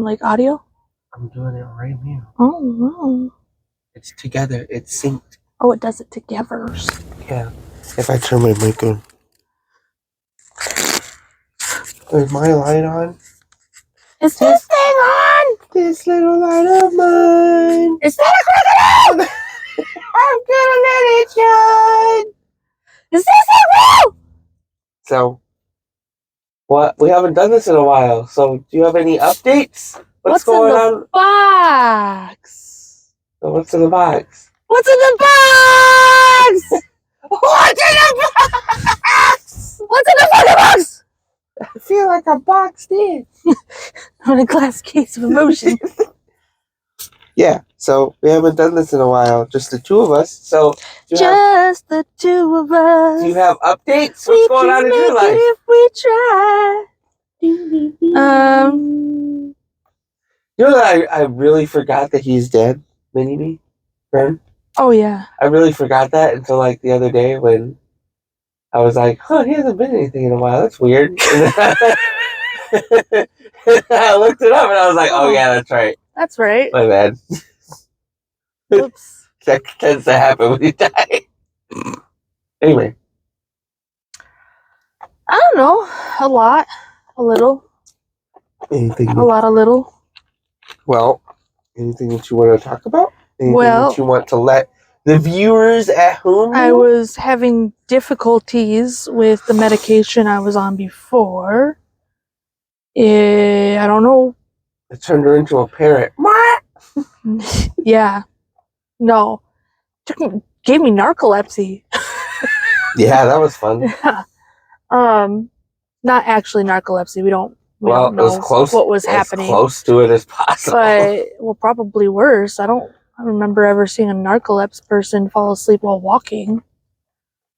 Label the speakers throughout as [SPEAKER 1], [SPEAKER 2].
[SPEAKER 1] Like audio?
[SPEAKER 2] I'm doing it right now.
[SPEAKER 1] Oh, wow.
[SPEAKER 2] It's together. It's synced.
[SPEAKER 1] Oh, it does it together.
[SPEAKER 2] Yeah. If I turn my mic on. Is my light on?
[SPEAKER 1] Is this thing on?
[SPEAKER 2] This little light of mine.
[SPEAKER 1] Is that a crocodile?
[SPEAKER 2] I'm gonna let it shine.
[SPEAKER 1] Is this thing real?
[SPEAKER 2] So, what? We haven't done this in a while. So, do you have any updates? What's going
[SPEAKER 1] in the
[SPEAKER 2] on?
[SPEAKER 1] box?
[SPEAKER 2] So what's in the box?
[SPEAKER 1] What's in the box?
[SPEAKER 2] What's in the box?
[SPEAKER 1] What's in the fucking box?
[SPEAKER 2] I feel like a box did.
[SPEAKER 1] I'm in a glass case of emotion.
[SPEAKER 2] Yeah, so we haven't done this in a while, just the two of us. So
[SPEAKER 1] just the two of us.
[SPEAKER 2] Do you have updates? What's going on in your life?
[SPEAKER 1] If we try.
[SPEAKER 2] You know that I really forgot that he's dead, Mini-Me, friend?
[SPEAKER 1] Oh yeah.
[SPEAKER 2] I really forgot that until like the other day when I was like, huh, he hasn't been anything in a while. That's weird. And I looked it up and I was like, oh yeah, that's right.
[SPEAKER 1] That's right.
[SPEAKER 2] My bad.
[SPEAKER 1] Oops.
[SPEAKER 2] That tends to happen when you die. Anyway.
[SPEAKER 1] I don't know. A lot. A little.
[SPEAKER 2] Anything?
[SPEAKER 1] A lot, a little.
[SPEAKER 2] Well, anything that you want to talk about? Anything
[SPEAKER 1] well,
[SPEAKER 2] that you want to let the viewers at home know?
[SPEAKER 1] I was having difficulties with the medication I was on before. I don't know.
[SPEAKER 2] It turned her into a parrot.
[SPEAKER 1] Yeah. No. Gave me narcolepsy.
[SPEAKER 2] Yeah, that was fun.
[SPEAKER 1] Yeah. Not actually narcolepsy. We don't know
[SPEAKER 2] it was close,
[SPEAKER 1] what was happening.
[SPEAKER 2] As close to it as possible.
[SPEAKER 1] But, well, probably worse. I don't remember ever seeing a narcolepsy person fall asleep while walking.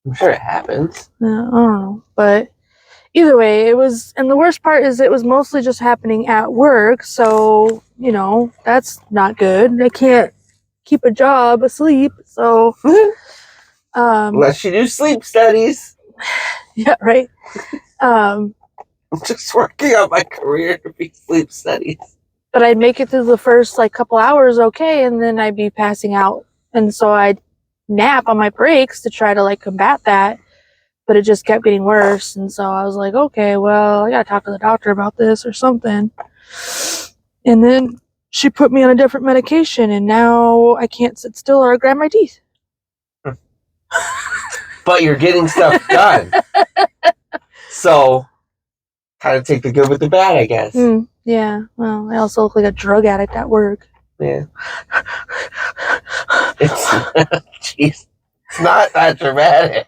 [SPEAKER 2] I'm sure it happens.
[SPEAKER 1] I don't know. But either way, it was, and the worst part is it was mostly just happening at work. So, you know, that's not good. I can't keep a job asleep. So,
[SPEAKER 2] unless you do sleep studies.
[SPEAKER 1] Yeah, right.
[SPEAKER 2] I'm just working on my career to be sleep studies.
[SPEAKER 1] But I'd make it through the first couple hours okay, and then I'd be passing out. And so I'd nap on my breaks to try to combat that. But it just kept getting worse. And so I was like, okay, well, I gotta talk to the doctor about this or something. And then she put me on a different medication, and now I can't sit still or grind my teeth.
[SPEAKER 2] But you're getting stuff done. So, kind of take the good with the bad, I guess.
[SPEAKER 1] Yeah. Well, I also look like a drug addict at work.
[SPEAKER 2] Yeah. Jeez. It's not that dramatic.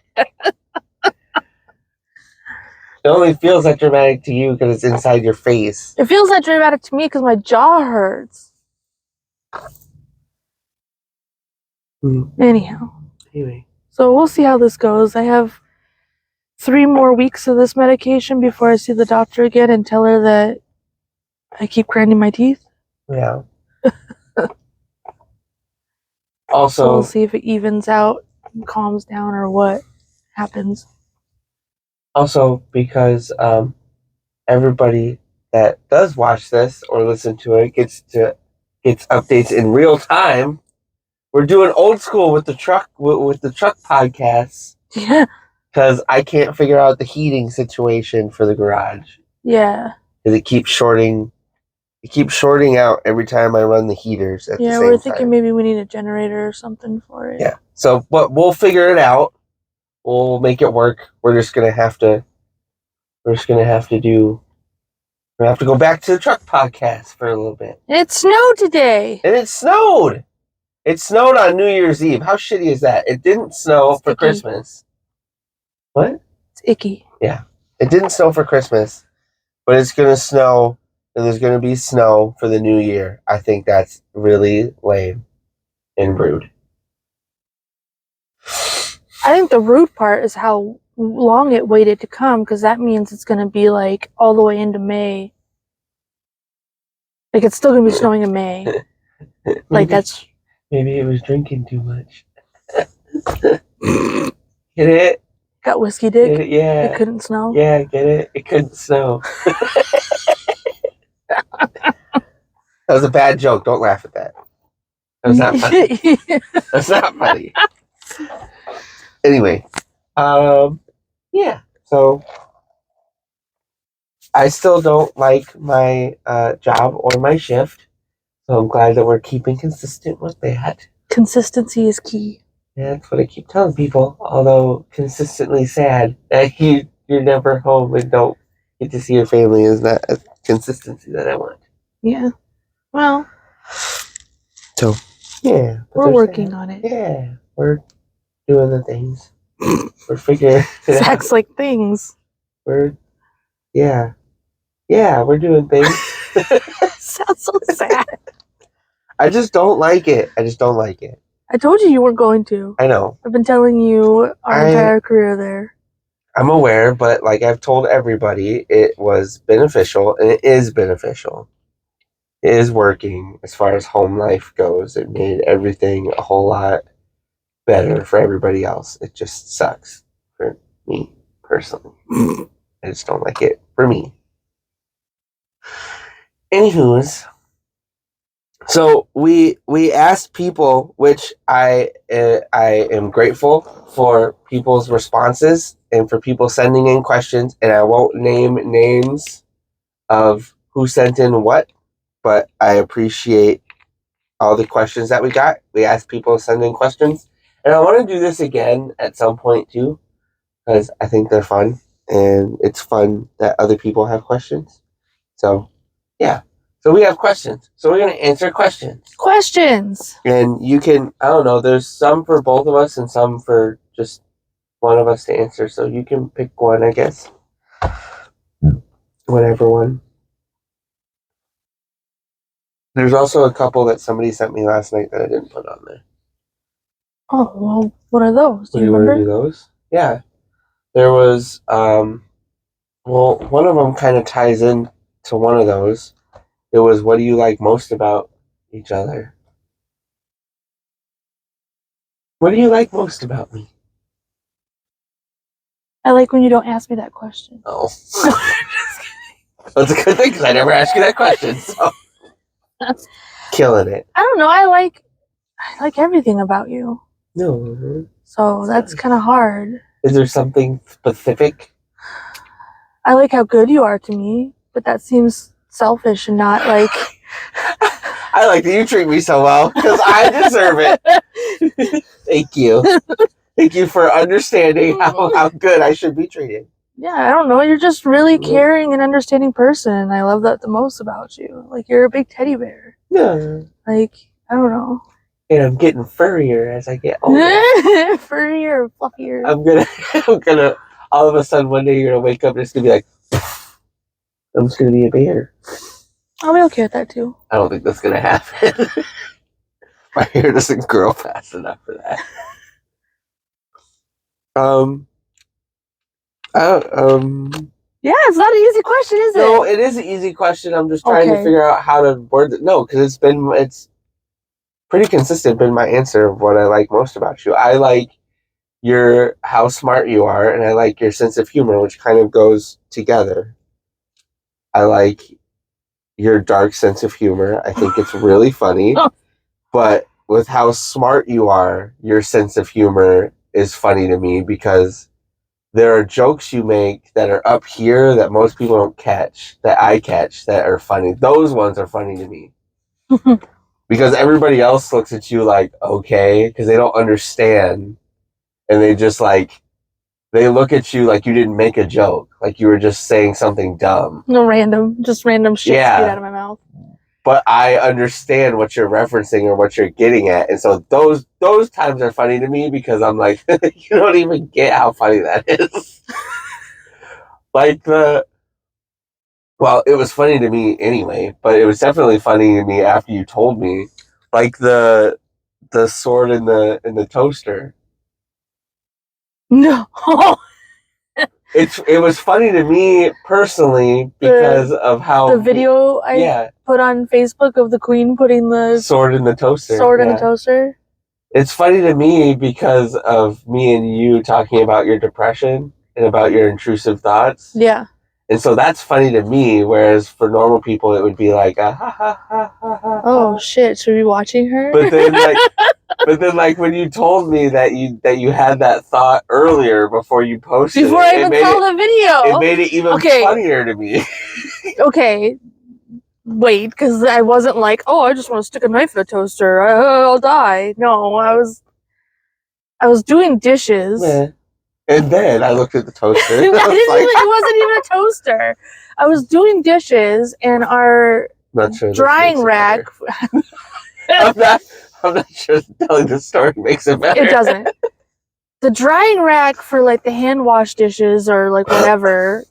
[SPEAKER 2] It only feels that dramatic to you because it's inside your face.
[SPEAKER 1] It feels that dramatic to me because my jaw hurts. Anyhow.
[SPEAKER 2] Anyway.
[SPEAKER 1] So we'll see how this goes. I have 3 more weeks of this medication before I see the doctor again and tell her that I keep grinding my teeth.
[SPEAKER 2] Yeah. Also,
[SPEAKER 1] so we'll see if it evens out and calms down or what happens.
[SPEAKER 2] Also, because everybody that does watch this or listen to it gets updates in real time. We're doing old school with the truck podcasts.
[SPEAKER 1] Yeah.
[SPEAKER 2] Because I can't figure out the heating situation for the garage.
[SPEAKER 1] Yeah.
[SPEAKER 2] Because it keeps shorting out every time I run the heaters at the same time.
[SPEAKER 1] Yeah, we're thinking maybe we need a generator or something for it.
[SPEAKER 2] Yeah. So, but we'll figure it out. We'll make it work. We're just gonna have to go back to the truck podcast for a little bit.
[SPEAKER 1] It snowed today.
[SPEAKER 2] And it snowed. It snowed on New Year's Eve. How shitty is that? It didn't snow for Christmas. What?
[SPEAKER 1] It's icky.
[SPEAKER 2] Yeah. It didn't snow for Christmas, but it's going to snow, and there's going to be snow for the new year. I think that's really lame and rude.
[SPEAKER 1] I think the rude part is how long it waited to come, because that means it's going to be all the way into May. It's still going to be snowing in May.
[SPEAKER 2] Maybe it was drinking too much. Get it?
[SPEAKER 1] Got whiskey dick?
[SPEAKER 2] Get it? Yeah.
[SPEAKER 1] It couldn't snow?
[SPEAKER 2] Yeah, get it? It couldn't snow. That was a bad joke. Don't laugh at that. That was not funny. That's not funny. Anyway, yeah. So I still don't like my job or my shift. So I'm glad that we're keeping consistent with that.
[SPEAKER 1] Consistency is key.
[SPEAKER 2] Yeah, that's what I keep telling people. Although consistently sad that you're never home and don't get to see your family is not a consistency that I want.
[SPEAKER 1] Yeah. Well,
[SPEAKER 2] So yeah, but
[SPEAKER 1] we're
[SPEAKER 2] there's
[SPEAKER 1] working
[SPEAKER 2] that.
[SPEAKER 1] on it.
[SPEAKER 2] Yeah, we're doing the things. We're figuring it out.
[SPEAKER 1] Sex like things.
[SPEAKER 2] We're we're doing things.
[SPEAKER 1] Sounds so sad.
[SPEAKER 2] I just don't like it. I just don't like it.
[SPEAKER 1] I told you weren't going to.
[SPEAKER 2] I know.
[SPEAKER 1] I've been telling you our entire career there.
[SPEAKER 2] I'm aware, but like I've told everybody, it was beneficial and it is beneficial. It is working as far as home life goes. It made everything a whole lot better for everybody else. It just sucks for me personally. I just don't like it for me. Anywho's, so we asked people, which I am grateful for people's responses and for people sending in questions, and I won't name names of who sent in what, but I appreciate all the questions that we got. We asked people to send in questions, and I want to do this again at some point too, because I think they're fun, and it's fun that other people have questions. So, yeah. So we have questions. So we're going to answer questions.
[SPEAKER 1] Questions.
[SPEAKER 2] And you can, I don't know, there's some for both of us and some for just one of us to answer. So you can pick one, I guess. Whatever one. There's also a couple that somebody sent me last night that I didn't put on there.
[SPEAKER 1] Oh, well, what are those?
[SPEAKER 2] Do you want to do those? Yeah. There was, well, one of them kind of ties in to one of those. It was, what do you like most about each other? What do you like most about me?
[SPEAKER 1] I like when you don't ask me that question.
[SPEAKER 2] Oh. That's a good thing because I never asked you that question. So. Killing it.
[SPEAKER 1] I don't know. I like everything about you.
[SPEAKER 2] No.
[SPEAKER 1] So that's kind of hard.
[SPEAKER 2] Is there something specific?
[SPEAKER 1] I like how good you are to me, but that seems selfish and not like.
[SPEAKER 2] I like that you treat me so well because I deserve it. Thank you. Thank you for understanding how good I should be treated.
[SPEAKER 1] Yeah, I don't know. You're just really caring and understanding person. And I love that the most about you. Like, you're a big teddy bear.
[SPEAKER 2] Yeah.
[SPEAKER 1] Like, I don't know.
[SPEAKER 2] And I'm getting furrier as I get older.
[SPEAKER 1] Furrier, fluffier.
[SPEAKER 2] I'm gonna, all of a sudden one day you're gonna wake up and it's gonna be like, I'm just gonna be a bear.
[SPEAKER 1] I'll be okay with that too.
[SPEAKER 2] I don't think that's gonna happen. My hair doesn't grow fast enough for that.
[SPEAKER 1] Yeah, it's not an easy question, is it?
[SPEAKER 2] No, it is an easy question. I'm just trying to figure out how to word it. No, because it's pretty consistent. Been my answer of what I like most about you. I like how smart you are, and I like your sense of humor, which kind of goes together. I like your dark sense of humor. I think it's really funny, but with how smart you are, your sense of humor is funny to me because there are jokes you make that are up here that most people don't catch, that I catch, that are funny. Those ones are funny to me. Because everybody else looks at you like, okay, because they don't understand. And they just like, they look at you like you didn't make a joke. Like you were just saying something dumb.
[SPEAKER 1] No, random shit spewed out of my mouth.
[SPEAKER 2] But I understand what you're referencing or what you're getting at. And so those times are funny to me because I'm like, you don't even get how funny that is. Like well, it was funny to me anyway, but it was definitely funny to me after you told me. Like the sword in the toaster.
[SPEAKER 1] No.
[SPEAKER 2] It was funny to me personally because of how
[SPEAKER 1] the video I put on Facebook of the queen putting the
[SPEAKER 2] sword in the toaster.
[SPEAKER 1] In the toaster.
[SPEAKER 2] It's funny to me because of me and you talking about your depression and about your intrusive thoughts.
[SPEAKER 1] Yeah.
[SPEAKER 2] And so that's funny to me, whereas for normal people it would be like a ha ha ha ha ha.
[SPEAKER 1] Oh shit! Should we be watching her?
[SPEAKER 2] But then like when you told me that you had that thought earlier before you posted
[SPEAKER 1] before I even saw the video,
[SPEAKER 2] it made it even funnier to me.
[SPEAKER 1] Okay, wait, because I wasn't like, oh, I just want to stick a knife in a toaster. I'll die. No, I was doing dishes.
[SPEAKER 2] Yeah. And then I looked at the toaster.
[SPEAKER 1] It wasn't even a toaster. I was doing dishes, and our drying rack.
[SPEAKER 2] I'm not sure telling the story makes it better.
[SPEAKER 1] It doesn't. The drying rack for like the hand wash dishes or like whatever,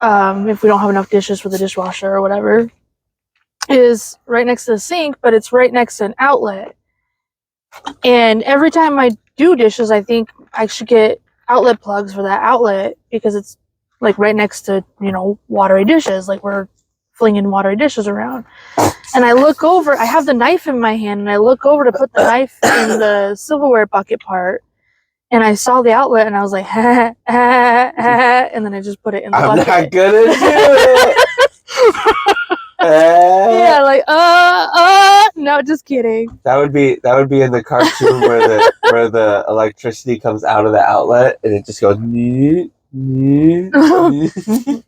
[SPEAKER 1] if we don't have enough dishes for the dishwasher or whatever, is right next to the sink, but it's right next to an outlet. And every time I do dishes, I think I should get outlet plugs for that outlet because it's like right next to, watery dishes. Like we're flinging watery dishes around. And I look over, I have the knife in my hand, and I look over to put the knife in the silverware bucket part. And I saw the outlet, and I was like, ha, ha, ha, and then I just put it in the bucket.
[SPEAKER 2] I'm not gonna do it.
[SPEAKER 1] Yeah, like, no, just kidding.
[SPEAKER 2] That would be in the cartoon where the electricity comes out of the outlet, and it just goes.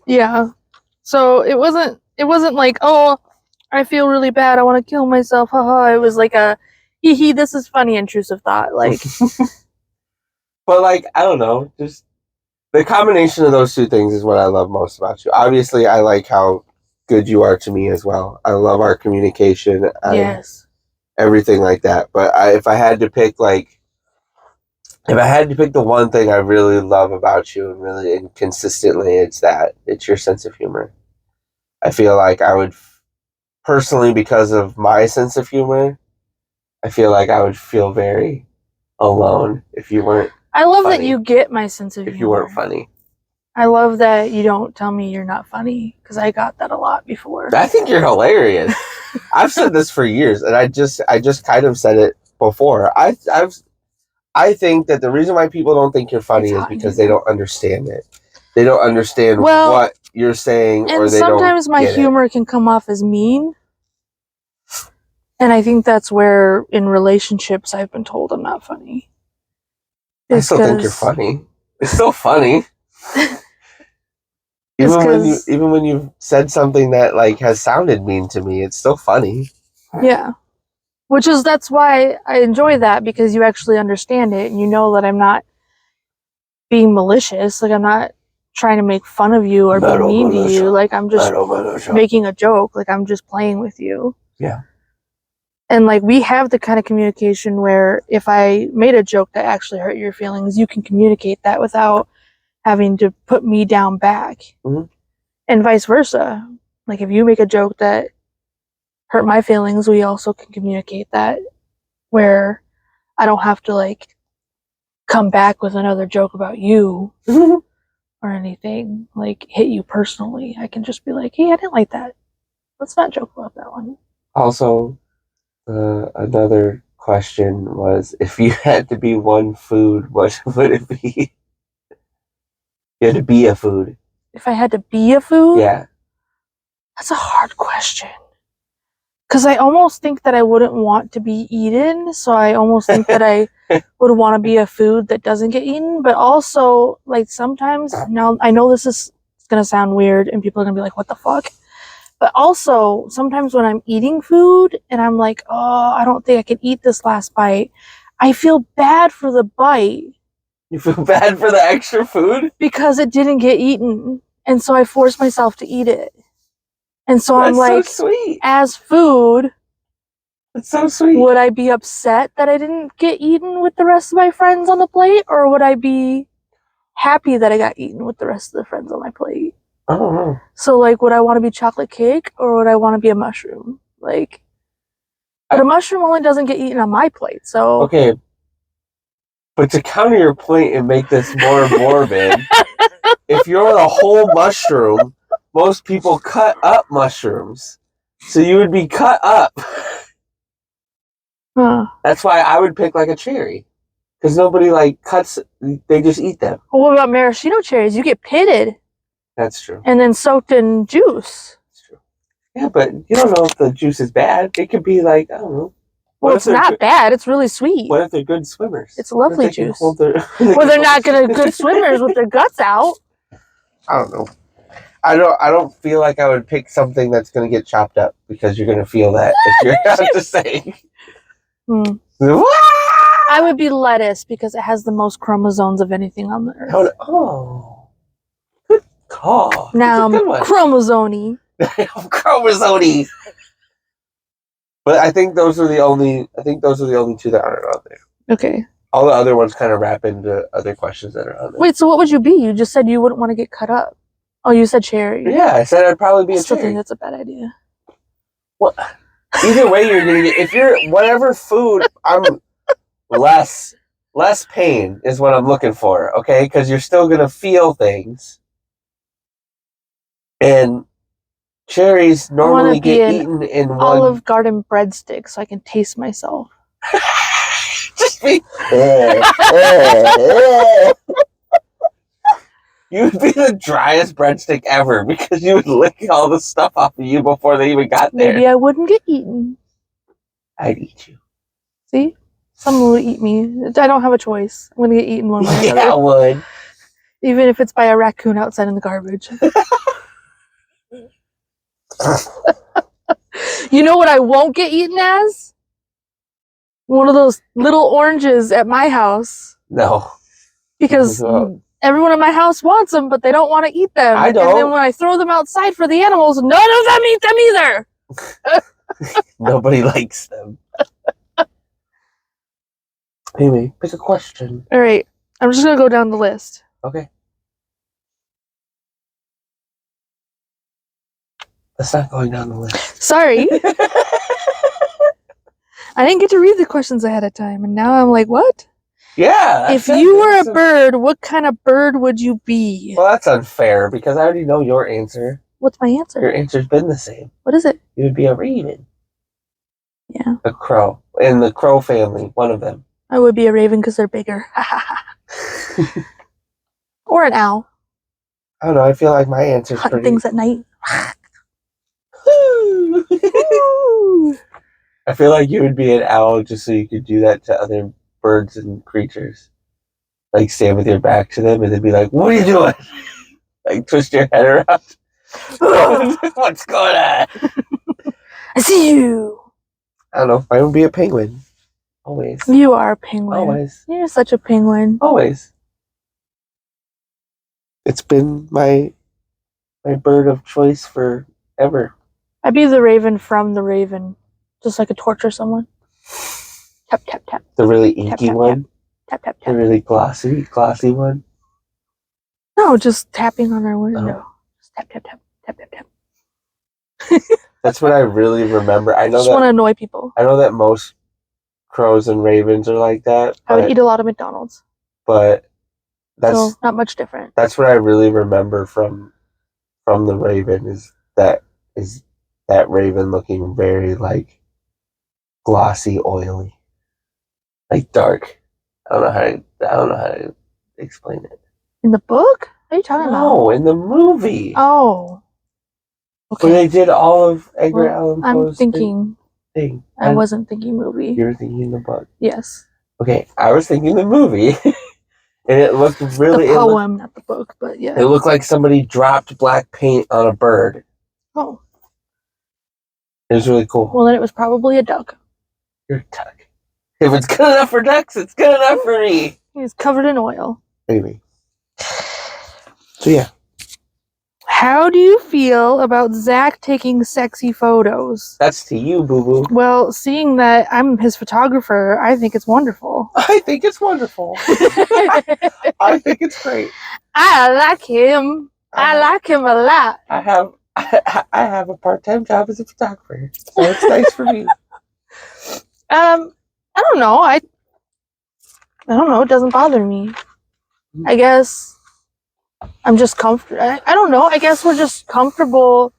[SPEAKER 1] Yeah. So it wasn't like, oh, I feel really bad, I want to kill myself, haha. It was like a, hee hee, this is funny, intrusive thought, like.
[SPEAKER 2] But like, I don't know, just the combination of those two things is what I love most about you. Obviously, I like how good you are to me as well. I love our communication.
[SPEAKER 1] Yes.
[SPEAKER 2] Everything like that. But if I had to pick the one thing I really love about you and consistently, it's your sense of humor. I feel like I would personally, because of my sense of humor, I feel like I would feel very alone if you weren't.
[SPEAKER 1] I love that you get my sense of humor.
[SPEAKER 2] If you weren't funny.
[SPEAKER 1] I love that you don't tell me you're not funny, because I got that a lot before.
[SPEAKER 2] I think you're hilarious. I've said this for years, and I just kind of said it before. I think that the reason why people don't think you're funny is because they don't understand it. They don't understand what you're saying, or they don't. And
[SPEAKER 1] sometimes my humor can come off as mean. And I think that's where, in relationships, I've been told I'm not funny.
[SPEAKER 2] I still think you're funny. It's still funny. Even when you've said something that like has sounded mean to me, it's still funny.
[SPEAKER 1] Yeah. That's why I enjoy that, because you actually understand it, and you know that I'm not being malicious. Like, I'm not trying to make fun of you or be mean to you. Like, I'm just making a joke. Like, I'm just playing with you.
[SPEAKER 2] Yeah.
[SPEAKER 1] And like, we have the kind of communication where if I made a joke that actually hurt your feelings, you can communicate that without having to put me down back.
[SPEAKER 2] Mm-hmm.
[SPEAKER 1] And vice versa. Like, if you make a joke that hurt my feelings, we also can communicate that, where I don't have to like come back with another joke about you or anything, like hit you personally. I can just be like, hey, I didn't like that. Let's not joke about that one.
[SPEAKER 2] Also, another question was, if you had to be one food, what would it be? You had to be a food.
[SPEAKER 1] If I had to be a food?
[SPEAKER 2] Yeah.
[SPEAKER 1] That's a hard question. Because I almost think that I wouldn't want to be eaten, so I almost think that I would want to be a food that doesn't get eaten. But also, like, sometimes, now I know this is going to sound weird and people are going to be like, what the fuck? But also, sometimes when I'm eating food and I'm like, oh, I don't think I can eat this last bite, I feel bad for the bite.
[SPEAKER 2] You feel bad for the extra food?
[SPEAKER 1] Because it didn't get eaten. And so I force myself to eat it. And so I'm like,
[SPEAKER 2] so sweet.
[SPEAKER 1] As food,
[SPEAKER 2] that's so sweet.
[SPEAKER 1] Would I be upset that I didn't get eaten with the rest of my friends on the plate? Or would I be happy that I got eaten with the rest of the friends on my plate?
[SPEAKER 2] I don't know.
[SPEAKER 1] So, like, would I want to be chocolate cake or would I want to be a mushroom? Like, but a mushroom only doesn't get eaten on my plate, so...
[SPEAKER 2] Okay. But to counter your point and make this more morbid, if you're a whole mushroom, most people cut up mushrooms. So you would be cut up.
[SPEAKER 1] Huh.
[SPEAKER 2] That's why I would pick like a cherry. Because nobody like cuts, they just eat them.
[SPEAKER 1] Well, what about maraschino cherries? You get pitted.
[SPEAKER 2] That's true.
[SPEAKER 1] and then soaked in juice.
[SPEAKER 2] That's true. Yeah, but you don't know if the juice is bad. It could be like, I don't know.
[SPEAKER 1] Well, it's not bad. It's really sweet.
[SPEAKER 2] What if they're good swimmers?
[SPEAKER 1] It's lovely juice. Well,
[SPEAKER 2] Well,
[SPEAKER 1] they're not gonna good swimmers with their guts out.
[SPEAKER 2] I don't know. I don't feel like I would pick something that's gonna get chopped up because you're gonna feel that if you're I'm just saying.
[SPEAKER 1] I would be lettuce because it has the most chromosomes of anything on the earth.
[SPEAKER 2] Oh, good call.
[SPEAKER 1] Now I'm chromosome-y.
[SPEAKER 2] I'm chromosome. But I think those are the only two that aren't on there.
[SPEAKER 1] Okay.
[SPEAKER 2] All the other ones kind of wrap into other questions that are on there.
[SPEAKER 1] Wait, so what would you be? You just said you wouldn't want to get cut up. Oh, you said cherry.
[SPEAKER 2] Yeah, I said I'd probably be
[SPEAKER 1] I
[SPEAKER 2] a
[SPEAKER 1] still
[SPEAKER 2] cherry.
[SPEAKER 1] think that's a bad idea.
[SPEAKER 2] Well, either way, you're gonna get if you're whatever food. I'm less pain is what I'm looking for. Okay, because you're still gonna feel things, and cherries normally get eaten in one.
[SPEAKER 1] Olive Garden breadstick, so I can taste myself.
[SPEAKER 2] Just be. You would be the driest breadstick ever because you would lick all the stuff off of you before they even got there.
[SPEAKER 1] Maybe I wouldn't get eaten.
[SPEAKER 2] I'd eat you.
[SPEAKER 1] See? Someone will eat me. I don't have a choice. I'm gonna get eaten one way or another.
[SPEAKER 2] Yeah, I would.
[SPEAKER 1] Even if it's by a raccoon outside in the garbage. You know what I won't get eaten as? One of those little oranges at my house.
[SPEAKER 2] No.
[SPEAKER 1] Because everyone in my house wants them, but they don't want to eat them.
[SPEAKER 2] I don't.
[SPEAKER 1] And then when I throw them outside for the animals, none of them eat them either.
[SPEAKER 2] Nobody likes them. Amy, pick a question.
[SPEAKER 1] All right. I'm just going to go down the list.
[SPEAKER 2] Okay. That's not going down the list.
[SPEAKER 1] Sorry. I didn't get to read the questions ahead of time, and now I'm like, what?
[SPEAKER 2] Yeah.
[SPEAKER 1] If you were a bird, what kind of bird would you be?
[SPEAKER 2] Well, that's unfair because I already know your answer.
[SPEAKER 1] What's my answer?
[SPEAKER 2] Your answer's been the same.
[SPEAKER 1] What is it?
[SPEAKER 2] You would be a raven.
[SPEAKER 1] Yeah.
[SPEAKER 2] A crow. In the crow family, one of them.
[SPEAKER 1] I would be a raven because they're bigger. Or an owl.
[SPEAKER 2] I don't know. I feel like my answer's
[SPEAKER 1] Hunting
[SPEAKER 2] pretty...
[SPEAKER 1] things at night.
[SPEAKER 2] I feel like you would be an owl just so you could do that to other birds and creatures. Like stand with your back to them and they'd be like, what are you doing? Like twist your head around. What's going on?
[SPEAKER 1] I see you.
[SPEAKER 2] I don't know. I would be a penguin. Always.
[SPEAKER 1] You are a penguin.
[SPEAKER 2] Always.
[SPEAKER 1] You're such a penguin.
[SPEAKER 2] Always. It's been my bird of choice forever.
[SPEAKER 1] I'd be the raven from the Raven. Just like a torture someone. Tap, tap, tap.
[SPEAKER 2] The really inky
[SPEAKER 1] tap,
[SPEAKER 2] one?
[SPEAKER 1] Tap, tap,
[SPEAKER 2] The
[SPEAKER 1] tap.
[SPEAKER 2] really glossy one?
[SPEAKER 1] No, just tapping on their window.
[SPEAKER 2] Oh.
[SPEAKER 1] Just tap, tap, tap. Tap, tap, tap.
[SPEAKER 2] That's what I really remember. I
[SPEAKER 1] just want to annoy people.
[SPEAKER 2] I know that most crows and ravens are like that.
[SPEAKER 1] I would eat a lot of McDonald's.
[SPEAKER 2] But that's
[SPEAKER 1] so not much different.
[SPEAKER 2] That's what I really remember from the raven is that raven looking very like glossy, oily, like dark. I don't know how to explain it.
[SPEAKER 1] In the book? What are you talking about?
[SPEAKER 2] No, in the movie.
[SPEAKER 1] Oh. Okay.
[SPEAKER 2] Where they did all of Edgar Allan Poe's
[SPEAKER 1] I'm thinking
[SPEAKER 2] thing.
[SPEAKER 1] I wasn't thinking movie.
[SPEAKER 2] You were thinking the book.
[SPEAKER 1] Yes.
[SPEAKER 2] Okay, I was thinking the movie. And it looked really...
[SPEAKER 1] The poem, not the book, but yeah.
[SPEAKER 2] It looked like somebody dropped black paint on a bird.
[SPEAKER 1] Oh.
[SPEAKER 2] It was really cool.
[SPEAKER 1] Well, then it was probably a duck.
[SPEAKER 2] You're a duck. If it's good enough for ducks, it's good enough for me.
[SPEAKER 1] He's covered in oil.
[SPEAKER 2] Anyway. So, yeah.
[SPEAKER 1] How do you feel about Zach taking sexy photos?
[SPEAKER 2] That's to you, boo-boo.
[SPEAKER 1] Well, seeing that I'm his photographer, I think it's wonderful.
[SPEAKER 2] I think it's wonderful. I think it's great.
[SPEAKER 1] I like him. I like him a lot.
[SPEAKER 2] I have a part-time job as a photographer, so it's nice for me.
[SPEAKER 1] I don't know. I don't know. It doesn't bother me. I guess I'm just comfortable. I don't know. I guess we're just comfortable.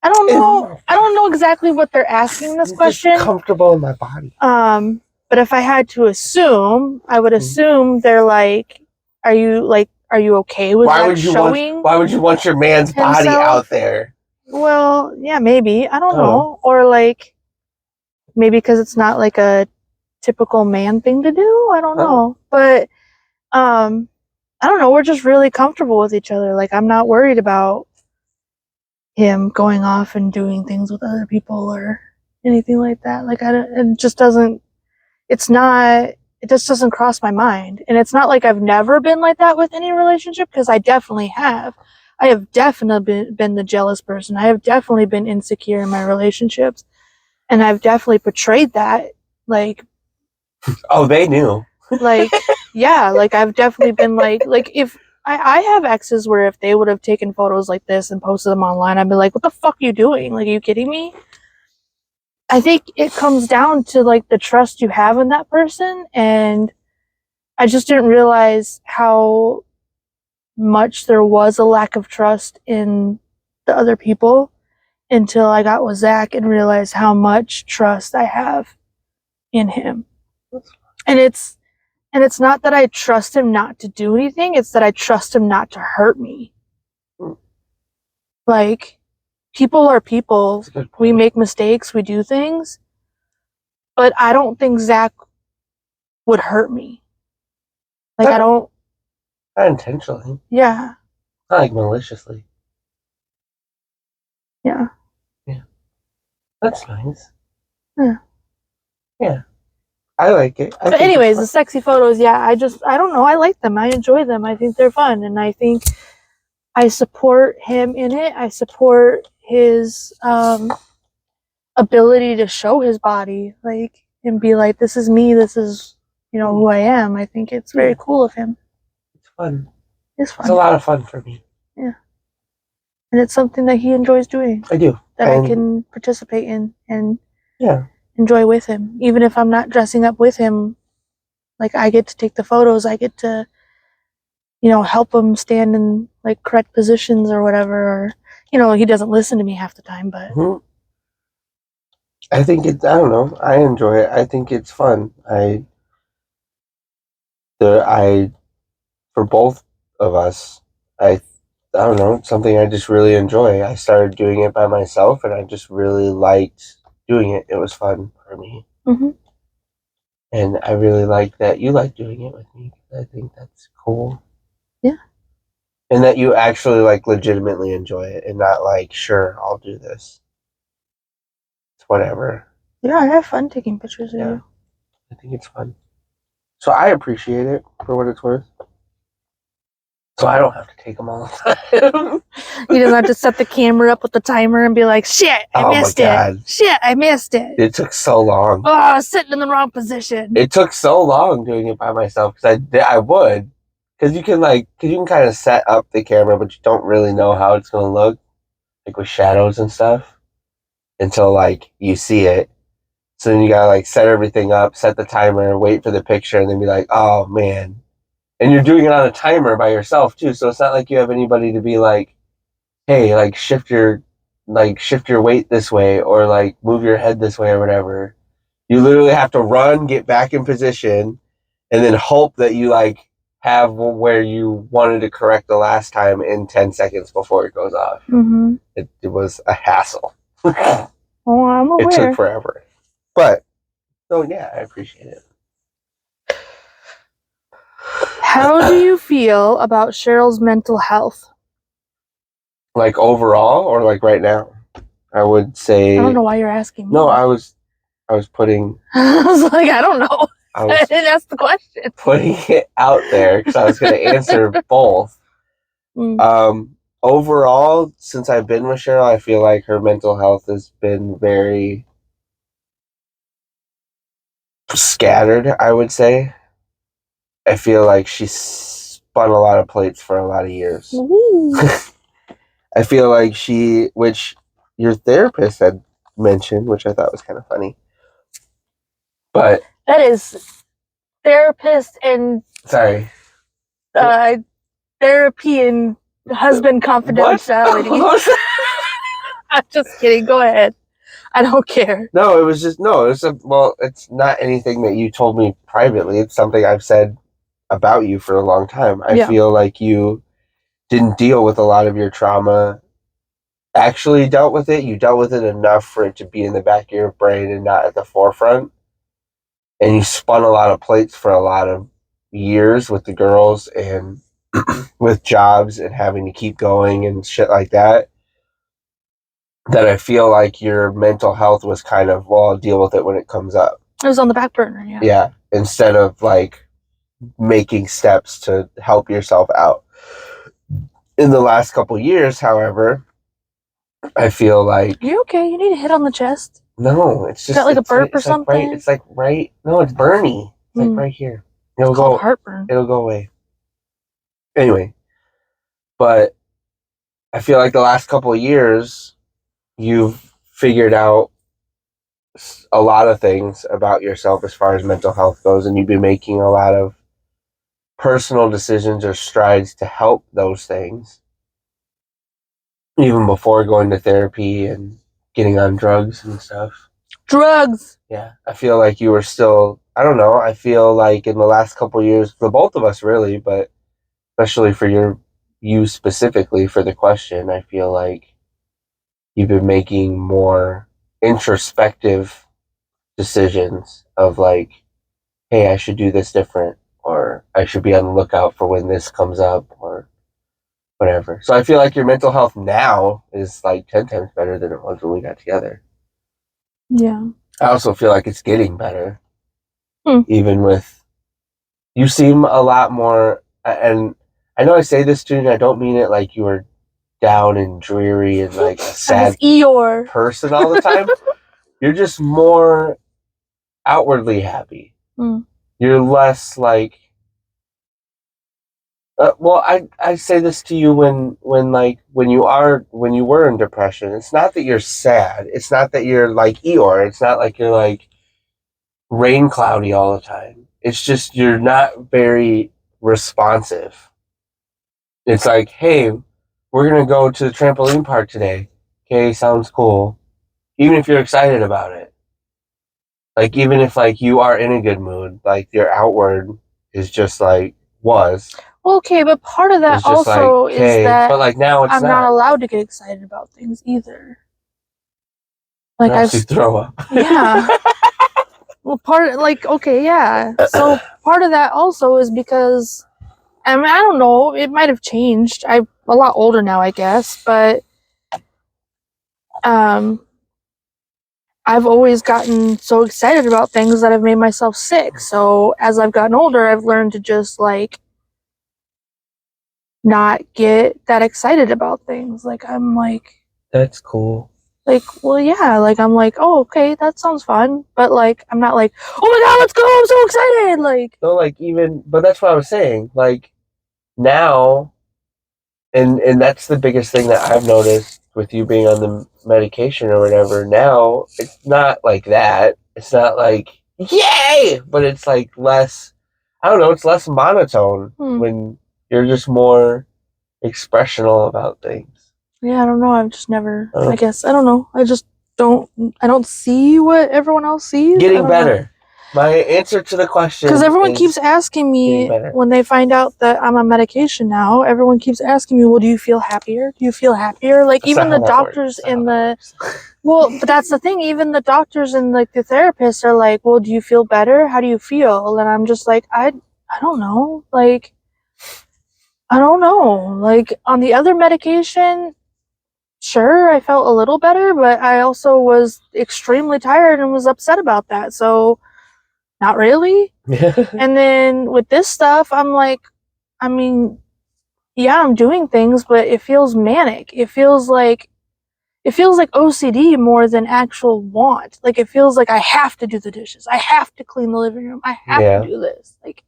[SPEAKER 1] I don't know. I don't know exactly what they're asking this question.
[SPEAKER 2] Just comfortable in my body.
[SPEAKER 1] But if I had to assume, I would assume they're like, are you like are you okay with
[SPEAKER 2] Why
[SPEAKER 1] that
[SPEAKER 2] would you
[SPEAKER 1] showing?
[SPEAKER 2] why would you want your man's body
[SPEAKER 1] himself?
[SPEAKER 2] out there?
[SPEAKER 1] Well, yeah, maybe. I don't
[SPEAKER 2] Oh.
[SPEAKER 1] know. Or like maybe because it's not like a typical man thing to do. I don't
[SPEAKER 2] Oh.
[SPEAKER 1] know. But I don't know. We're just really comfortable with each other. Like I'm not worried about him going off and doing things with other people or anything like that. Like it just doesn't. It's not. It just doesn't cross my mind. And it's not like I've never been like that with any relationship, because I definitely have. I have definitely been the jealous person. I have definitely been insecure in my relationships. And I've definitely portrayed that. Like,
[SPEAKER 2] Oh, they knew.
[SPEAKER 1] yeah, like I've definitely been like if I have exes where if they would have taken photos like this and posted them online, I'd be like, what the fuck are you doing? Like, are you kidding me? I think it comes down to like the trust you have in that person. And I just didn't realize how much there was a lack of trust in the other people until I got with Zach and realized how much trust I have in him. And it's not that I trust him not to do anything, it's that I trust him not to hurt me. Like, people are people. We make mistakes, we do things. But I don't think Zach would hurt me. Like, I don't.
[SPEAKER 2] Not intentionally.
[SPEAKER 1] Yeah.
[SPEAKER 2] Not like maliciously.
[SPEAKER 1] Yeah.
[SPEAKER 2] Yeah. That's nice.
[SPEAKER 1] Yeah.
[SPEAKER 2] Yeah. I like it.
[SPEAKER 1] But anyways, the sexy photos, yeah, I don't know. I like them. I enjoy them. I think they're fun. And I think I support him in it. I support his ability to show his body, like, and be like, this is me. This is, who I am. I think it's very cool of him.
[SPEAKER 2] It's fun.
[SPEAKER 1] It's fun.
[SPEAKER 2] It's a lot of fun for me.
[SPEAKER 1] Yeah. And it's something that he enjoys doing.
[SPEAKER 2] I do.
[SPEAKER 1] That I can participate in and
[SPEAKER 2] yeah,
[SPEAKER 1] enjoy with him. Even if I'm not dressing up with him, like, I get to take the photos. I get to, help him stand in like correct positions or whatever. Or, he doesn't listen to me half the time, but
[SPEAKER 2] I think I don't know. I enjoy it. I think it's fun. For both of us, I don't know, it's something I just really enjoy. I started doing it by myself, and I just really liked doing it. It was fun for me.
[SPEAKER 1] Mm-hmm.
[SPEAKER 2] And I really like that you like doing it with me. I think that's cool.
[SPEAKER 1] Yeah.
[SPEAKER 2] And that you actually like legitimately enjoy it and not like, sure, I'll do this. It's whatever.
[SPEAKER 1] Yeah, I have fun taking pictures of you.
[SPEAKER 2] I think it's fun. So I appreciate it for what it's worth. So I don't have to take them all the time.
[SPEAKER 1] You don't have to set the camera up with the timer and be like, shit, I missed it. Shit, I missed it.
[SPEAKER 2] It took so long.
[SPEAKER 1] Oh, I was sitting in the wrong position.
[SPEAKER 2] It took so long doing it by myself because I would. Because you can kind of set up the camera, but you don't really know how it's going to look, like with shadows and stuff, until like you see it. So then you gotta like set everything up, set the timer, wait for the picture, and then be like, oh man. And you're doing it on a timer by yourself too, so it's not like you have anybody to be like, hey, like shift your weight this way or like move your head this way or whatever. You literally have to run, get back in position, and then hope that you like have where you wanted to correct the last time in 10 seconds before it goes off.
[SPEAKER 1] Mm-hmm.
[SPEAKER 2] It was a hassle.
[SPEAKER 1] Oh, I'm aware.
[SPEAKER 2] It took forever. But, so yeah, I appreciate it.
[SPEAKER 1] How do you feel about Cheryl's mental health?
[SPEAKER 2] Like overall or like right now? I would say...
[SPEAKER 1] I don't know why you're asking me.
[SPEAKER 2] No, I was putting...
[SPEAKER 1] I was like, I don't know. I didn't ask the question.
[SPEAKER 2] Putting it out there because I was going to answer both. Overall, since I've been with Cheryl, I feel like her mental health has been very scattered, I would say. I feel like she spun a lot of plates for a lot of years. I feel like which your therapist had mentioned, which I thought was kind of funny. But
[SPEAKER 1] that is therapist and therapy and husband confidentiality. I'm just kidding. Go ahead. I don't care.
[SPEAKER 2] No, it's not anything that you told me privately. It's something I've said about you for a long time. I
[SPEAKER 1] Yeah.
[SPEAKER 2] feel like you didn't deal with a lot of your trauma. Actually dealt with it. You dealt with it enough for it to be in the back of your brain and not at the forefront. And you spun a lot of plates for a lot of years with the girls and with jobs and having to keep going and shit like that. That I feel like your mental health was kind of, well, I'll deal with it when it comes up.
[SPEAKER 1] It was on the back burner. Yeah.
[SPEAKER 2] Yeah. Instead of like making steps to help yourself out. In the last couple years, however, I feel like
[SPEAKER 1] You okay? You need a hit on the chest.
[SPEAKER 2] no, it's just
[SPEAKER 1] Got like a
[SPEAKER 2] it's
[SPEAKER 1] burp or
[SPEAKER 2] it's like
[SPEAKER 1] something?
[SPEAKER 2] right. It's like right. No, it's Bernie. It's like right here. It'll
[SPEAKER 1] It's called
[SPEAKER 2] go.
[SPEAKER 1] heartburn.
[SPEAKER 2] It'll go away. Anyway, but I feel like the last couple of years, you've figured out a lot of things about yourself as far as mental health goes, and you've been making a lot of personal decisions or strides to help those things, even before going to therapy and getting on drugs and stuff.
[SPEAKER 1] Drugs.
[SPEAKER 2] Yeah, I feel like you were still, I don't know, I feel like in the last couple of years, for both of us really, but especially for you specifically for the question, I feel like you've been making more introspective decisions of like, hey, I should do this different, or I should be on the lookout for when this comes up, or whatever. So I feel like your mental health now is like 10 times better than it was when we got together.
[SPEAKER 1] Yeah.
[SPEAKER 2] I also feel like it's getting better.
[SPEAKER 1] Hmm.
[SPEAKER 2] Even with, you seem a lot more, and I know I say this to you and I don't mean it like you were down and dreary and like a sad
[SPEAKER 1] Eeyore.
[SPEAKER 2] person all the time. You're just more outwardly happy.
[SPEAKER 1] Hmm.
[SPEAKER 2] You're less like, well, I say this to you when you were in depression. It's not that you're sad. It's not that you're like Eeyore. It's not like you're like rain cloudy all the time. It's just you're not very responsive. It's like, hey, we're gonna go to the trampoline park today. Okay, sounds cool. Even if you're excited about it, like even if like you are in a good mood, like your outward is just like was.
[SPEAKER 1] Okay, but part of that
[SPEAKER 2] It's just
[SPEAKER 1] also
[SPEAKER 2] like, okay,
[SPEAKER 1] is that
[SPEAKER 2] but like now it's
[SPEAKER 1] I'm not allowed to get excited about things either. Like
[SPEAKER 2] I've throw up.
[SPEAKER 1] Yeah. Well, okay, yeah. So part of that also is because, I mean, I don't know, it might have changed. I'm a lot older now, I guess, but I've always gotten so excited about things that I've made myself sick. So as I've gotten older, I've learned to just like not get that excited about things. Like I'm like,
[SPEAKER 2] That's cool.
[SPEAKER 1] like, well, yeah, like I'm like, oh, okay, that sounds fun, but like I'm not like, oh my god, let's go! I'm so excited! Like,
[SPEAKER 2] No, like even, but that's what I was saying. Like now, and that's the biggest thing that I've noticed with you being on the medication or whatever. Now it's not like that. It's not like yay, but it's like less. I don't know. It's less monotone when you're just more expressional about things.
[SPEAKER 1] yeah, I don't know. I've just never. I guess I don't know. I just don't. I don't see what everyone else sees.
[SPEAKER 2] Getting better. My answer to the question,
[SPEAKER 1] because everyone keeps asking me when they find out that I'm on medication now. Everyone keeps asking me, "Well, do you feel happier? Do you feel happier?" Like
[SPEAKER 2] That's
[SPEAKER 1] even the doctors in the. Well, but that's the thing. Even the doctors and like the therapists are like, "Well, do you feel better? How do you feel?" And I'm just like, I don't know. Like, I don't know. Like on the other medication, sure, I felt a little better, but I also was extremely tired and was upset about that. So, not really. And then with this stuff, I'm like, I mean, yeah, I'm doing things, but it feels manic. It feels like OCD more than actual want. Like it feels like I have to do the dishes. I have to clean the living room. I have to do this. Like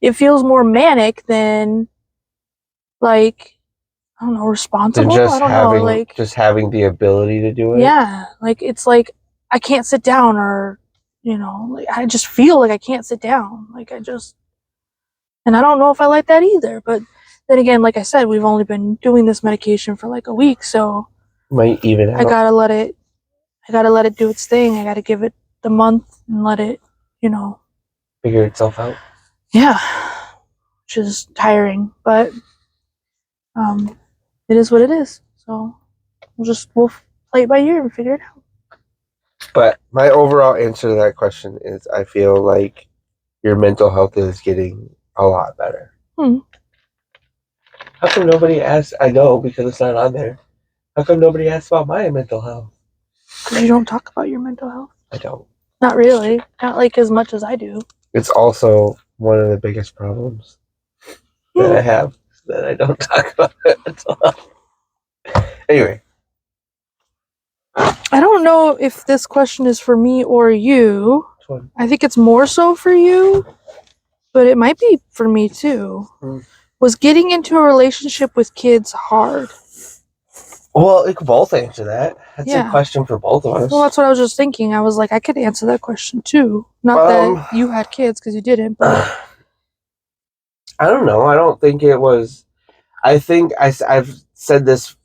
[SPEAKER 1] it feels more manic than like I don't know, responsible. I don't know, like
[SPEAKER 2] just having the ability to do it.
[SPEAKER 1] Yeah, like it's like I can't sit down, or like I just feel like I can't sit down. Like and I don't know if I like that either. But then again, like I said, we've only been doing this medication for like a week, so
[SPEAKER 2] might even out.
[SPEAKER 1] I gotta let it do its thing. I gotta give it the month and let it,
[SPEAKER 2] figure itself out.
[SPEAKER 1] Yeah. which is tiring, but it is what it is. So we'll play it by ear and figure it out.
[SPEAKER 2] But my overall answer to that question is I feel like your mental health is getting a lot better. How come nobody asked? I know because it's not on there. How come nobody asked about my mental health?
[SPEAKER 1] Because you don't talk about your mental health.
[SPEAKER 2] I don't.
[SPEAKER 1] Not really. Not like as much as I do.
[SPEAKER 2] It's also one of the biggest problems that I have that I don't talk about mental health. Anyway.
[SPEAKER 1] I don't know if this question is for me or you. I think it's more so for you, but it might be for me too. Was getting into a relationship with kids hard?
[SPEAKER 2] Well, we could both answer that. That's a question for both of us.
[SPEAKER 1] Well, that's what I was just thinking. I was like, I could answer that question too. Not that you had kids, because you didn't, but
[SPEAKER 2] I don't know. I don't think it was. I think I've said this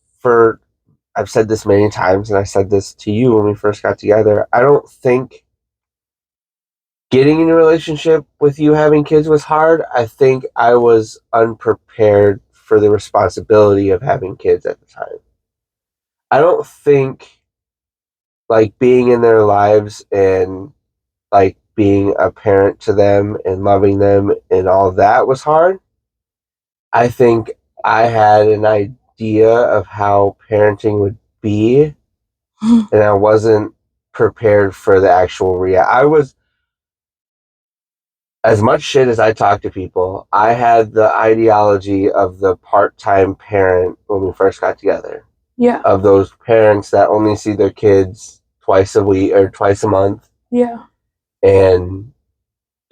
[SPEAKER 2] many times, and I said this to you when we first got together. I don't think getting in a relationship with you having kids was hard. I think I was unprepared for the responsibility of having kids at the time. I don't think like being in their lives and like being a parent to them and loving them and all that was hard. I think I had an idea of how parenting would be, and I wasn't prepared for the actual reality. I was, as much shit as I talk to people, I had the ideology of the part-time parent when we first got together.
[SPEAKER 1] Yeah.
[SPEAKER 2] Of those parents that only see their kids twice a week or twice a month.
[SPEAKER 1] Yeah.
[SPEAKER 2] And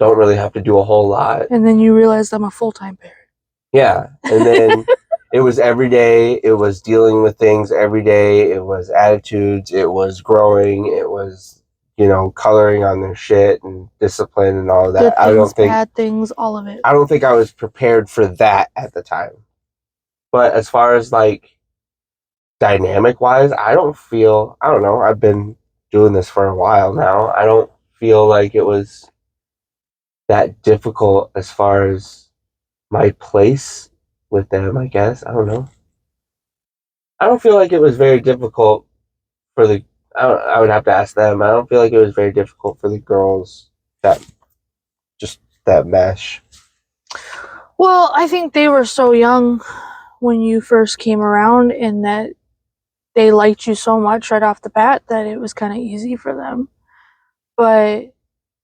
[SPEAKER 2] don't really have to do a whole lot.
[SPEAKER 1] And then you realize I'm a full-time parent.
[SPEAKER 2] Yeah. And then it was every day. It was dealing with things every day. It was attitudes. It was growing. It was, coloring on their shit and discipline and all of that.
[SPEAKER 1] Good things, I don't think bad things, all of it.
[SPEAKER 2] I don't think I was prepared for that at the time. But as far as like dynamic wise, I don't know. I've been doing this for a while now. I don't feel like it was that difficult as far as my place with them, I guess. I don't know. I don't feel like it was very difficult for the. I would have to ask them. I don't feel like it was very difficult for the girls that mesh.
[SPEAKER 1] Well, I think they were so young when you first came around, and that they liked you so much right off the bat that it was kind of easy for them. But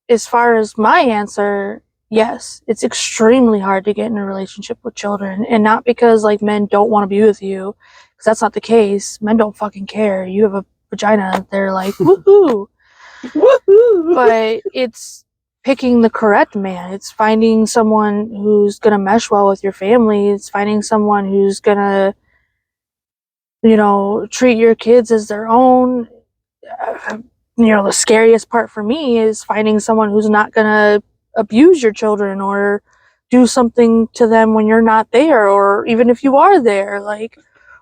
[SPEAKER 1] as far as my answer, yes, it's extremely hard to get in a relationship with children, and not because like men don't want to be with you, because that's not the case. Men don't fucking care. You have a vagina, they're like woohoo. Woohoo. But it's picking the correct man. It's finding someone who's gonna mesh well with your family. It's finding someone who's gonna, treat your kids as their own. The scariest part for me is finding someone who's not gonna abuse your children or do something to them when you're not there, or even if you are there,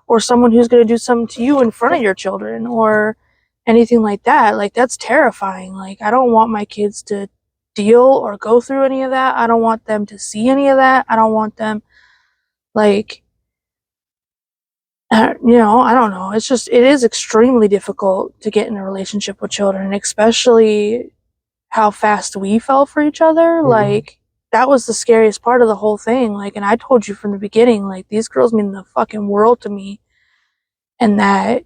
[SPEAKER 1] or someone who's gonna do something to you in front of your children or anything like that. Like, that's terrifying. Like, I don't want my kids to deal or go through any of that. I don't want them to see any of that. I don't want them, I don't know. It is extremely difficult to get in a relationship with children, especially how fast we fell for each other. Mm-hmm. That was the scariest part of the whole thing. And I told you from the beginning, these girls mean the fucking world to me. And that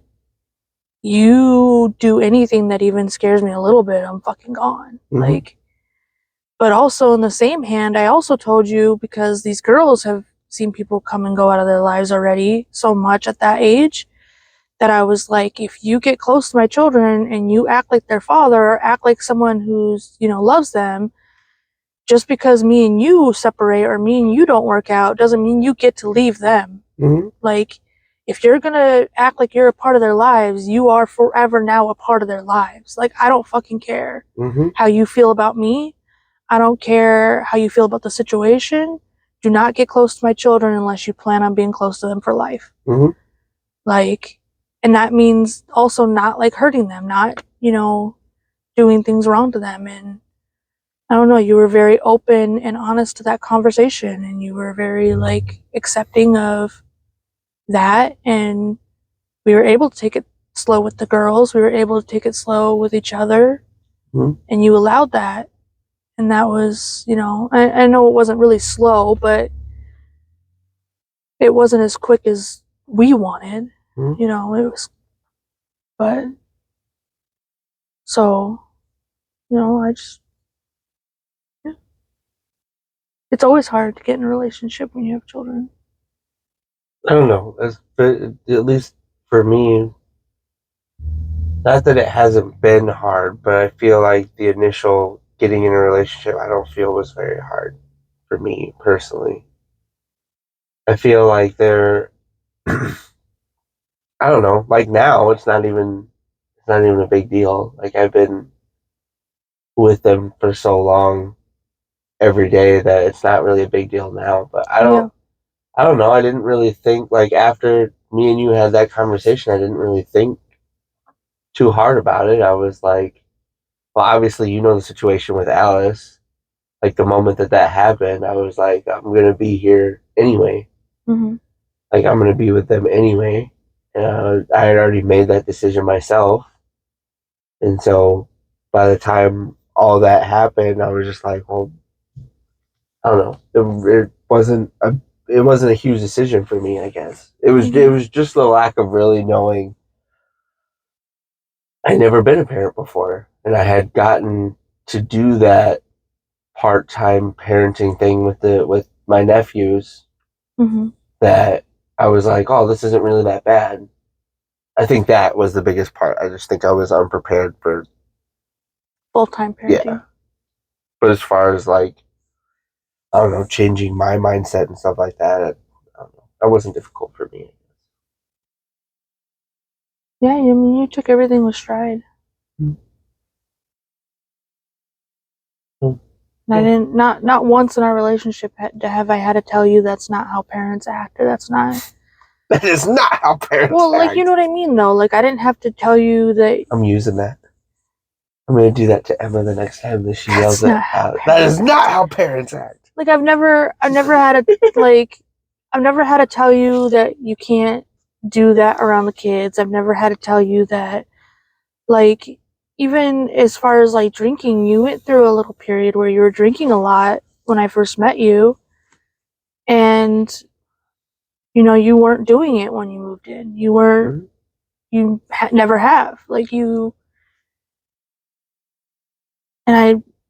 [SPEAKER 1] you do anything that even scares me a little bit, I'm fucking gone. Mm-hmm. But also in the same hand, I also told you, because these girls have seen people come and go out of their lives already so much at that age, that I was like, if you get close to my children and you act like their father or act like someone who's, loves them, just because me and you separate or me and you don't work out doesn't mean you get to leave them. Mm-hmm. If you're gonna act like you're a part of their lives, you are forever now a part of their lives. I don't fucking care how you feel about me. I don't care how you feel about the situation. Do not get close to my children unless you plan on being close to them for life. Mm-hmm. And that means also not hurting them, not, doing things wrong to them. And I don't know, you were very open and honest to that conversation, and you were very like accepting of that, and we were able to take it slow with the girls. We were able to take it slow with each other, and you allowed that. And that was, I know it wasn't really slow, but it wasn't as quick as we wanted. It was, but so, I just, yeah. It's always hard to get in a relationship when you have children.
[SPEAKER 2] I don't know. But at least for me, not that it hasn't been hard, but I feel like the initial getting in a relationship, I don't feel was very hard for me personally. I feel like I don't know, like now it's not even a big deal. Like I've been with them for so long every day that it's not really a big deal now. But I don't know. I didn't really think like after me and you had that conversation, I didn't really think too hard about it. I was like, well, obviously you know the situation with Alice. Like the moment that happened, I was like, I'm gonna be here anyway.
[SPEAKER 1] Mm-hmm.
[SPEAKER 2] Like I'm gonna be with them anyway. I had already made that decision myself, and so by the time all that happened, I was just like, well, I don't know. It wasn't a huge decision for me. I guess it was just the lack of really knowing. I'd never been a parent before, and I had gotten to do that part-time parenting thing with my nephews.
[SPEAKER 1] Mm-hmm.
[SPEAKER 2] That I was like, oh, this isn't really that bad. I think that was the biggest part. I just think I was unprepared for
[SPEAKER 1] Full-time parenting.
[SPEAKER 2] yeah. But as far as like I don't know, changing my mindset and stuff like that, I don't know. That wasn't difficult for me.
[SPEAKER 1] Yeah, I mean, you took everything with stride.
[SPEAKER 2] Mm-hmm.
[SPEAKER 1] And I didn't, not once in our relationship have I had to tell you that's not how parents act, or that's not.
[SPEAKER 2] That is not how parents
[SPEAKER 1] Well, like,
[SPEAKER 2] act.
[SPEAKER 1] you know what I mean, though. Like, I didn't have to tell you that.
[SPEAKER 2] I'm using that. I'm gonna do that to Emma the next time that she yells
[SPEAKER 1] That's not
[SPEAKER 2] at
[SPEAKER 1] how
[SPEAKER 2] Alex. That is not how parents act.
[SPEAKER 1] Like, I've never had to, like, I've never had to tell you that you can't do that around the kids. I've never had to tell you that, like, even as far as, like, drinking, you went through a little period where you were drinking a lot when I first met you. And, you weren't doing it when you moved in. You weren't, you never have. Like, and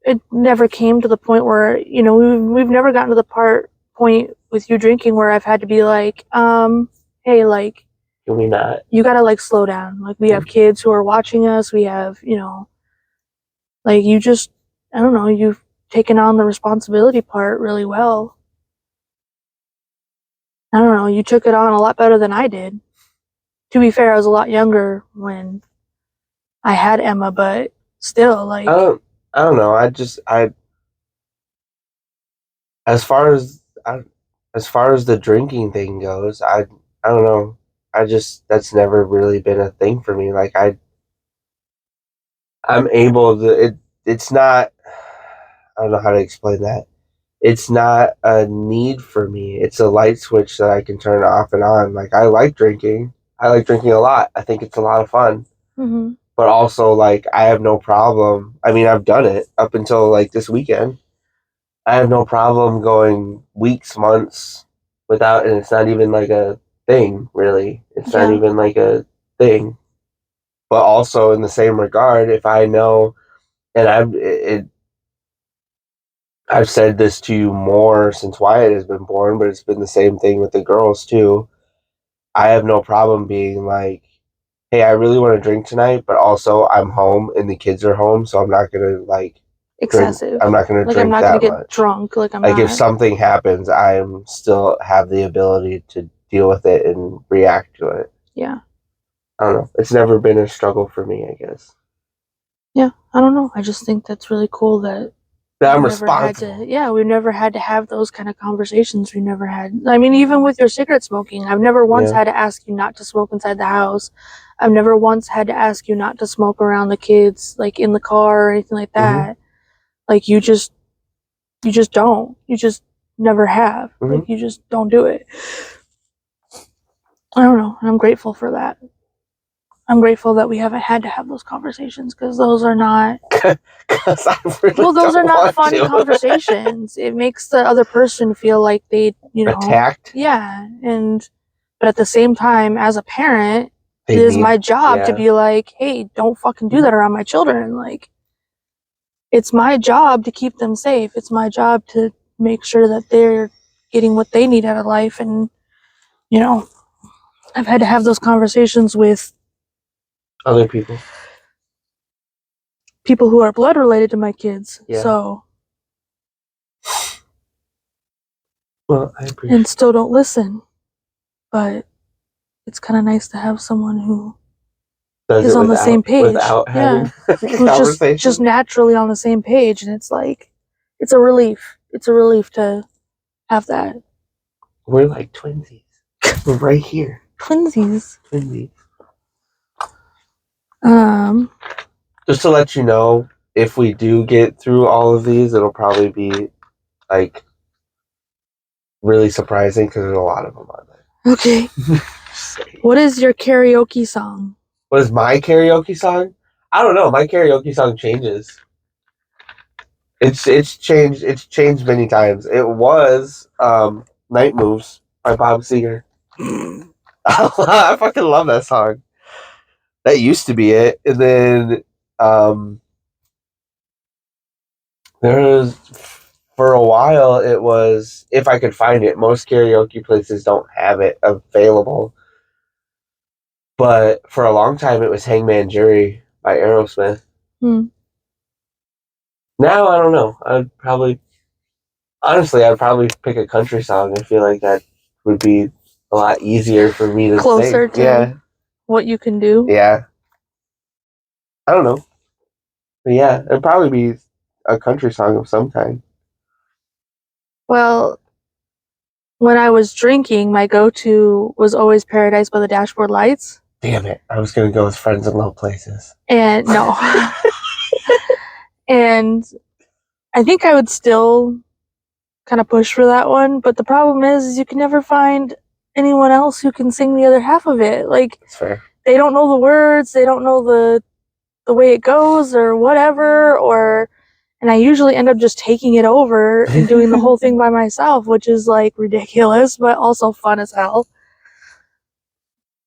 [SPEAKER 1] it never came to the point where, we've never gotten to the point with you drinking where I've had to be like, hey, like,
[SPEAKER 2] can we not?
[SPEAKER 1] You gotta, like, slow down. Like, we have kids who are watching us. We have, like, you just, I don't know, you've taken on the responsibility part really well. I don't know, you took it on a lot better than I did. To be fair, I was a lot younger when I had Emma, but still, like,
[SPEAKER 2] I don't know. As far as as far as the drinking thing goes, I don't know. That's never really been a thing for me. Like I'm able to it's not I don't know how to explain that. It's not a need for me. It's a light switch that I can turn off and on. Like I like drinking. I like drinking a lot. I think it's a lot of fun.
[SPEAKER 1] mm-hmm.
[SPEAKER 2] But also like I have no problem. I mean, I've done it up until like this weekend. I have no problem going weeks, months without, and it's not even like a thing, really. It's not even like a thing. But also in the same regard, if I know, and I've said this to you more since Wyatt has been born, but it's been the same thing with the girls too. I have no problem being like, hey, I really want to drink tonight, but also I'm home and the kids are home, so I'm not gonna like
[SPEAKER 1] excessive.
[SPEAKER 2] I'm not gonna
[SPEAKER 1] like,
[SPEAKER 2] drink
[SPEAKER 1] I'm not
[SPEAKER 2] that
[SPEAKER 1] gonna get
[SPEAKER 2] much.
[SPEAKER 1] drunk. Like,
[SPEAKER 2] If something happens, I'm still have the ability to deal with it and react to it.
[SPEAKER 1] Yeah.
[SPEAKER 2] I don't know. It's never been a struggle for me, I guess.
[SPEAKER 1] Yeah, I don't know. I just think that's really cool that
[SPEAKER 2] I'm responsible.
[SPEAKER 1] we've never had to have those kind of conversations. We never had. I mean, even with your cigarette smoking, I've never once had to ask you not to smoke inside the house. I've never once had to ask you not to smoke around the kids, like in the car or anything like that. Like you just don't. You just never have.
[SPEAKER 2] Mhm.
[SPEAKER 1] Like you just don't do it. I don't know. And I'm grateful for that. I'm grateful that we haven't had to have those conversations because those are not.
[SPEAKER 2] Because I really
[SPEAKER 1] Well, those
[SPEAKER 2] don't
[SPEAKER 1] are not
[SPEAKER 2] want
[SPEAKER 1] fun
[SPEAKER 2] to.
[SPEAKER 1] conversations. It makes the other person feel like they,
[SPEAKER 2] Attacked.
[SPEAKER 1] Yeah, but at the same time, as a parent,
[SPEAKER 2] They
[SPEAKER 1] it is
[SPEAKER 2] need-
[SPEAKER 1] my job to
[SPEAKER 2] yeah.
[SPEAKER 1] be like, hey, don't fucking do that around my children. Like, it's my job to keep them safe. It's my job to make sure that they're getting what they need out of life. And, I've had to have those conversations with
[SPEAKER 2] Other people.
[SPEAKER 1] people who are blood related to my kids.
[SPEAKER 2] Yeah.
[SPEAKER 1] So,
[SPEAKER 2] Well, I appreciate
[SPEAKER 1] and still don't listen. But it's kind of nice to have someone who
[SPEAKER 2] Does
[SPEAKER 1] is
[SPEAKER 2] it
[SPEAKER 1] on the same page.
[SPEAKER 2] without having a
[SPEAKER 1] Who's
[SPEAKER 2] conversation.
[SPEAKER 1] just naturally on the same page. And it's like, it's a relief. It's a relief to have that.
[SPEAKER 2] We're like twinsies. We're right here.
[SPEAKER 1] Twinsies.
[SPEAKER 2] Twinsies.
[SPEAKER 1] Just
[SPEAKER 2] to let you know, if we do get through all of these, it'll probably be like really surprising because there's a lot of them on there.
[SPEAKER 1] Okay. What is your karaoke song?
[SPEAKER 2] What is my karaoke song? I don't know. My karaoke song changes. It's changed. It's changed many times. It was "Night Moves" by Bob Seger. I fucking love that song. That used to be it, and then there was, for a while, it was "If I Could Find It." Most karaoke places don't have it available, but for a long time it was "Hangman Jury" by Aerosmith. Now I don't know. I'd probably pick a country song. I feel like that would be a lot easier for me to
[SPEAKER 1] Closer
[SPEAKER 2] sing.
[SPEAKER 1] to what you can do.
[SPEAKER 2] Yeah. I don't know. But yeah, it'd probably be a country song of some kind.
[SPEAKER 1] Well, when I was drinking, my go-to was always Paradise by the Dashboard Lights.
[SPEAKER 2] Damn it. I was going to go with Friends in Low Places.
[SPEAKER 1] And no. And I think I would still kind of push for that one, but the problem is you can never find anyone else who can sing the other half of it. Like,
[SPEAKER 2] That's fair.
[SPEAKER 1] They don't know the words, they don't know the way it goes or whatever, and I usually end up just taking it over and doing the whole thing by myself, which is like ridiculous, but also fun as hell.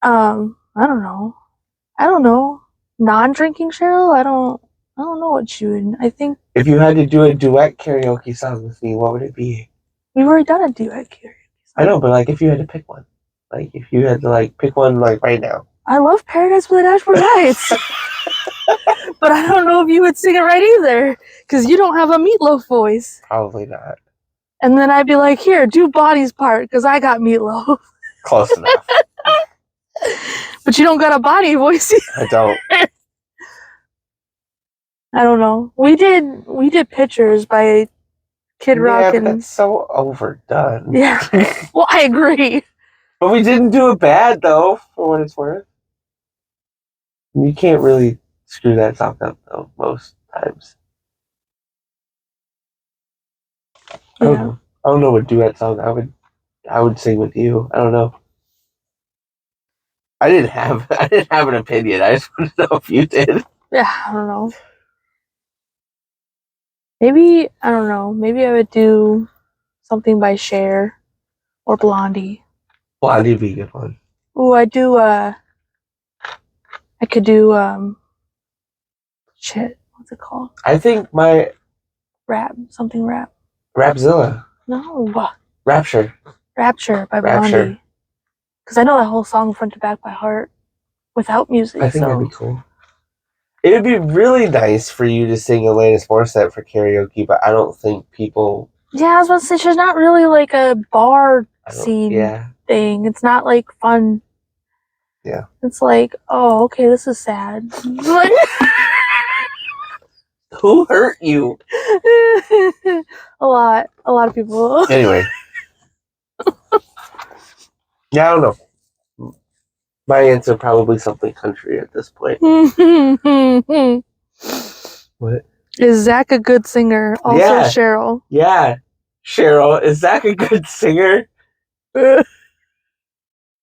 [SPEAKER 1] I don't know. Non-drinking Cheryl, I don't know what you would. I think
[SPEAKER 2] if you had to do a duet karaoke song with me, what would it be?
[SPEAKER 1] we've already done a duet karaoke song.
[SPEAKER 2] I know, but like if you had to pick one. Like if you had to like pick one like right now.
[SPEAKER 1] I love Paradise by the Dashboard Lights. But I don't know if you would sing it right either, because you don't have a Meatloaf voice.
[SPEAKER 2] Probably not.
[SPEAKER 1] And then I'd be like, here, do Bonnie's part, because I got Meatloaf.
[SPEAKER 2] Close enough.
[SPEAKER 1] But you don't got a Bonnie voice either.
[SPEAKER 2] I don't.
[SPEAKER 1] I don't know. We did Pictures by Kid Rock,
[SPEAKER 2] but
[SPEAKER 1] and
[SPEAKER 2] that's so overdone.
[SPEAKER 1] yeah. Well, I agree.
[SPEAKER 2] But we didn't do it bad though, for what it's worth. You can't really screw that song up though most times.
[SPEAKER 1] Yeah.
[SPEAKER 2] I don't know what duet song I would sing with you. I don't know. I didn't have an opinion. I just wanted to know if you did.
[SPEAKER 1] Yeah, I don't know. Maybe, I don't know. Maybe I would do something by Cher or Blondie.
[SPEAKER 2] Blondie'd be a good one.
[SPEAKER 1] Ooh, I could do, shit, what's it called?
[SPEAKER 2] I think my
[SPEAKER 1] Something rap.
[SPEAKER 2] Rapzilla.
[SPEAKER 1] No.
[SPEAKER 2] Rapture.
[SPEAKER 1] Rapture by
[SPEAKER 2] Rapture.
[SPEAKER 1] Blondie. Because I know that whole song front to back by heart without music.
[SPEAKER 2] I think that'd be cool. It would be really nice for you to sing Alanis Morissette for karaoke, but I don't think people...
[SPEAKER 1] Yeah, I was about to say, she's not really like a bar scene thing. It's not like fun.
[SPEAKER 2] Yeah.
[SPEAKER 1] It's like, oh, okay, this is sad.
[SPEAKER 2] Who hurt you?
[SPEAKER 1] A lot of people.
[SPEAKER 2] Anyway. Yeah, I don't know. My answer probably something country at this point. What?
[SPEAKER 1] Is Zach a good singer? Also,
[SPEAKER 2] Yeah.
[SPEAKER 1] Cheryl.
[SPEAKER 2] Yeah. Cheryl, is Zach a good singer?
[SPEAKER 1] How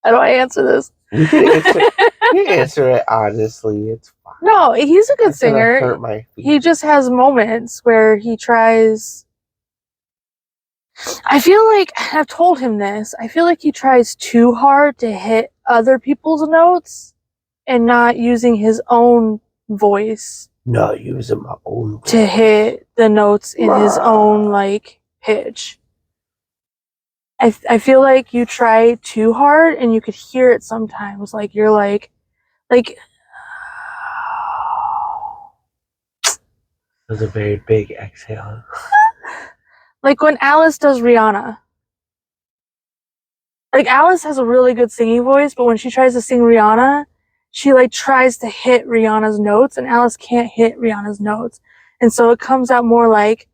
[SPEAKER 1] do I answer this?
[SPEAKER 2] You can answer it honestly. It's fine.
[SPEAKER 1] No, he's a good
[SPEAKER 2] It's gonna
[SPEAKER 1] singer.
[SPEAKER 2] hurt my feelings.
[SPEAKER 1] He just has moments where he tries. I feel like I've told him this. I feel like he tries too hard to hit other people's notes and not using his own voice
[SPEAKER 2] No, using my own voice.
[SPEAKER 1] to hit the notes in his own like pitch. I feel like you try too hard and you could hear it sometimes. Like you're like
[SPEAKER 2] It was a very big exhale.
[SPEAKER 1] like when Alice does Rihanna. Like Alice has a really good singing voice, but when she tries to sing Rihanna, she like tries to hit Rihanna's notes and Alice can't hit Rihanna's notes. And so it comes out more like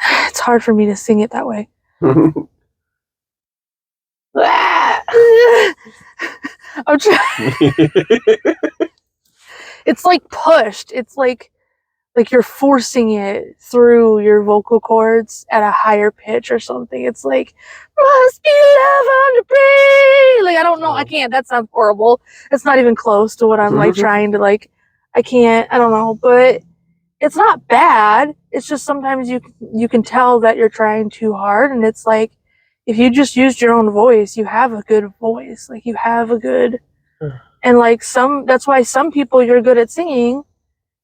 [SPEAKER 1] it's hard for me to sing it that way. I'm trying. It's like pushed. It's like you're forcing it through your vocal cords at a higher pitch or something. It's like must be love on the brain. Like I don't know. I can't. That sounds horrible. It's not even close to what I'm like trying to like. I can't. I don't know. But it's not bad. It's just sometimes you can tell that you're trying too hard, and it's like if you just used your own voice, you have a good voice. Like you have a good, and like that's why some people you're good at singing,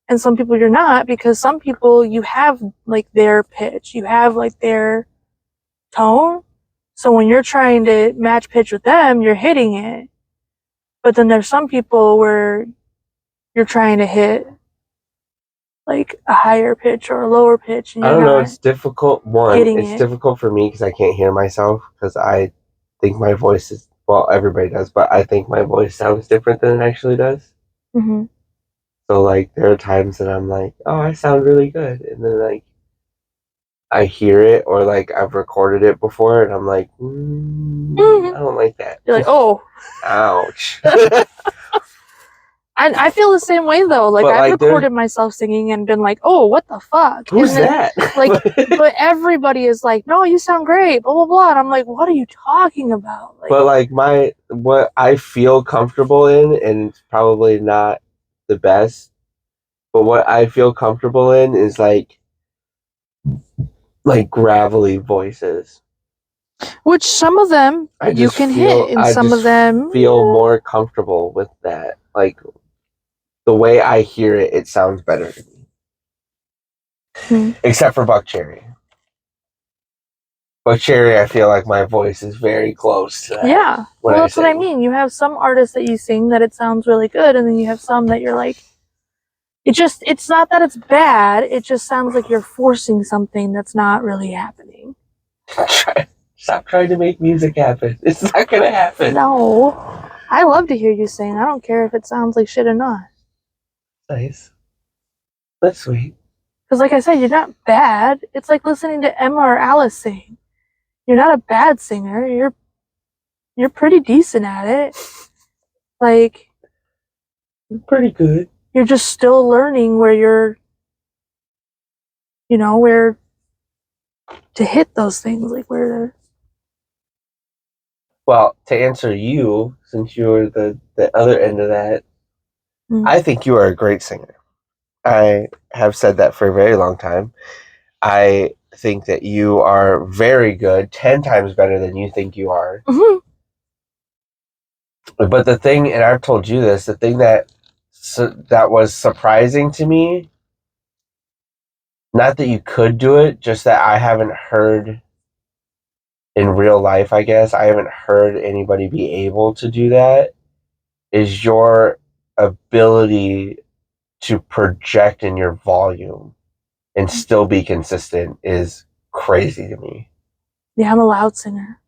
[SPEAKER 1] and some people you're not, because some people you have like their pitch, you have like their tone. So when you're trying to match pitch with them, you're hitting it. But then there's some people where you're trying to hit like a higher pitch or a lower pitch, and
[SPEAKER 2] I
[SPEAKER 1] you're
[SPEAKER 2] don't know.
[SPEAKER 1] not
[SPEAKER 2] It's difficult. One,
[SPEAKER 1] hitting
[SPEAKER 2] it's
[SPEAKER 1] it.
[SPEAKER 2] difficult for me because I can't hear myself because I think my voice is, well, everybody does, but I think my voice sounds different than it actually does.
[SPEAKER 1] Mm-hmm.
[SPEAKER 2] So like there are times that I'm like, oh, I sound really good, and then like I hear it or like I've recorded it before, and I'm like, I don't like that.
[SPEAKER 1] You're like, oh,
[SPEAKER 2] ouch.
[SPEAKER 1] I feel the same way though. Like
[SPEAKER 2] But,
[SPEAKER 1] I've
[SPEAKER 2] like,
[SPEAKER 1] recorded myself singing and been like, oh, what the fuck?
[SPEAKER 2] Who's
[SPEAKER 1] And then,
[SPEAKER 2] that?
[SPEAKER 1] Like, but everybody is like, no, you sound great, blah blah blah. And I'm like, what are you talking about? Like,
[SPEAKER 2] But like what I feel comfortable in, and it's probably not the best, but what I feel comfortable in is like gravelly voices.
[SPEAKER 1] which some of them
[SPEAKER 2] I
[SPEAKER 1] you
[SPEAKER 2] just
[SPEAKER 1] can
[SPEAKER 2] feel,
[SPEAKER 1] hit, and
[SPEAKER 2] I
[SPEAKER 1] some
[SPEAKER 2] just
[SPEAKER 1] of them
[SPEAKER 2] feel more comfortable with that. Like the way I hear it, it sounds better to me. Except for Buck Cherry. Buck Cherry, I feel like my voice is very close to that.
[SPEAKER 1] Yeah. Well, that's what I mean. You have some artists that you sing that it sounds really good, and then you have some that you're like, it's not that it's bad, it just sounds like you're forcing something that's not really happening.
[SPEAKER 2] Stop trying to make music happen. It's not gonna happen.
[SPEAKER 1] No. I love to hear you sing. I don't care if it sounds like shit or not.
[SPEAKER 2] Nice. That's sweet.
[SPEAKER 1] Because like I said, you're not bad. It's like listening to Emma or Alice sing. You're not a bad singer. You're pretty decent at it. Like,
[SPEAKER 2] pretty good.
[SPEAKER 1] You're just still learning where to hit those things, like where to.
[SPEAKER 2] Well, to answer you, since you were the other end of that, I think you are a great singer. I have said that for a very long time. I think that you are very good, 10 times better than you think you are.
[SPEAKER 1] Mm-hmm.
[SPEAKER 2] But the thing, and I've told you this, the thing that was surprising to me, not that you could do it, just that I haven't heard in real life, I guess, I haven't heard anybody be able to do that, is your ability to project in your volume and still be consistent is crazy to me.
[SPEAKER 1] Yeah, I'm a loud singer.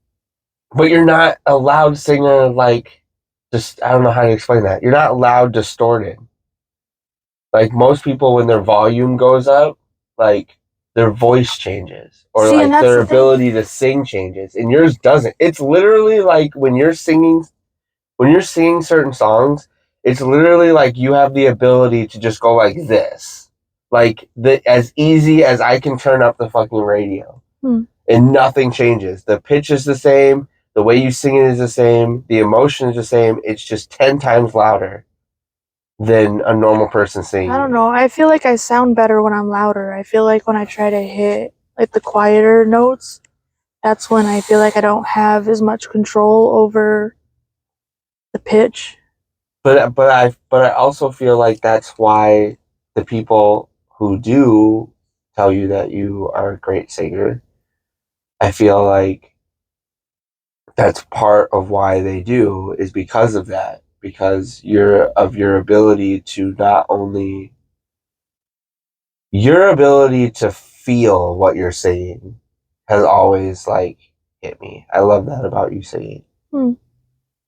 [SPEAKER 2] But you're not a loud singer, like, just, I don't know how to explain that. You're not loud distorted. Like, most people, when their volume goes up, like, their voice changes. Or, like, their ability to sing changes. And yours doesn't. It's literally like when you're singing certain songs, it's literally like you have the ability to just go like this. Like as easy as I can turn up the fucking radio. And nothing changes. The pitch is the same, the way you sing it is the same, the emotion is the same. It's just 10 times louder than a normal person singing.
[SPEAKER 1] I don't know. I feel like I sound better when I'm louder. I feel like when I try to hit like the quieter notes, that's when I feel like I don't have as much control over the pitch.
[SPEAKER 2] But I also feel like that's why the people who do tell you that you are a great singer, I feel like that's part of why they do is because of that. Because your ability to not only your ability to feel what you're saying has always like hit me. I love that about you singing.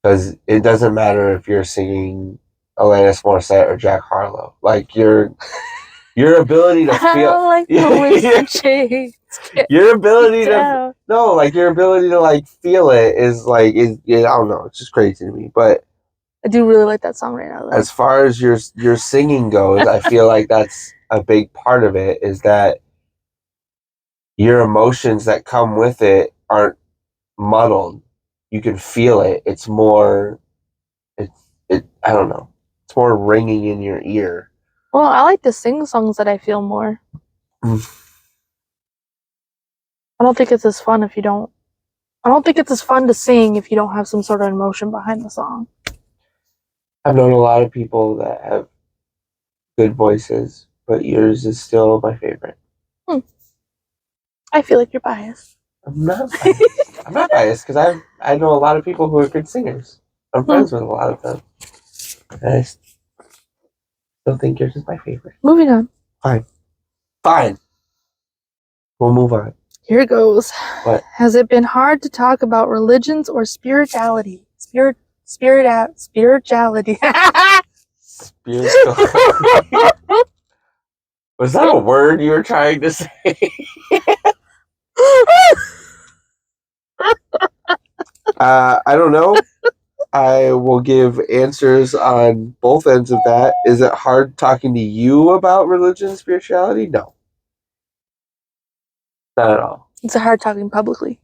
[SPEAKER 2] Because it doesn't matter if you're singing Alanis Morissette or Jack Harlow. Like your ability to feel.
[SPEAKER 1] I like the way the chains
[SPEAKER 2] Your ability
[SPEAKER 1] down.
[SPEAKER 2] to no, like your ability to like feel it is like I don't know. It's just crazy to me. But
[SPEAKER 1] I do really like that song right now, though.
[SPEAKER 2] as far as your singing goes, I feel like that's a big part of it. Is that your emotions that come with it aren't muddled. You can feel it. It's more. I don't know. It's more ringing in your ear.
[SPEAKER 1] Well, I like to sing songs that I feel more. I don't think it's as fun if you don't. I don't think it's as fun to sing if you don't have some sort of emotion behind the song.
[SPEAKER 2] I've known a lot of people that have good voices, but yours is still my favorite.
[SPEAKER 1] I feel like you're biased.
[SPEAKER 2] I'm not biased. I'm not biased because I know a lot of people who are good singers. I'm friends with a lot of them. And I still think yours is my favorite.
[SPEAKER 1] Moving on.
[SPEAKER 2] Fine. We'll move on.
[SPEAKER 1] Here goes.
[SPEAKER 2] What?
[SPEAKER 1] Has it been hard to talk about religions or spirituality? Spirituality.
[SPEAKER 2] Spiritual. Was that a word you were trying to say? I don't know. I will give answers on both ends of that. Is it hard talking to you about religion and spirituality? No. Not at all.
[SPEAKER 1] It's hard talking publicly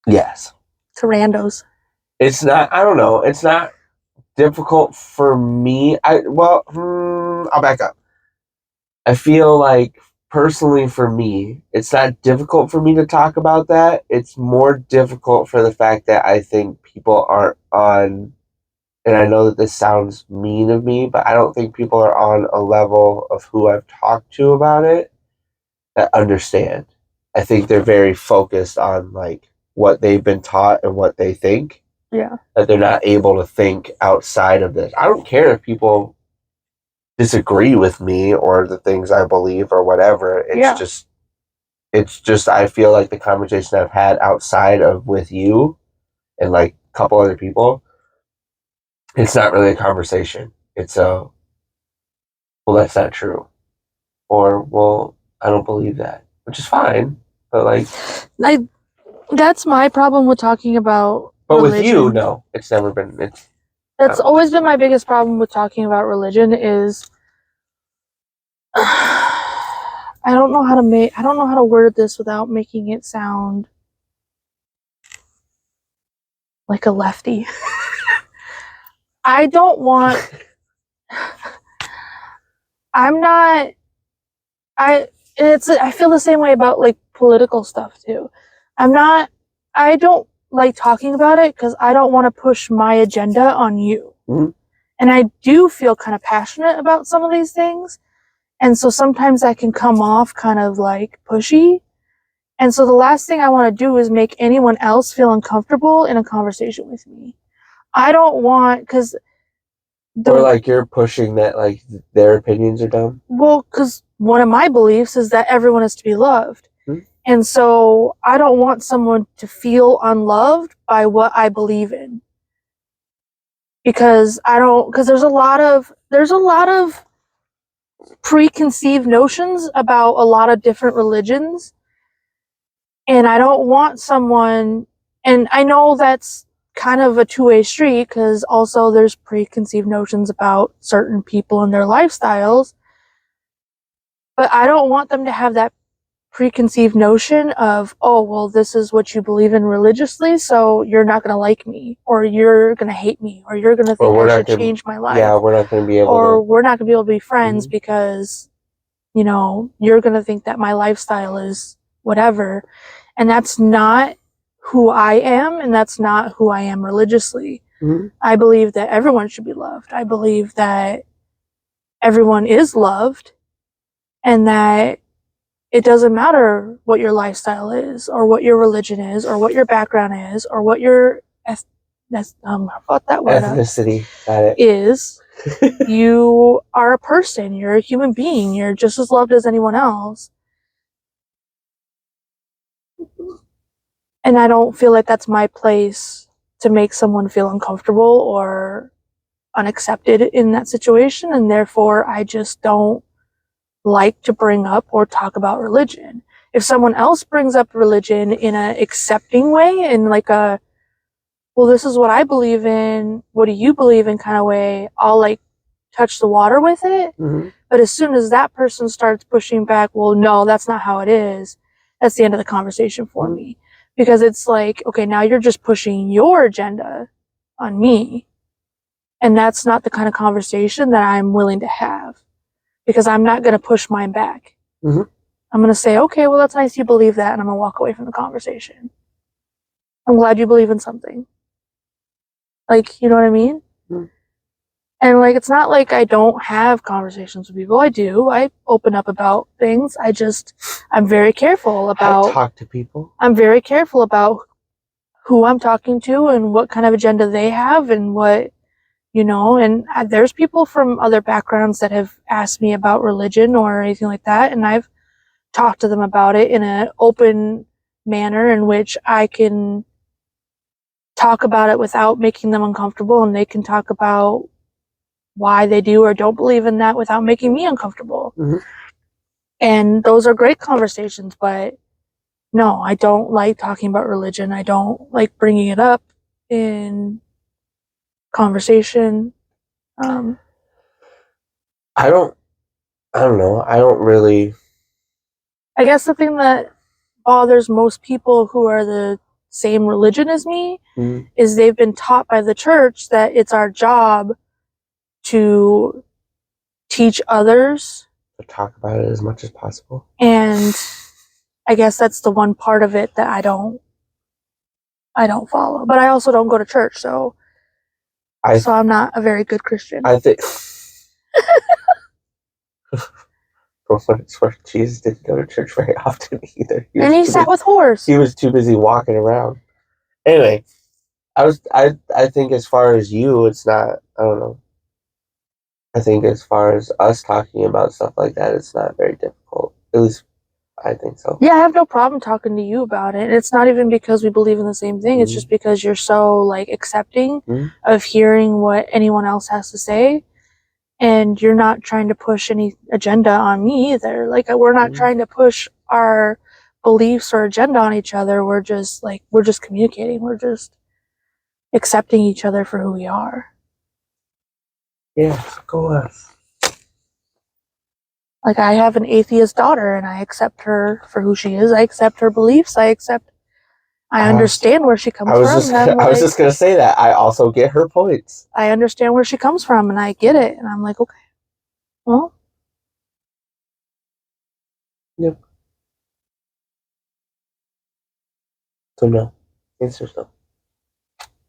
[SPEAKER 2] Yes.
[SPEAKER 1] to randos.
[SPEAKER 2] It's not, I don't know. It's not difficult for me. I'll back up. I feel like personally for me, it's not difficult for me to talk about that. It's more difficult for the fact that I think people aren't on, and I know that this sounds mean of me, but I don't think people are on a level of who I've talked to about it that understand. I think they're very focused on like what they've been taught and what they think.
[SPEAKER 1] Yeah.
[SPEAKER 2] That they're not able to think outside of this. I don't care if people disagree with me or the things I believe or whatever. It's just I feel like the conversation I've had outside of with you and like a couple other people, it's not really a conversation. It's well, that's not true. Or, well, I don't believe that. Which is fine. But like
[SPEAKER 1] that's my problem with talking about
[SPEAKER 2] But
[SPEAKER 1] religion.
[SPEAKER 2] with you, no. It's never been
[SPEAKER 1] That's always been my biggest problem with talking about religion is I don't know how to word this without making it sound like a lefty. I don't want I feel the same way about like political stuff too. I don't like talking about it because I don't want to push my agenda on you.
[SPEAKER 2] Mhm.
[SPEAKER 1] And I do feel kind of passionate about some of these things. And so sometimes that can come off kind of like pushy. And so the last thing I want to do is make anyone else feel uncomfortable in a conversation with me. I don't want, because
[SPEAKER 2] or like you're pushing that like their opinions are dumb.
[SPEAKER 1] Well, because one of my beliefs is that everyone is to be loved.
[SPEAKER 2] Hmm.
[SPEAKER 1] And so I don't want someone to feel unloved by what I believe in. Because there's a lot of preconceived notions about a lot of different religions. And I don't want someone, and I know that's kind of a two-way street because also there's preconceived notions about certain people and their lifestyles. But I don't want them to have that preconceived notion of, oh, well, this is what you believe in religiously, so you're not going to like me, or you're going to hate me, or you're going to think I should change my life.
[SPEAKER 2] Yeah, we're not going to be able
[SPEAKER 1] or
[SPEAKER 2] to.
[SPEAKER 1] we're not going to be able to be friends because, you know, you're going to think that my lifestyle is whatever. And that's not who I am, and that's not who I am religiously.
[SPEAKER 2] Mhm.
[SPEAKER 1] I believe that everyone should be loved. I believe that everyone is loved, and that it doesn't matter what your lifestyle is, or what your religion is, or what your background is, or what your
[SPEAKER 2] Ethnicity. Got it.
[SPEAKER 1] is. You are a person. You're a human being. You're just as loved as anyone else. And I don't feel like that's my place to make someone feel uncomfortable or unaccepted in that situation. And therefore, I just don't like to bring up or talk about religion. If someone else brings up religion in an accepting way, in like a, well, this is what I believe in, what do you believe in kind of way, I'll like touch the water with it.
[SPEAKER 2] Mhm.
[SPEAKER 1] But as soon as that person starts pushing back, well, no, that's not how it is, that's the end of the conversation for me. Because it's like, okay, now you're just pushing your agenda on me. And that's not the kind of conversation that I'm willing to have. Because I'm not going to push mine back.
[SPEAKER 2] Mhm.
[SPEAKER 1] I'm going to say, okay, well, that's nice you believe that, and I'm going to walk away from the conversation. I'm glad you believe in something. Like, you know what I mean?
[SPEAKER 2] Mhm.
[SPEAKER 1] And like, it's not like I don't have conversations with people. I do. I open up about things. I'm very careful
[SPEAKER 2] I
[SPEAKER 1] about,
[SPEAKER 2] talk to people.
[SPEAKER 1] I'm very careful about who I'm talking to and what kind of agenda they have and what, you know, and there's people from other backgrounds that have asked me about religion or anything like that. And I've talked to them about it in an open manner in which I can talk about it without making them uncomfortable, and they can talk about why they do or don't believe in that without making me uncomfortable.
[SPEAKER 2] Mhm.
[SPEAKER 1] And those are great conversations, but no, I don't like talking about religion. I don't like bringing it up in conversation.
[SPEAKER 2] I don't know. I don't really.
[SPEAKER 1] I guess the thing that bothers most people who are the same religion as me
[SPEAKER 2] Mhm.
[SPEAKER 1] is they've been taught by the church that it's our job to teach others.
[SPEAKER 2] To talk about it as much as possible.
[SPEAKER 1] And I guess that's the one part of it that I don't follow. But I also don't go to church, so I'm not a very good Christian.
[SPEAKER 2] I think for what it's worth, Jesus didn't go to church very often either.
[SPEAKER 1] And he sat with whores.
[SPEAKER 2] He was too busy walking around. Anyway, I think as far as you, it's not, I don't know. I think as far as us talking about stuff like that, it's not very difficult. At least I think so.
[SPEAKER 1] Yeah, I have no problem talking to you about it. And it's not even because we believe in the same thing. It's just because you're so like accepting of hearing what anyone else has to say. And you're not trying to push any agenda on me either. Like, we're not trying to push our beliefs or agenda on each other. We're just communicating. We're just accepting each other for who we are.
[SPEAKER 2] Yeah, go us.
[SPEAKER 1] Like, I have an atheist daughter and I accept her for who she is. I accept her beliefs. I understand where she comes from.
[SPEAKER 2] I was just going to say that. I also get her points.
[SPEAKER 1] I understand where she comes from and I get it. And I'm like, okay, well.
[SPEAKER 2] Yep. So no. Answer's no.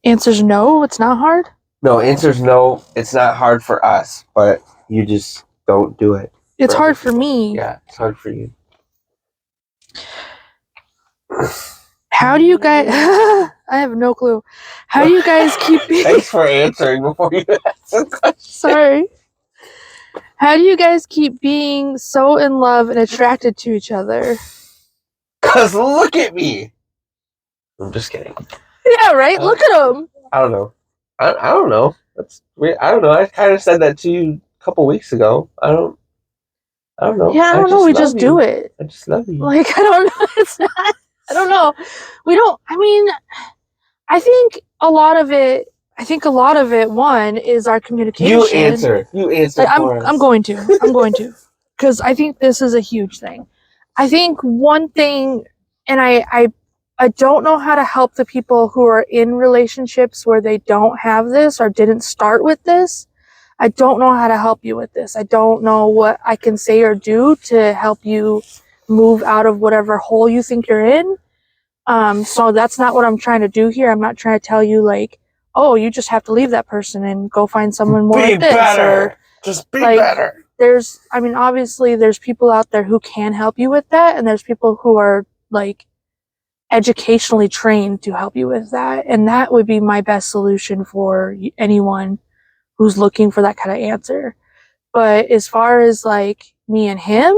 [SPEAKER 1] Answer's no? It's not hard?
[SPEAKER 2] No, answer's no. It's not hard for us, but you just don't do it.
[SPEAKER 1] It's hard for me.
[SPEAKER 2] Yeah, it's hard for you.
[SPEAKER 1] How do you guys... I have no clue. How do you guys keep...
[SPEAKER 2] Thanks for answering before you ask the question.
[SPEAKER 1] Sorry. How do you guys keep being so in love and attracted to each other?
[SPEAKER 2] Because look at me. I'm just kidding.
[SPEAKER 1] Yeah, right? Look at him.
[SPEAKER 2] I don't know. I don't know. That's weird. I don't know. I kind of said that to you a couple weeks ago. I don't know.
[SPEAKER 1] Yeah, I don't know. We just do it.
[SPEAKER 2] I just love you.
[SPEAKER 1] Like, I don't know. It's not... I don't know. We don't... I mean, I think a lot of it, one, is our communication.
[SPEAKER 2] You answer
[SPEAKER 1] Like,
[SPEAKER 2] for us.
[SPEAKER 1] I'm going to. because I think this is a huge thing. I think one thing, and I don't know how to help the people who are in relationships where they don't have this or didn't start with this. I don't know how to help you with this. I don't know what I can say or do to help you move out of whatever hole you think you're in. So that's not what I'm trying to do here. I'm not trying to tell you like, oh, you just have to leave that person and go find someone more
[SPEAKER 2] Be
[SPEAKER 1] like this.
[SPEAKER 2] better.
[SPEAKER 1] Or
[SPEAKER 2] Just be
[SPEAKER 1] like,
[SPEAKER 2] better.
[SPEAKER 1] obviously there's people out there who can help you with that, and there's people who are like educationally trained to help you with that. And that would be my best solution for anyone who's looking for that kind of answer. But as far as like me and him,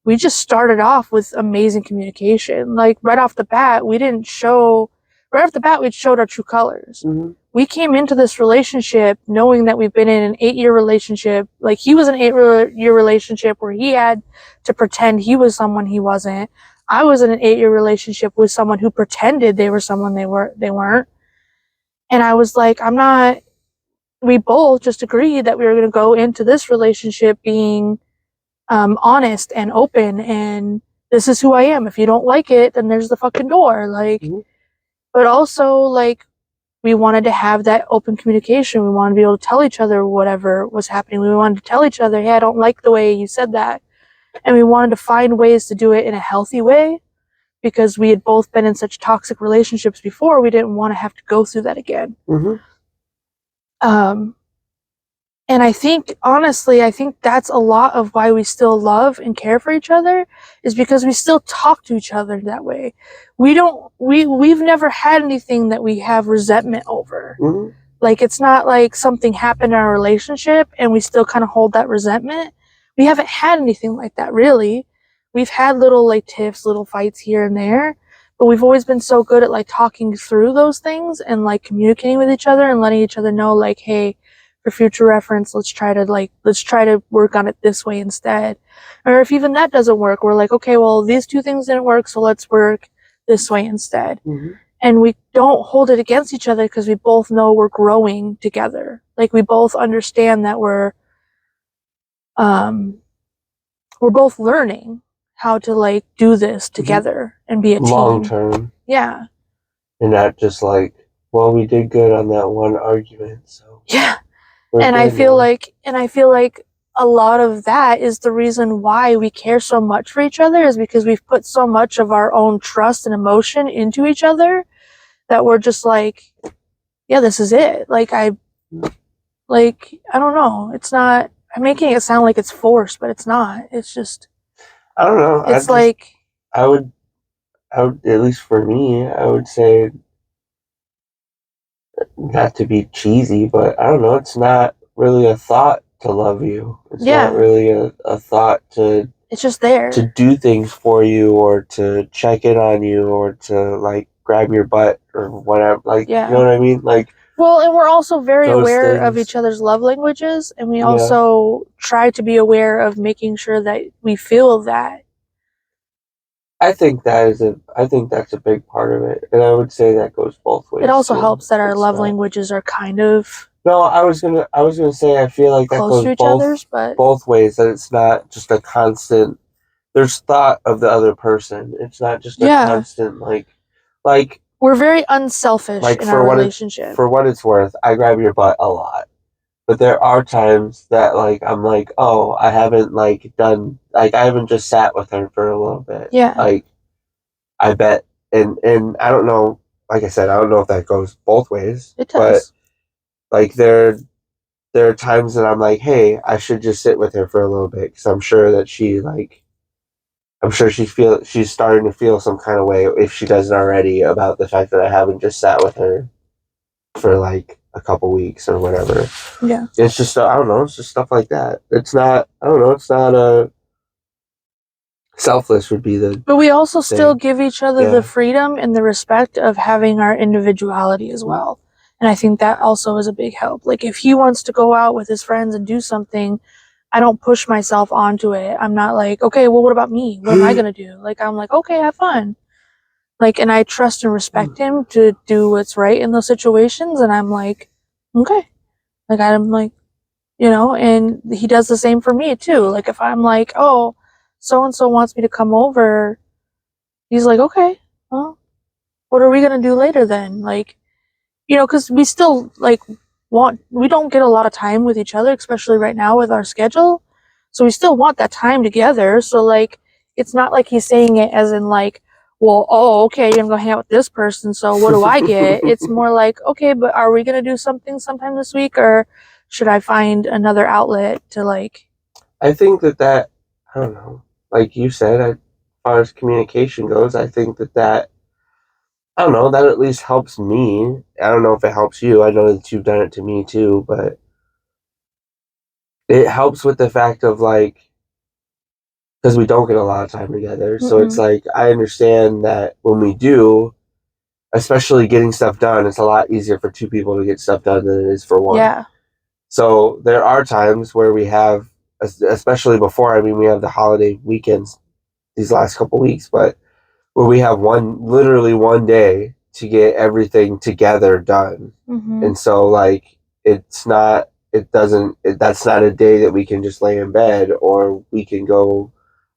[SPEAKER 1] we just started off with amazing communication. Like right off the bat, we showed our true colors.
[SPEAKER 2] Mm-hmm.
[SPEAKER 1] We came into this relationship knowing that we've been in an 8-year relationship. Like he was an 8-year relationship where he had to pretend he was someone he wasn't. I was in an 8-year relationship with someone who pretended they were someone they weren't. And I was like, we both just agreed that we were going to go into this relationship being honest and open, and this is who I am. If you don't like it, then there's the fucking door. Like,
[SPEAKER 2] Mhm.
[SPEAKER 1] But also like we wanted to have that open communication. We wanted to be able to tell each other whatever was happening. We wanted to tell each other, hey, I don't like the way you said that. And we wanted to find ways to do it in a healthy way, because we had both been in such toxic relationships before. We didn't want to have to go through that again.
[SPEAKER 2] Mm-hmm.
[SPEAKER 1] And I think, honestly, I think that's a lot of why we still love and care for each other, is because we still talk to each other that way. We've never had anything that we have resentment over.
[SPEAKER 2] Mm-hmm.
[SPEAKER 1] Like, it's not like something happened in our relationship and we still kind of hold that resentment. We haven't had anything like that, really. We've had little like tiffs, little fights here and there, but we've always been so good at like talking through those things and like communicating with each other and letting each other know like, hey, for future reference, let's try to work on it this way instead. Or if even that doesn't work, we're like, okay, well, these two things didn't work, so let's work this way instead.
[SPEAKER 2] Mm-hmm.
[SPEAKER 1] And we don't hold it against each other because we both know we're growing together. Like, we both understand that we're both learning how to like do this together and be a team.
[SPEAKER 2] Long term.
[SPEAKER 1] Yeah.
[SPEAKER 2] And not just like, well, we did good on that one argument, so
[SPEAKER 1] yeah. And I feel like a lot of that is the reason why we care so much for each other, is because we've put so much of our own trust and emotion into each other that we're just like, yeah, this is it. Like, I don't know. It's not, I'm making it sound like it's forced, but it's not. It's just,
[SPEAKER 2] I don't know.
[SPEAKER 1] it's
[SPEAKER 2] I would, at least for me, I would say, not to be cheesy, but I don't know, it's not really a thought to love you. It's not really a thought to,
[SPEAKER 1] it's just there
[SPEAKER 2] to do things for you, or to check in on you, or to like grab your butt or whatever. Like, you know what I mean? Like,
[SPEAKER 1] well, and we're also very
[SPEAKER 2] those
[SPEAKER 1] aware of
[SPEAKER 2] things.
[SPEAKER 1] each other's love languages, and we also try to be aware of making sure that we feel that.
[SPEAKER 2] I think that's a big part of it, and I would say that goes both ways.
[SPEAKER 1] It also
[SPEAKER 2] too.
[SPEAKER 1] helps that our love languages are kind of
[SPEAKER 2] No, I was gonna say I feel like that
[SPEAKER 1] close
[SPEAKER 2] goes
[SPEAKER 1] to each other's, but
[SPEAKER 2] both ways. That it's not just a constant. There's thought of the other person. It's not just a constant like.
[SPEAKER 1] We're very unselfish in our relationship.
[SPEAKER 2] For what it's worth, I grab your butt a lot, but there are times that like I'm like, oh, I haven't I haven't just sat with her for a little bit.
[SPEAKER 1] Yeah.
[SPEAKER 2] Like, I bet, and I don't know. Like I said, I don't know if that goes both ways.
[SPEAKER 1] It does.
[SPEAKER 2] But like there are times that I'm like, hey, I should just sit with her for a little bit, because I'm sure that she's starting to feel some kind of way, if she doesn't already, about the fact that I haven't just sat with her for like a couple weeks or whatever.
[SPEAKER 1] Yeah.
[SPEAKER 2] It's just, I don't know, it's just stuff like that. It's not, I don't know, it's not a selfless would be the.
[SPEAKER 1] But we also still give each other the freedom and the respect of having our individuality as well. And I think that also is a big help. Like, if he wants to go out with his friends and do something, I don't push myself onto it. I'm not like, okay, well, what about me? What am I going to do? Like, I'm like, okay, have fun. Like, and I trust and respect him to do what's right in those situations. And I'm like, okay. Like, I'm like, and he does the same for me too. Like if I'm like, oh, so and so wants me to come over, he's like, okay, well, what are we gonna do later then? Like, because we still like we don't get a lot of time with each other, especially right now with our schedule. So we still want that time together. So like, it's not like he's saying it as in like, well, oh, okay, you're gonna go hang out with this person, so what do I get? It's more like, okay, but are we gonna do something sometime this week, or should I find another outlet to like?
[SPEAKER 2] I think that I don't know, like you said, as far as communication goes, I think that I don't know, that at least helps me. I don't know if it helps you. I know that you've done it to me too, but it helps with the fact of like, because we don't get a lot of time together. So it's
[SPEAKER 1] Mm-mm.
[SPEAKER 2] like, I understand that when we do, especially getting stuff done, it's a lot easier for two people to get stuff done than it is for one.
[SPEAKER 1] Yeah.
[SPEAKER 2] So there are times where we have, especially before, I mean, we have the holiday weekends these last couple weeks, but where we have literally one day to get everything together done.
[SPEAKER 1] Mm-hmm.
[SPEAKER 2] And so, like, that's not a day that we can just lay in bed or we can go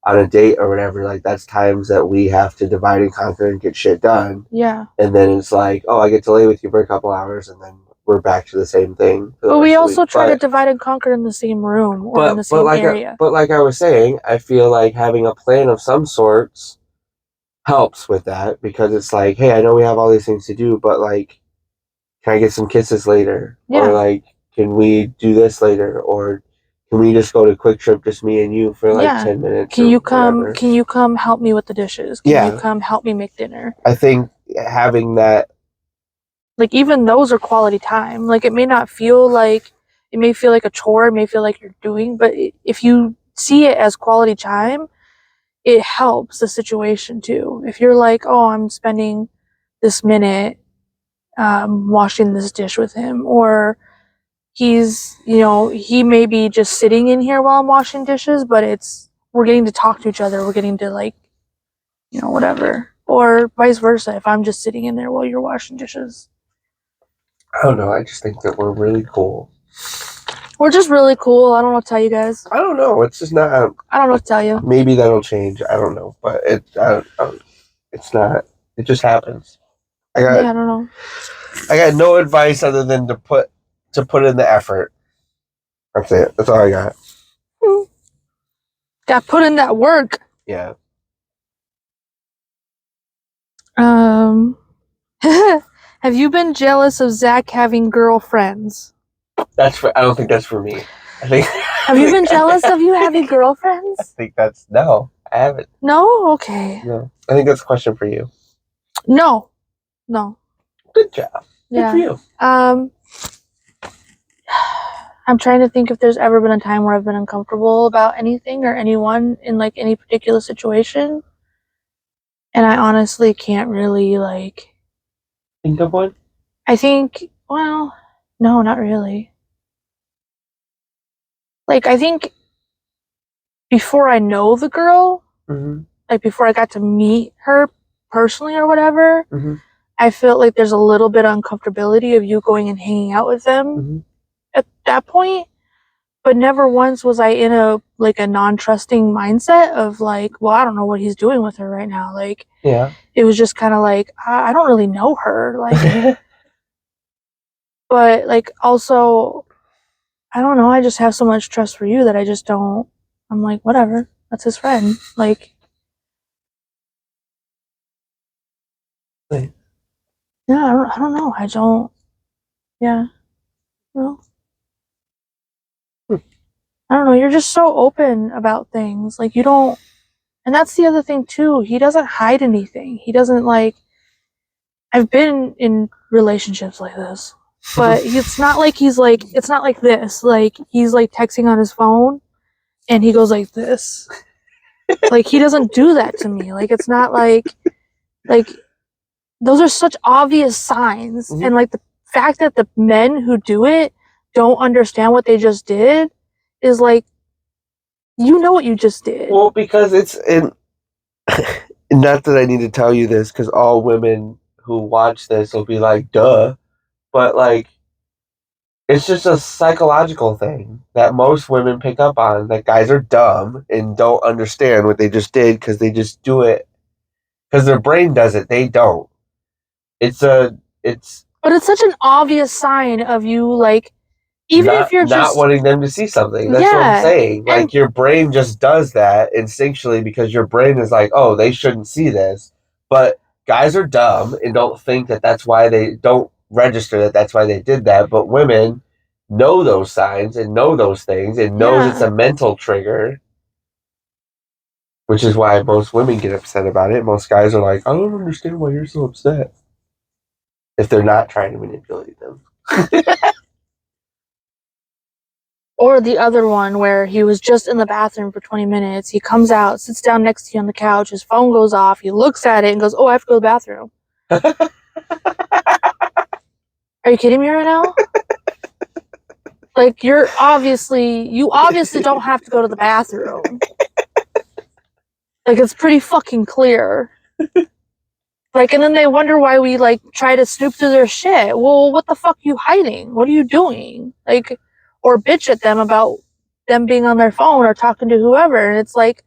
[SPEAKER 2] on a date or whatever. Like, that's times that we have to divide and conquer and get shit done.
[SPEAKER 1] Yeah.
[SPEAKER 2] And then it's like, oh, I get to lay with you for a couple hours and then we're back to the same thing.
[SPEAKER 1] But we also try to divide and conquer in the same room or in the same area.
[SPEAKER 2] But like I was saying, I feel like having a plan of some sorts helps with that because it's like, hey, I know we have all these things to do, but like, can I get some kisses later?
[SPEAKER 1] Yeah.
[SPEAKER 2] Or like, can we do this later? Or can we just go to Quick Trip, just me and you for like
[SPEAKER 1] Yeah.
[SPEAKER 2] 10 minutes?
[SPEAKER 1] Can
[SPEAKER 2] or
[SPEAKER 1] you come?
[SPEAKER 2] whatever?
[SPEAKER 1] Can you come help me with the dishes? Can
[SPEAKER 2] Yeah.
[SPEAKER 1] you come help me make dinner?
[SPEAKER 2] I think having that,
[SPEAKER 1] Like even those are quality time. Like it may feel like a chore, it may feel like you're doing, but if you see it as quality time, it helps the situation too. If you're like, oh, I'm spending this minute washing this dish with him, or he may be just sitting in here while I'm washing dishes, but we're getting to talk to each other. We're getting to like, whatever. Or vice versa. If I'm just sitting in there while you're washing dishes.
[SPEAKER 2] I don't know. I just think that we're really cool.
[SPEAKER 1] We're just really cool. I don't know what to tell you guys.
[SPEAKER 2] I don't know. It's just not.
[SPEAKER 1] I don't know what to tell you.
[SPEAKER 2] Maybe that'll change. I don't know. But it's not. It just happens. I
[SPEAKER 1] don't know.
[SPEAKER 2] I got no advice other than to put in the effort. That's it. That's all I got.
[SPEAKER 1] Got put in that work.
[SPEAKER 2] Yeah.
[SPEAKER 1] Have you been jealous of Zach having girlfriends?
[SPEAKER 2] I don't think that's for me. I think.
[SPEAKER 1] Have you been jealous of you having girlfriends?
[SPEAKER 2] I think no. I haven't.
[SPEAKER 1] No. Okay.
[SPEAKER 2] No. I think that's a question for you.
[SPEAKER 1] No.
[SPEAKER 2] Good job.
[SPEAKER 1] Yeah.
[SPEAKER 2] Good for you.
[SPEAKER 1] I'm trying to think if there's ever been a time where I've been uncomfortable about anything or anyone in like any particular situation. And I honestly can't really like
[SPEAKER 2] think of one.
[SPEAKER 1] I think, well, no, not really. Like I think before I know the girl, like before I got to meet her personally or whatever, I felt like there's a little bit of uncomfortability of you going and hanging out with them at that point. But never once was I in a non-trusting mindset of like, well, I don't know what he's doing with her right now. Like,
[SPEAKER 2] yeah,
[SPEAKER 1] it was just kind of like, I don't really know her. Like, but like also, I don't know. I just have so much trust for you that I just don't. I'm like, whatever. That's his friend. Like,
[SPEAKER 2] right.
[SPEAKER 1] Yeah, I don't know. I don't. Yeah, no. I don't know. You're just so open about things. Like you don't. And that's the other thing too. He doesn't hide anything. He doesn't like. I've been in relationships like this, but it's not like it's not like this. Like he's like texting on his phone, and he goes like this. Like he doesn't do that to me. Like it's not like those are such obvious signs, and like the fact that the men who do it don't understand what they just did is like, you know what you just did.
[SPEAKER 2] Well, because it's not that I need to tell you this, because all women who watch this will be like, duh. But like, It's just a psychological thing that most women pick up on, that guys are dumb and don't understand what they just did because they just do it because their brain does it. They don't. It's
[SPEAKER 1] But it's such an obvious sign of you, like, even if you're
[SPEAKER 2] not
[SPEAKER 1] just,
[SPEAKER 2] wanting them to see something. That's what I'm
[SPEAKER 1] yeah.
[SPEAKER 2] saying.
[SPEAKER 1] And
[SPEAKER 2] Like, your brain just does that instinctually because your brain is like, oh, they shouldn't see this. But guys are dumb and don't think that that's why they don't register that that's why they did that. But women know those signs and know those things and knows it's
[SPEAKER 1] yeah.
[SPEAKER 2] a mental trigger, which is why most women get upset about it. Most guys are like, I don't understand why you're so upset if they're not trying to manipulate them.
[SPEAKER 1] Or the other one where he was just in the bathroom for 20 minutes. He comes out, sits down next to you on the couch. His phone goes off. He looks at it and goes, oh, I have to go to the bathroom. Are you kidding me right now? Like, you obviously don't have to go to the bathroom. Like, it's pretty fucking clear. Like, and then they wonder why we, like, try to snoop through their shit. Well, what the fuck are you hiding? What are you doing? Like, or bitch at them about them being on their phone or talking to whoever. And it's like,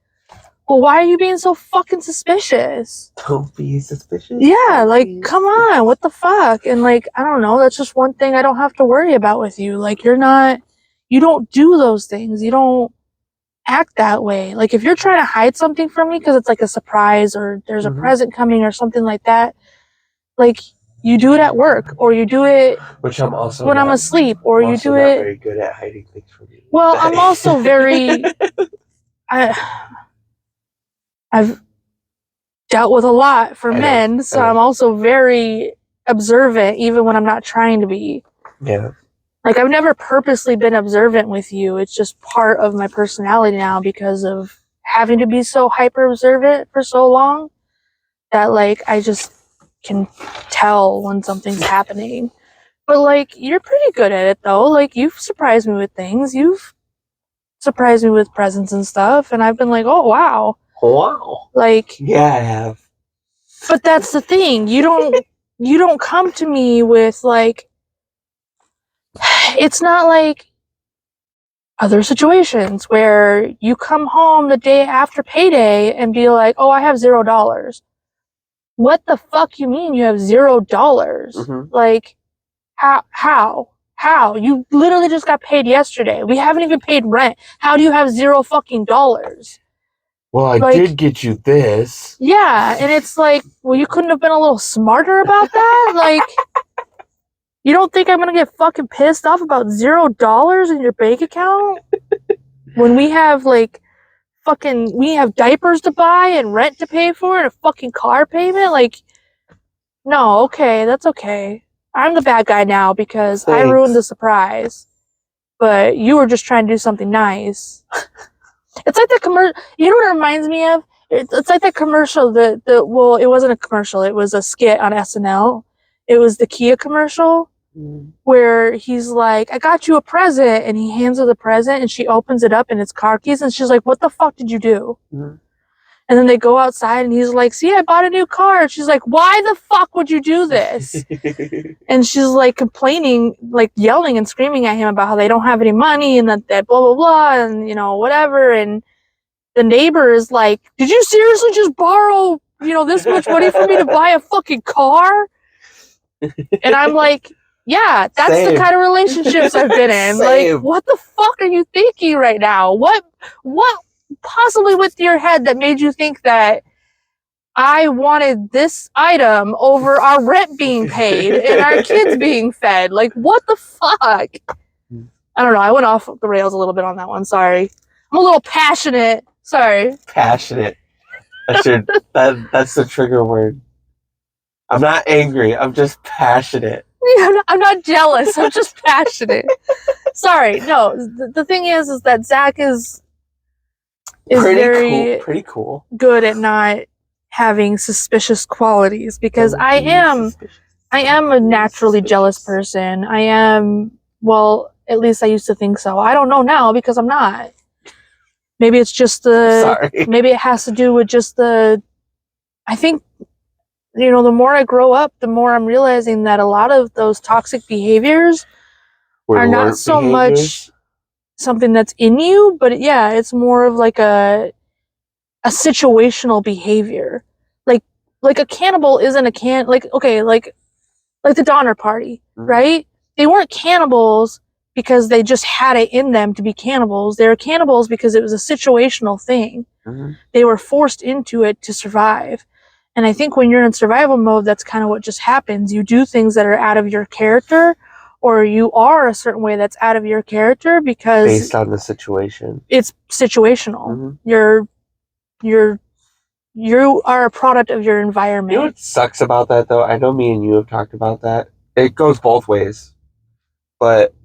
[SPEAKER 1] well, why are you being so fucking suspicious?
[SPEAKER 2] Don't be suspicious.
[SPEAKER 1] Yeah, like, come on, what the fuck? And, like, I don't know, that's just one thing I don't have to worry about with you. Like, you don't do those things. You don't act that way. Like, if you're trying to hide something from me because it's like a surprise or there's a present coming or something like that, like, you do it at work or you do it
[SPEAKER 2] Which I'm also
[SPEAKER 1] when I'm asleep or you do it.
[SPEAKER 2] Very good at hiding things from you.
[SPEAKER 1] Well, I'm also very. I've dealt with a lot for men, so I'm also very observant, even when I'm not trying to be.
[SPEAKER 2] Yeah.
[SPEAKER 1] Like, I've never purposely been observant with you. It's just part of my personality now because of having to be so hyper observant for so long that, like, I just can tell when something's happening. But, like, you're pretty good at it, though. Like, you've surprised me with things. You've surprised me with presents and stuff, and I've been like, oh, wow.
[SPEAKER 2] Wow.
[SPEAKER 1] Like,
[SPEAKER 2] yeah, I have.
[SPEAKER 1] But that's the thing. You don't come to me with, like, it's not like other situations where you come home the day after payday and be like, oh, I have $0. What the fuck you mean you have $0?
[SPEAKER 2] Mm-hmm.
[SPEAKER 1] Like, how? You literally just got paid yesterday. We haven't even paid rent. How do you have $0 fucking dollars?
[SPEAKER 2] Well, I did get you this.
[SPEAKER 1] Yeah, and it's like, well, you couldn't have been a little smarter about that? Like, you don't think I'm gonna get fucking pissed off about $0 in your bank account? When we have, like, we have diapers to buy and rent to pay for and a fucking car payment? Like, no, okay, that's okay. I'm the bad guy now because I ruined the surprise. But you were just trying to do something nice. It's like the commercial. You know what it reminds me of? It's like that commercial. Well, it wasn't a commercial. It was a skit on SNL. It was the Kia commercial where he's like, "I got you a present," and he hands her the present, and she opens it up, and it's car keys, and she's like, "What the fuck did you do?" And then they go outside, and he's like, "See, I bought a new car." And she's like, "Why the fuck would you do this?" And she's like complaining, like yelling and screaming at him about how they don't have any money and that blah blah blah and whatever. And the neighbor is like, "Did you seriously just borrow this much money for me to buy a fucking car?" And I'm like, yeah, that's the kind of relationships I've been in. Like, what the fuck are you thinking right now? What possibly went through your head that made you think that I wanted this item over our rent being paid and our kids being fed? Like, what the fuck? I don't know. I went off the rails a little bit on that one. Sorry. I'm a little passionate. Sorry.
[SPEAKER 2] Passionate. That's the trigger word. I'm not angry. I'm just passionate.
[SPEAKER 1] Yeah, I'm not jealous. I'm just passionate. Sorry. No, the thing is that Zach is
[SPEAKER 2] pretty cool.
[SPEAKER 1] Good at not having suspicious qualities because I am a naturally jealous person. I am, well, at least I used to think so. I don't know now because I'm not. Maybe it's just maybe it has to do with just I think, the more I grow up, the more I'm realizing that a lot of those toxic behaviors
[SPEAKER 2] Were
[SPEAKER 1] are not
[SPEAKER 2] learned
[SPEAKER 1] so
[SPEAKER 2] behaviors?
[SPEAKER 1] much something that's in you, but yeah, it's more of like a situational behavior. Like a cannibal isn't a like the Donner Party,
[SPEAKER 2] Mhm.
[SPEAKER 1] right? They weren't cannibals because they just had it in them to be cannibals. They were cannibals because it was a situational thing.
[SPEAKER 2] Mhm.
[SPEAKER 1] They were forced into it to survive. And I think when you're in survival mode, that's kind of what just happens. You do things that are out of your character, or you are a certain way that's out of your character because
[SPEAKER 2] Based on the situation.
[SPEAKER 1] it's situational.
[SPEAKER 2] Mhm.
[SPEAKER 1] You are a product of your
[SPEAKER 2] You know
[SPEAKER 1] environment.
[SPEAKER 2] what sucks about that, though? I know me and you have talked about that. It goes both ways. But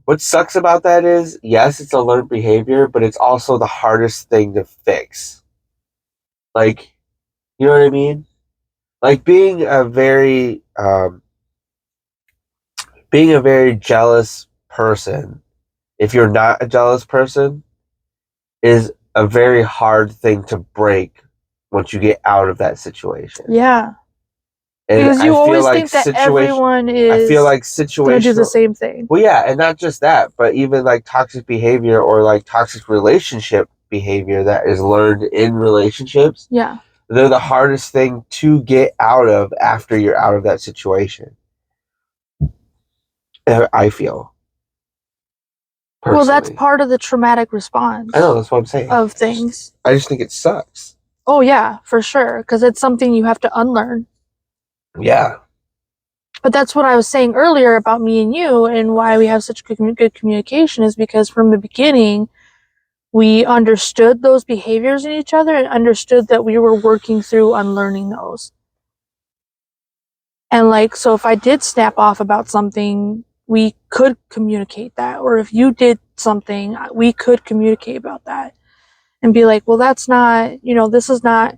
[SPEAKER 2] what sucks about that is, yes, it's a learned behavior, but it's also the hardest thing to fix. Like, you know what I mean? Like being a very jealous person, if you're not a jealous person, is a very hard thing to break once you get out of that situation.
[SPEAKER 1] Yeah.
[SPEAKER 2] And
[SPEAKER 1] Because you
[SPEAKER 2] I feel
[SPEAKER 1] always
[SPEAKER 2] like
[SPEAKER 1] think that
[SPEAKER 2] situation.
[SPEAKER 1] everyone
[SPEAKER 2] I
[SPEAKER 1] is
[SPEAKER 2] feel like
[SPEAKER 1] gonna do the
[SPEAKER 2] situational.
[SPEAKER 1] same thing.
[SPEAKER 2] Well, yeah, and not just that, but even like toxic behavior or like toxic relationship behavior that is learned in relationships.
[SPEAKER 1] Yeah.
[SPEAKER 2] They're the hardest thing to get out of after you're out of that situation. I feel.
[SPEAKER 1] Well, that's
[SPEAKER 2] Personally.
[SPEAKER 1] part of the traumatic response
[SPEAKER 2] I know, that's what I'm saying.
[SPEAKER 1] of things.
[SPEAKER 2] I just think it sucks.
[SPEAKER 1] Oh yeah, for sure, because it's something you have to unlearn.
[SPEAKER 2] Yeah.
[SPEAKER 1] But that's what I was saying earlier about me and you and why we have such good communication is because from the beginning we understood those behaviors in each other and understood that we were working through unlearning those. And like, so if I did snap off about something, we could communicate that. Or if you did something, we could communicate about that and be like, well, that's not, this is not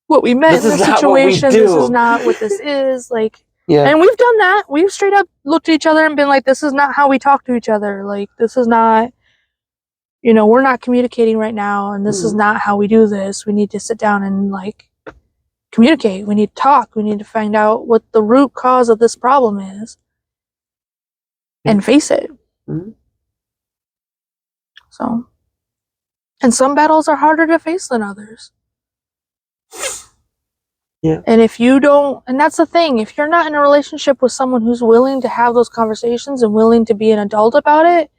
[SPEAKER 1] what we meant
[SPEAKER 2] This
[SPEAKER 1] in
[SPEAKER 2] is
[SPEAKER 1] this
[SPEAKER 2] not what we
[SPEAKER 1] situation. This is
[SPEAKER 2] do.
[SPEAKER 1] not what this is. Like,
[SPEAKER 2] Yeah.
[SPEAKER 1] and we've done that. We've straight up looked at each other and been like, this is not how we talk to each other. Like, this is not, we're not communicating right now. And this is not how we do this. We need to sit down and like communicate. We need to talk. We need to find out what the root cause of this problem is and face it.
[SPEAKER 2] Mm-hmm.
[SPEAKER 1] So, and some battles are harder to face than others.
[SPEAKER 2] Yeah.
[SPEAKER 1] And if you don't, and that's the thing, if you're not in a relationship with someone who's willing to have those conversations and willing to be an adult about it,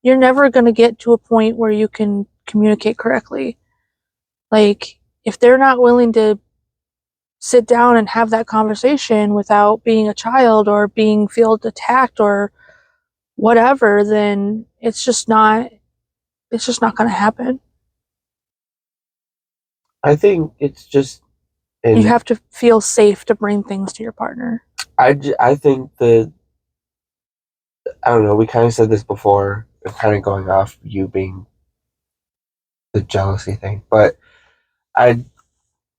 [SPEAKER 1] you're never going to get to a point where you can communicate correctly. Like, if they're not willing to sit down and have that conversation without being a child or feel attacked or whatever, then it's just not going to happen.
[SPEAKER 2] I think it's just.
[SPEAKER 1] You have to feel safe to bring things to your partner.
[SPEAKER 2] I think I don't know, we kind of said this before, kind of going off you being the jealousy thing, but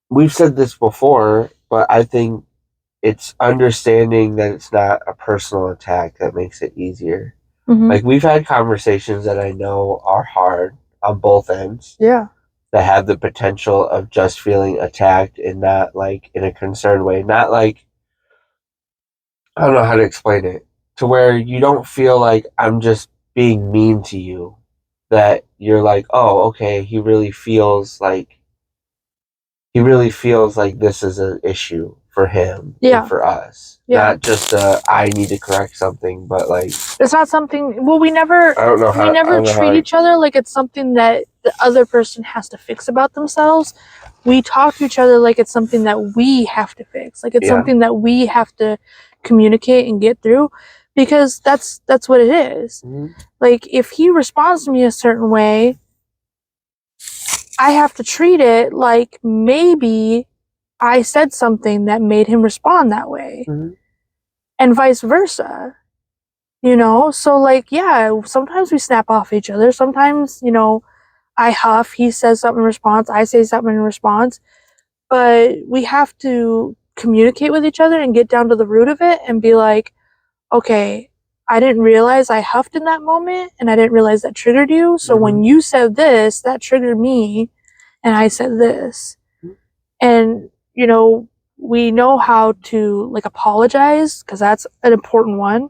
[SPEAKER 2] we've said this before, but I think it's understanding that it's not a personal attack that makes it easier.
[SPEAKER 1] Mm-hmm.
[SPEAKER 2] Like, we've had conversations that I know are hard on both ends.
[SPEAKER 1] Yeah.
[SPEAKER 2] That have the potential of just feeling attacked and not like in a concerned way. Not like, I don't know how to explain it. To where you don't feel like I'm just being mean to you. That you're like, oh, okay, he really feels like this is an issue for him and for us.
[SPEAKER 1] Yeah.
[SPEAKER 2] Not just I need to correct something, but like
[SPEAKER 1] it's not something. Well, we never treat each other like it's something that the other person has to fix about themselves. We talk to each other like it's something that we have to fix. Like it's something that we have to communicate and get through, because that's what it is.
[SPEAKER 2] Mm-hmm.
[SPEAKER 1] Like, if he responds to me a certain way, I have to treat it like maybe I said something that made him respond that way.
[SPEAKER 2] Mm-hmm.
[SPEAKER 1] And vice versa. So like, yeah, sometimes we snap off each other. Sometimes, I huff, he says something in response, I say something in response. But we have to communicate with each other and get down to the root of it and be like, okay, I didn't realize I huffed in that moment and I didn't realize that triggered you. So when you said this, that triggered me and I said this. And, we know how to like apologize, because that's an important one.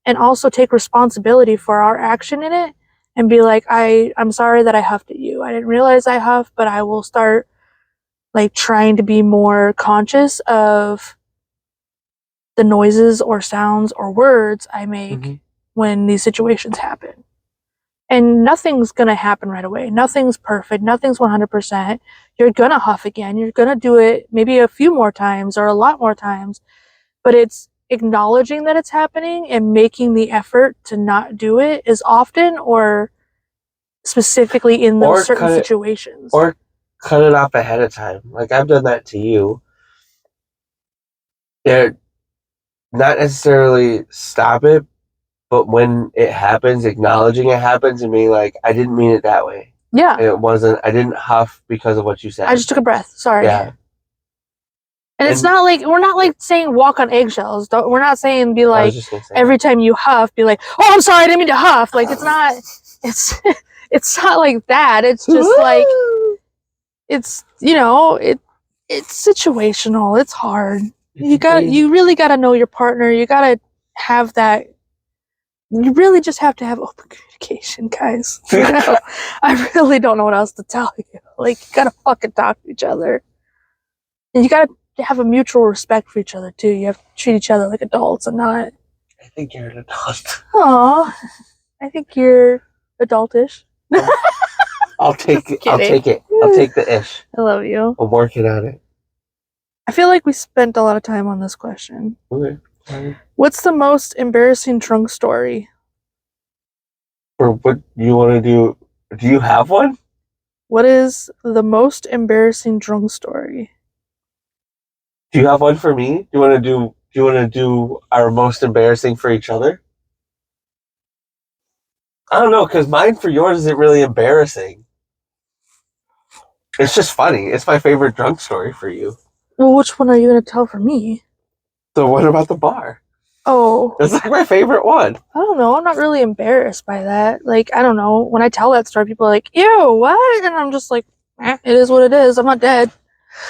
[SPEAKER 1] and also take responsibility for our action in it and be like, I'm sorry that I huffed at you. I didn't realize I huffed, but I will start like trying to be more conscious of the noises or sounds or words I make when these situations happen. And nothing's going to happen right away. Nothing's perfect. Nothing's 100%. You're going to huff again. You're going to do it maybe a few more times or a lot more times. But it's acknowledging that it's happening and making the effort to not do it as often or specifically in those certain situations.
[SPEAKER 2] Or cut it off ahead of time. Like I've done that to you. Not necessarily stop it, but when it happens, acknowledging it happens and being like, I didn't mean it that way.
[SPEAKER 1] Yeah.
[SPEAKER 2] I didn't huff because of what you said.
[SPEAKER 1] I just took a breath. Sorry.
[SPEAKER 2] Yeah.
[SPEAKER 1] And it's not like, we're not like saying walk on eggshells. We're not saying be like, every time you huff, be like, oh, I'm sorry, I didn't mean to huff. Like, it's not not like that. It's just like, it's, it's situational. It's hard. You really gotta know your partner. You gotta have that. You really just have to have open communication, guys. I really don't know what else to tell you. Like, you gotta fucking talk to each other. And you gotta have a mutual respect for each other, too. You have to treat each other like adults and not...
[SPEAKER 2] I think you're an adult.
[SPEAKER 1] Aw. I think you're adultish.
[SPEAKER 2] I'll take it. I'll take the ish.
[SPEAKER 1] I love you.
[SPEAKER 2] I'm working on it.
[SPEAKER 1] I feel like we spent a lot of time on this question.
[SPEAKER 2] Okay.
[SPEAKER 1] What's the most embarrassing drunk story?
[SPEAKER 2] For what you want to do? Do you have one?
[SPEAKER 1] What is the most embarrassing drunk story?
[SPEAKER 2] Do you have one for me? Do you want to do our most embarrassing for each other? I don't know, because mine for yours isn't really embarrassing. It's just funny. It's my favorite drunk story for you.
[SPEAKER 1] Well, which one are you going to tell for me?
[SPEAKER 2] So what about the bar?
[SPEAKER 1] Oh.
[SPEAKER 2] That's like my favorite one.
[SPEAKER 1] I don't know. I'm not really embarrassed by that. Like, I don't know. When I tell that story, people are like, ew, what? And I'm just like, it is what it is. I'm not dead.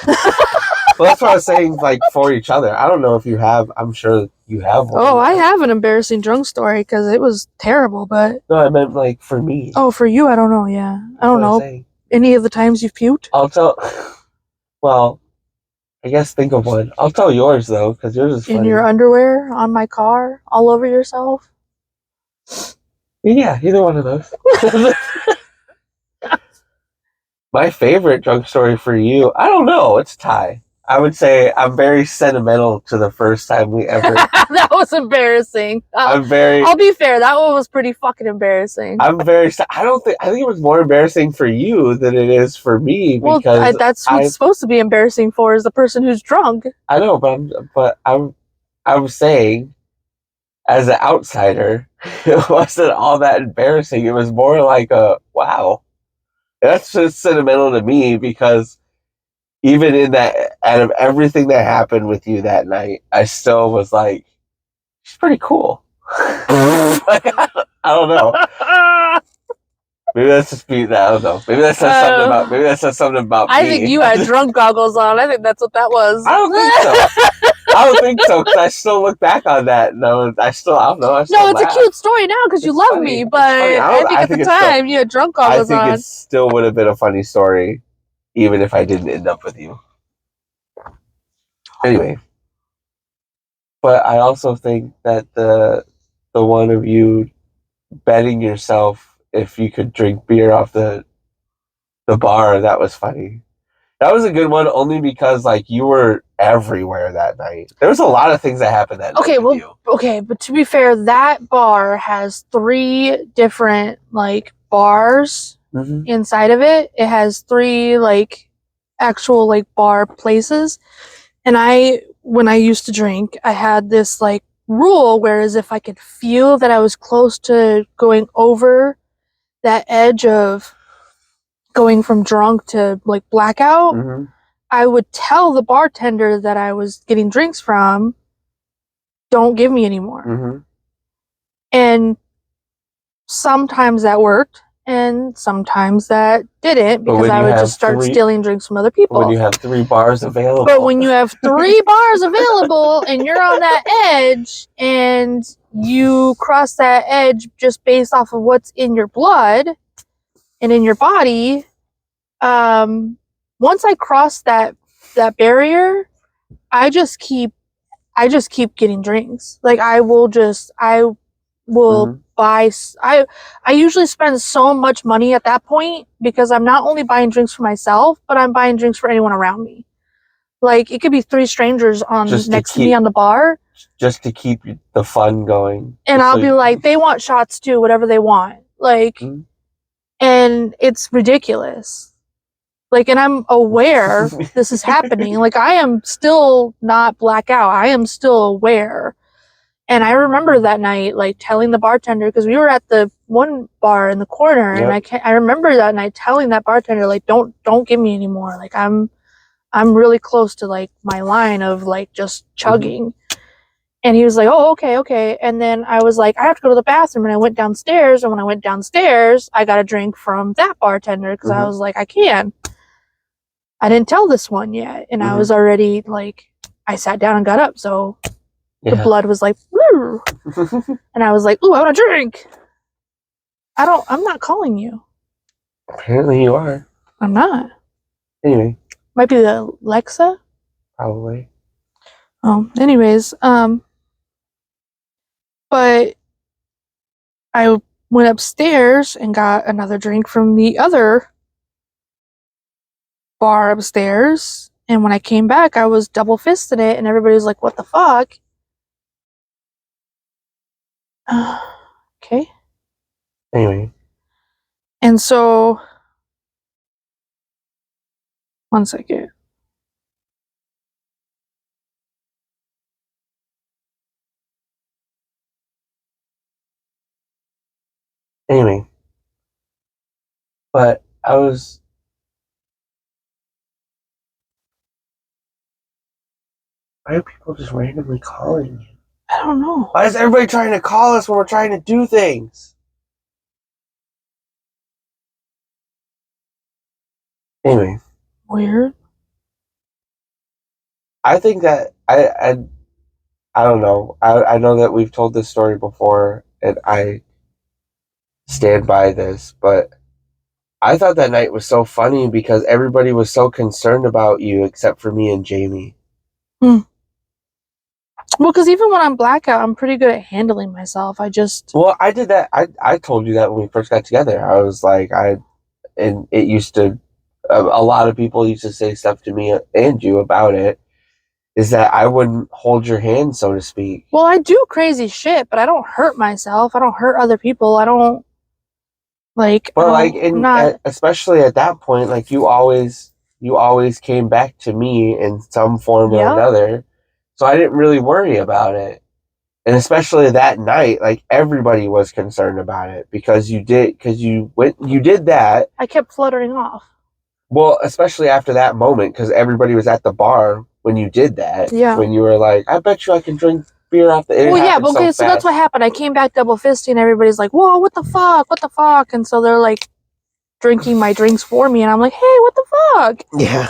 [SPEAKER 2] Well, that's what I was saying, like, for each other. I don't know if you have. I'm sure you have one.
[SPEAKER 1] Oh, I have an embarrassing drunk story because it was terrible, but...
[SPEAKER 2] No, I meant, like, for me.
[SPEAKER 1] Oh, for you, I don't know, yeah. I don't know. Any of the times you've puked?
[SPEAKER 2] I'll tell... Well... I guess think of one. I'll tell yours, though, because yours is funny.
[SPEAKER 1] In your underwear, on my car, all over yourself?
[SPEAKER 2] Yeah, either one of those. My favorite drunk story for you, I don't know, it's a tie. I would say I'm very sentimental to the first time we ever...
[SPEAKER 1] That was embarrassing. I'll be fair, that one was pretty fucking embarrassing.
[SPEAKER 2] I think it was more embarrassing for you than it is for me,
[SPEAKER 1] because... Well, that's what it's supposed to be embarrassing for, is the person who's drunk.
[SPEAKER 2] I know, but I'm saying, as an outsider, it wasn't all that embarrassing. It was more like a, wow. That's just sentimental to me, because even in that, out of everything that happened with you that night, I still was like, she's pretty cool. Like, I don't know. Maybe that's just me. I don't know. Maybe that says something about me.
[SPEAKER 1] I think you had drunk goggles on. I think that's what that was.
[SPEAKER 2] I don't think so. I don't think so, because I still look back on that and I don't know.
[SPEAKER 1] No, it's a cute story now because you love me, but I think at the time you had drunk goggles on.
[SPEAKER 2] I think it still would have been a funny story, even if I didn't end up with you. Anyway. But I also think that the one of you betting yourself if you could drink beer off the bar, that was funny. That was a good one, only because like you were everywhere that night. There was a lot of things that happened that night.
[SPEAKER 1] Okay, but to be fair, that bar has 3 different like bars inside of it. It has 3 like actual like bar places. And when I used to drink, I had this like rule, whereas if I could feel that I was close to going over that edge of going from drunk to like blackout, I would tell the bartender that I was getting drinks from, don't give me any more. And sometimes that worked, and sometimes that didn't, because I would just start stealing drinks from other people.
[SPEAKER 2] When you have 3 bars available.
[SPEAKER 1] But when you have 3 bars available and you're on that edge and you cross that edge just based off of what's in your blood and in your body. Once I cross that barrier, I just keep getting drinks. Like I will
[SPEAKER 2] Mhm.
[SPEAKER 1] buy. I usually spend so much money at that point because I'm not only buying drinks for myself, but I'm buying drinks for anyone around me. Like it could be 3 strangers
[SPEAKER 2] Just to
[SPEAKER 1] next to me
[SPEAKER 2] keep
[SPEAKER 1] on the bar,
[SPEAKER 2] just to keep the fun going.
[SPEAKER 1] and
[SPEAKER 2] Just
[SPEAKER 1] I'll
[SPEAKER 2] so
[SPEAKER 1] be like, they want shots too, whatever they want. Like,
[SPEAKER 2] Mhm.
[SPEAKER 1] and it's ridiculous. Like, and I'm aware this is happening. Like, I am still not blackout. I am still aware. And I remember that night, like, telling the bartender, because we were at the one bar in the corner, and
[SPEAKER 2] Yep.
[SPEAKER 1] I remember that night telling that bartender, like, don't give me anymore. Like, I'm really close to like my line of like just chugging. And he was like, oh, okay. And then I was like, I have to go to the bathroom. And I went downstairs. And when I went downstairs, I got a drink from that bartender because I was like, I didn't tell this one yet. And I was already like, I sat down and got up. So the blood was like, woo. And I was like, ooh, I want a drink. I'm not calling you.
[SPEAKER 2] Apparently you are.
[SPEAKER 1] I'm not.
[SPEAKER 2] Anyway.
[SPEAKER 1] Might be the Alexa.
[SPEAKER 2] Probably.
[SPEAKER 1] Oh, anyways, but I went upstairs and got another drink from the other bar upstairs. And when I came back, I was double fisting it, and everybody was like, what the fuck? Okay.
[SPEAKER 2] Anyway.
[SPEAKER 1] And so, one second.
[SPEAKER 2] Anyway. But why are people just randomly calling you?
[SPEAKER 1] I don't know.
[SPEAKER 2] Why is everybody trying to call us when we're trying to do things? Anyway.
[SPEAKER 1] Weird.
[SPEAKER 2] I think that I don't know. I know that we've told this story before, and I stand by this, but I thought that night was so funny because everybody was so concerned about you except for me and Jamie.
[SPEAKER 1] Well, because even when I'm blackout, I'm pretty good at handling myself. I
[SPEAKER 2] did that. I told you that when we first got together. I was like, and it used to, a lot of people used to say stuff to me and you about it, is that I wouldn't hold your hand, so to speak.
[SPEAKER 1] Well, I do crazy shit, but I don't hurt myself. I don't hurt other people. I don't, like,
[SPEAKER 2] But
[SPEAKER 1] I'm not.
[SPEAKER 2] especially at that point, like you always came back to me in some form or another. So I didn't really worry about it. And especially that night, like everybody was concerned about it because you did that.
[SPEAKER 1] I kept fluttering off.
[SPEAKER 2] Well, especially after that moment, because everybody was at the bar when you did that.
[SPEAKER 1] Yeah.
[SPEAKER 2] When you were like, I bet you I can drink beer off the.
[SPEAKER 1] Well, yeah, but okay, so that's what happened. I came back double fisting, and everybody's like, whoa, what the fuck? And so they're like drinking my drinks for me, and I'm like, hey, what the fuck?
[SPEAKER 2] Yeah.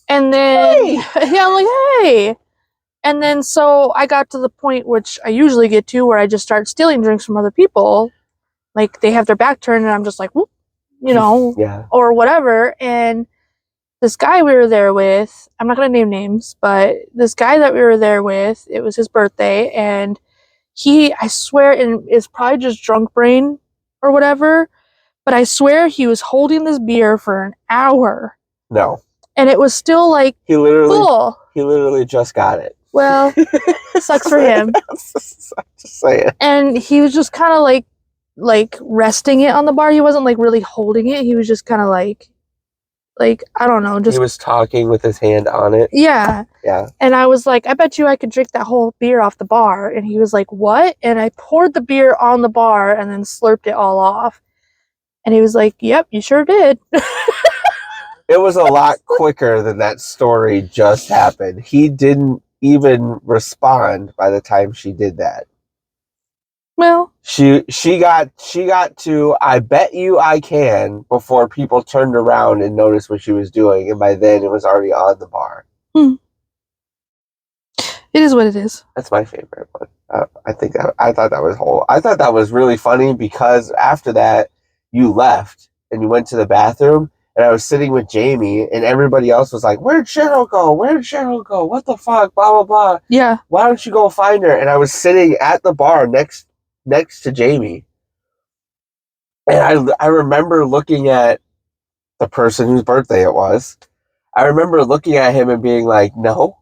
[SPEAKER 1] And then, yeah, I'm like, hey. And then so I got to the point which I usually get to where I just start stealing drinks from other people. Like they have their back turned, and I'm just like, whoop,
[SPEAKER 2] Yeah.
[SPEAKER 1] or whatever. And this guy we were there with, I'm not going to name names, but this guy that we were there with, it was his birthday, and I swear, and it's probably just drunk brain or whatever, but I swear he was holding this beer for an hour.
[SPEAKER 2] No.
[SPEAKER 1] And it was still like full.
[SPEAKER 2] He literally just got it.
[SPEAKER 1] Well, sucks for him.
[SPEAKER 2] Just saying.
[SPEAKER 1] And he was just kind of like resting it on the bar. He wasn't like really holding it. He was just kind of like I don't know. Just
[SPEAKER 2] he was talking with his hand on it.
[SPEAKER 1] Yeah.
[SPEAKER 2] Yeah.
[SPEAKER 1] And I was like, I bet you I could drink that whole beer off the bar. And he was like, what? And I poured the beer on the bar and then slurped it all off. And he was like, yep, you sure did.
[SPEAKER 2] It was a lot quicker than that story just happened. He didn't even respond by the time she did that.
[SPEAKER 1] Well,
[SPEAKER 2] she got to I bet you I can before people turned around and noticed what she was doing, and by then it was already on the bar.
[SPEAKER 1] It is what it is.
[SPEAKER 2] That's my favorite one. I thought that was really funny because after that you left and you went to the bathroom and I was sitting with Jamie and everybody else was like, "Where'd Cheryl go? Where'd Cheryl go? What the fuck? Blah blah blah.
[SPEAKER 1] Yeah.
[SPEAKER 2] Why don't you go find her?" And I was sitting at the bar next to Jamie, and I remember looking at the person whose birthday it was. I remember looking at him and being like, "No,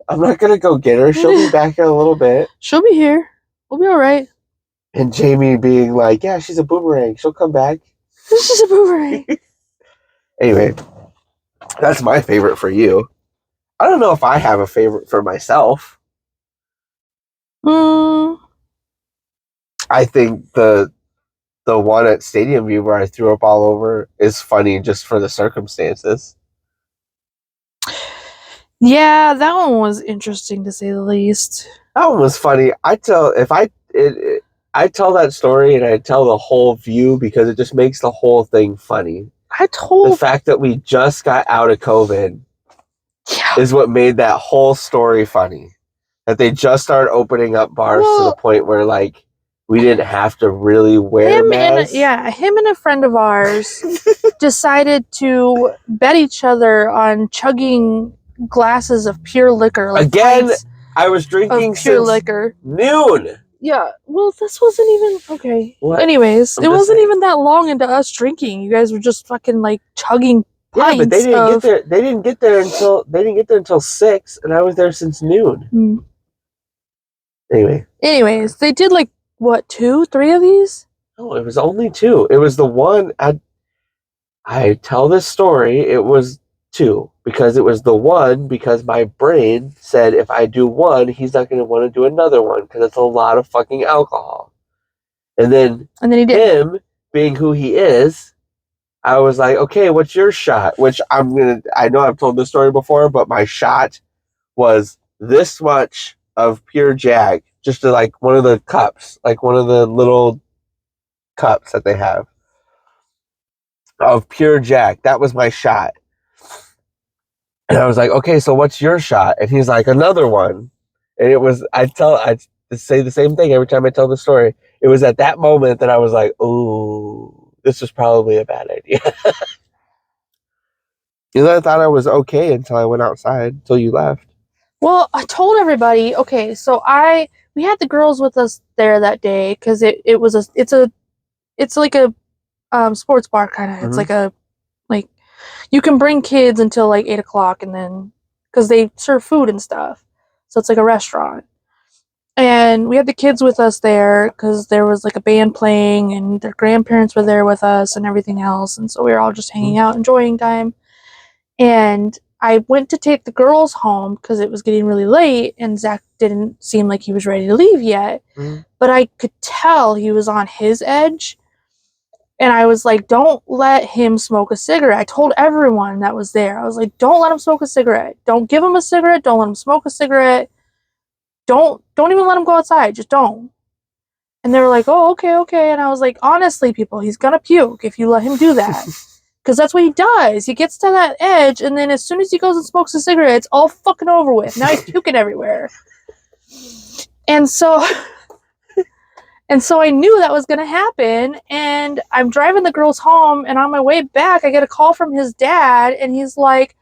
[SPEAKER 2] I'm not gonna go get her. She'll be back in a little bit."
[SPEAKER 1] She'll be here. We'll be all right.
[SPEAKER 2] And Jamie being like, "Yeah, she's a boomerang. She'll come back."
[SPEAKER 1] She's a boomerang.
[SPEAKER 2] Anyway, that's my favorite for you. I don't know if I have a favorite for myself.
[SPEAKER 1] Mm.
[SPEAKER 2] I think the one at Stadium View where I threw up all over is funny just for the circumstances.
[SPEAKER 1] Yeah, that one was interesting to say the least.
[SPEAKER 2] That one was funny. I tell that story and I tell the whole view because it just makes the whole thing funny. The fact that we just got out of COVID is what made that whole story funny. That they just started opening up bars to the point where like we didn't have to really wear masks.
[SPEAKER 1] Him and a friend of ours decided to bet each other on chugging glasses of pure liquor. Like
[SPEAKER 2] again, I was drinking
[SPEAKER 1] pure liquor.
[SPEAKER 2] Noon.
[SPEAKER 1] Yeah, well, this wasn't even okay.
[SPEAKER 2] What?
[SPEAKER 1] Anyways, it wasn't even that long into us drinking. You guys were just fucking like chugging pints.
[SPEAKER 2] Yeah, but they didn't get there. They didn't get there until 6, and I was there since noon.
[SPEAKER 1] Mm.
[SPEAKER 2] Anyways,
[SPEAKER 1] they did like what 2, 3 of these?
[SPEAKER 2] No, it was only 2. It was the one. I tell this story. It was 2 because it was the one because my brain said if I do one, he's not going to want to do another one because it's a lot of fucking alcohol. And then
[SPEAKER 1] he did.
[SPEAKER 2] Him being who he is, I was like, okay, what's your shot? Which I know I've told this story before, but my shot was this much of pure Jack, just to like one of the cups, like one of the little cups that they have of pure Jack. That was my shot. And I was like, okay, so what's your shot? And he's like, another one. And it was, I say the same thing every time I tell the story. It was at that moment that I was like, ooh, this was probably a bad idea. I thought I was okay until I went outside, until you left.
[SPEAKER 1] Well, I told everybody, okay, so we had the girls with us there that day because it's like a sports bar kind of.
[SPEAKER 2] Mm-hmm.
[SPEAKER 1] It's like you can bring kids until like 8 o'clock and then because they serve food and stuff, so it's like a restaurant. And we had the kids with us there because there was like a band playing and their grandparents were there with us and everything else, and so we were all just hanging out, enjoying time. And I went to take the girls home because it was getting really late and Zach didn't seem like he was ready to leave yet. But I could tell he was on his edge. And I was like, don't let him smoke a cigarette. I told everyone that was there. I was like, don't let him smoke a cigarette. Don't give him a cigarette. Don't let him smoke a cigarette. Don't even let him go outside. Just don't. And they were like, oh, okay. And I was like, honestly, people, he's going to puke if you let him do that. Because that's what he does. He gets to that edge, and then as soon as he goes and smokes a cigarette, it's all fucking over with. Now he's puking everywhere. And so I knew that was going to happen, and I'm driving the girls home, and on my way back, I get a call from his dad, and he's like,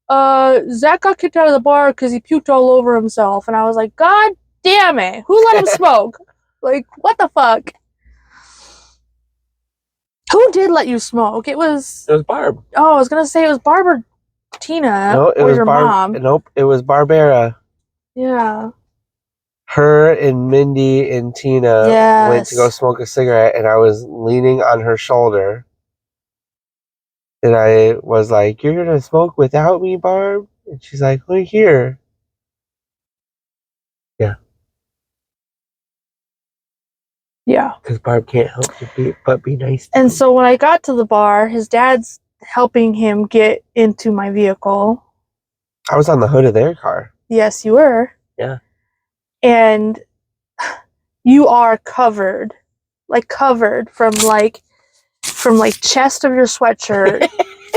[SPEAKER 1] Zach got kicked out of the bar because he puked all over himself. And I was like, God damn it. Who let him smoke? Like, what the fuck? Who did let you smoke? It was
[SPEAKER 2] Barb.
[SPEAKER 1] Oh, I was gonna say it was Barb or Tina.
[SPEAKER 2] No, it
[SPEAKER 1] or
[SPEAKER 2] was
[SPEAKER 1] your mom.
[SPEAKER 2] Nope, it was Barbara.
[SPEAKER 1] Yeah.
[SPEAKER 2] Her and Mindy and Tina went to go smoke a cigarette, and I was leaning on her shoulder. And I was like, "You're gonna smoke without me, Barb?" And she's like, "We're here." Yeah.
[SPEAKER 1] Yeah.
[SPEAKER 2] Because Barb can't help but be nice to
[SPEAKER 1] And
[SPEAKER 2] me.
[SPEAKER 1] so when I got to the bar, his dad's helping him get into my vehicle.
[SPEAKER 2] I was on the hood of their car.
[SPEAKER 1] Yes, you were.
[SPEAKER 2] Yeah.
[SPEAKER 1] And you are covered from chest of your sweatshirt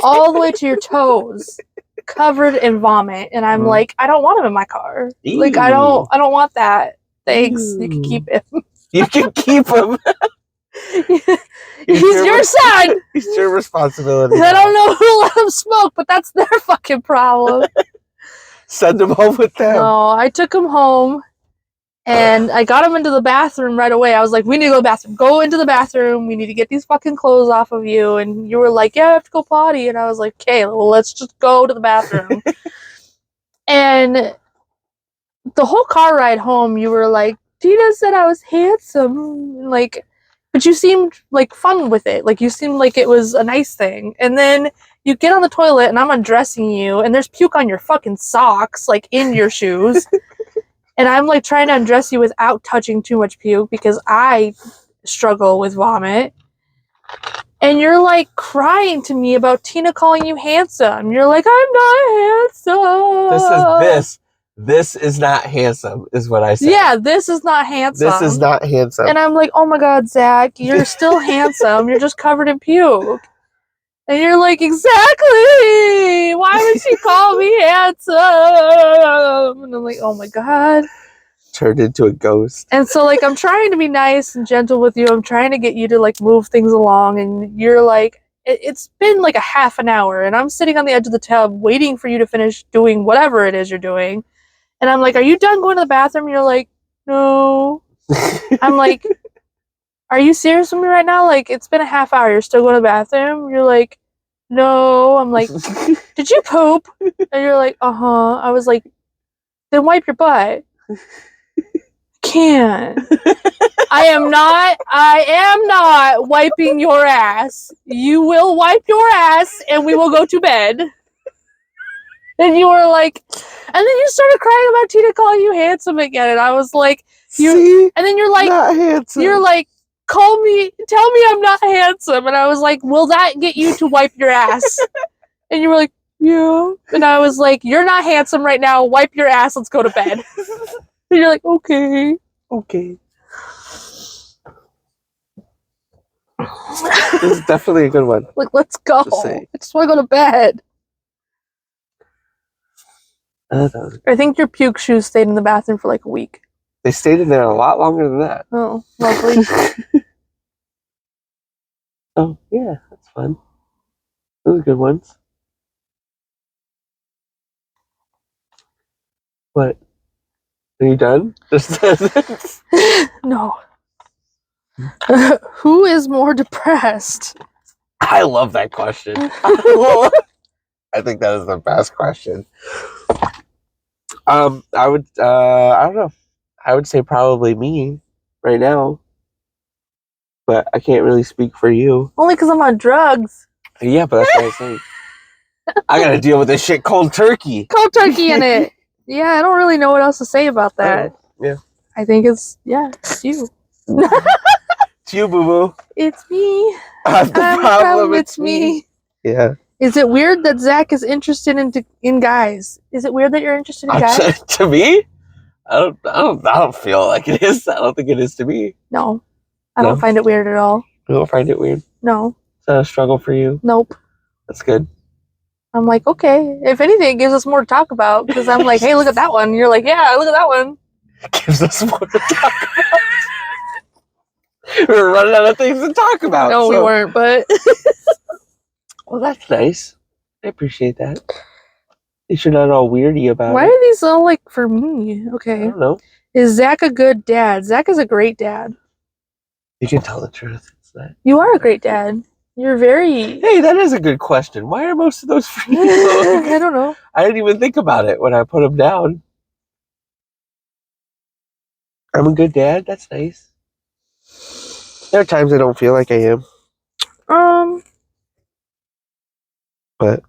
[SPEAKER 1] all the way to your toes, covered in vomit. And I'm like, I don't want him in my car. Like, I don't want that Thanks. You can keep him.
[SPEAKER 2] You can keep him.
[SPEAKER 1] He's your son.
[SPEAKER 2] He's your responsibility.
[SPEAKER 1] I don't know who let him smoke, but that's their fucking problem.
[SPEAKER 2] Send him home with them.
[SPEAKER 1] No, I took him home and I got him into the bathroom right away. I was like, we need to go to the bathroom. Go into the bathroom. We need to get these fucking clothes off of you. And you were like, yeah, I have to go potty. And I was like, okay, well, let's just go to the bathroom. And the whole car ride home, you were like, Tina said I was handsome. Like, but you seemed like fun with it. Like, you seemed like it was a nice thing. And then you get on the toilet and I'm undressing you and there's puke on your fucking socks, like in your shoes. And I'm like trying to undress you without touching too much puke because I struggle with vomit. And you're like crying to me about Tina calling you handsome. You're like, I'm not handsome.
[SPEAKER 2] This is not handsome, is what I said.
[SPEAKER 1] Yeah, this is not handsome.
[SPEAKER 2] This is not handsome.
[SPEAKER 1] And I'm like, oh my God, Zach, you're still handsome. You're just covered in puke. And you're like, exactly. Why would she call me handsome? And I'm like, oh my God.
[SPEAKER 2] Turned into a ghost.
[SPEAKER 1] And so, like, I'm trying to be nice and gentle with you. I'm trying to get you to, like, move things along. And you're like, it's been like a half an hour. And I'm sitting on the edge of the tub waiting for you to finish doing whatever it is you're doing. And I'm like, are you done going to the bathroom? You're like, no. I'm like, are you serious with me right now? Like, it's been a half hour. You're still going to the bathroom? You're like, no. I'm like, did you poop? And you're like, uh-huh. I was like, then wipe your butt. Can't. I am not wiping your ass. You will wipe your ass and we will go to bed. And you were like, and then you started crying about Tina calling you handsome again. And I was like, and then you're like,
[SPEAKER 2] not handsome.
[SPEAKER 1] You're like, tell me I'm not handsome. And I was like, will that get you to wipe your ass? And you were like, yeah. And I was like, you're not handsome right now. Wipe your ass. Let's go to bed. And you're like, okay.
[SPEAKER 2] Okay. This is definitely a good one.
[SPEAKER 1] Like, let's go. I just want to go to bed. I think your puke shoes stayed in the bathroom for like a week.
[SPEAKER 2] They stayed in there a lot longer than that.
[SPEAKER 1] Oh, lovely.
[SPEAKER 2] Oh, yeah, that's fun. Those are good ones. What? Are you done?
[SPEAKER 1] No. Who is more depressed?
[SPEAKER 2] I love that question. I think that is the best question. I would, I don't know. I would say probably me right now, but I can't really speak for you.
[SPEAKER 1] Only because I'm on drugs.
[SPEAKER 2] Yeah, but that's what I'm saying. I gotta deal with this shit cold turkey.
[SPEAKER 1] Cold turkey in it. Yeah, I don't really know what else to say about that.
[SPEAKER 2] Yeah.
[SPEAKER 1] I think it's you.
[SPEAKER 2] It's you, boo-boo.
[SPEAKER 1] It's me.
[SPEAKER 2] I'm the problem.
[SPEAKER 1] It's me.
[SPEAKER 2] Yeah.
[SPEAKER 1] Is it weird that Zach is interested in guys? Is it weird that you're interested in guys?
[SPEAKER 2] To me? I don't feel like it is. I don't think it is to me.
[SPEAKER 1] No. I don't find it weird at all.
[SPEAKER 2] You don't find it weird?
[SPEAKER 1] No.
[SPEAKER 2] Is that a struggle for you?
[SPEAKER 1] Nope.
[SPEAKER 2] That's good.
[SPEAKER 1] I'm like, okay. If anything, it gives us more to talk about. Because I'm like, hey, look at that one. And you're like, yeah, look at that one.
[SPEAKER 2] It gives us more to talk about. We were running out of things to talk about.
[SPEAKER 1] No, we weren't, but...
[SPEAKER 2] Well, that's nice. I appreciate that. At least you're not all weirdy about
[SPEAKER 1] Why
[SPEAKER 2] it.
[SPEAKER 1] are these all, like, for me? Okay.
[SPEAKER 2] I don't know.
[SPEAKER 1] Is Zach a good dad? Zach is a great dad.
[SPEAKER 2] You can tell the truth. It's that.
[SPEAKER 1] You are a great dad. You're very...
[SPEAKER 2] Hey, that is a good question. Why are most of those for you?
[SPEAKER 1] I don't know.
[SPEAKER 2] I didn't even think about it when I put them down. I'm a good dad. That's nice. There are times I don't feel like I am. But...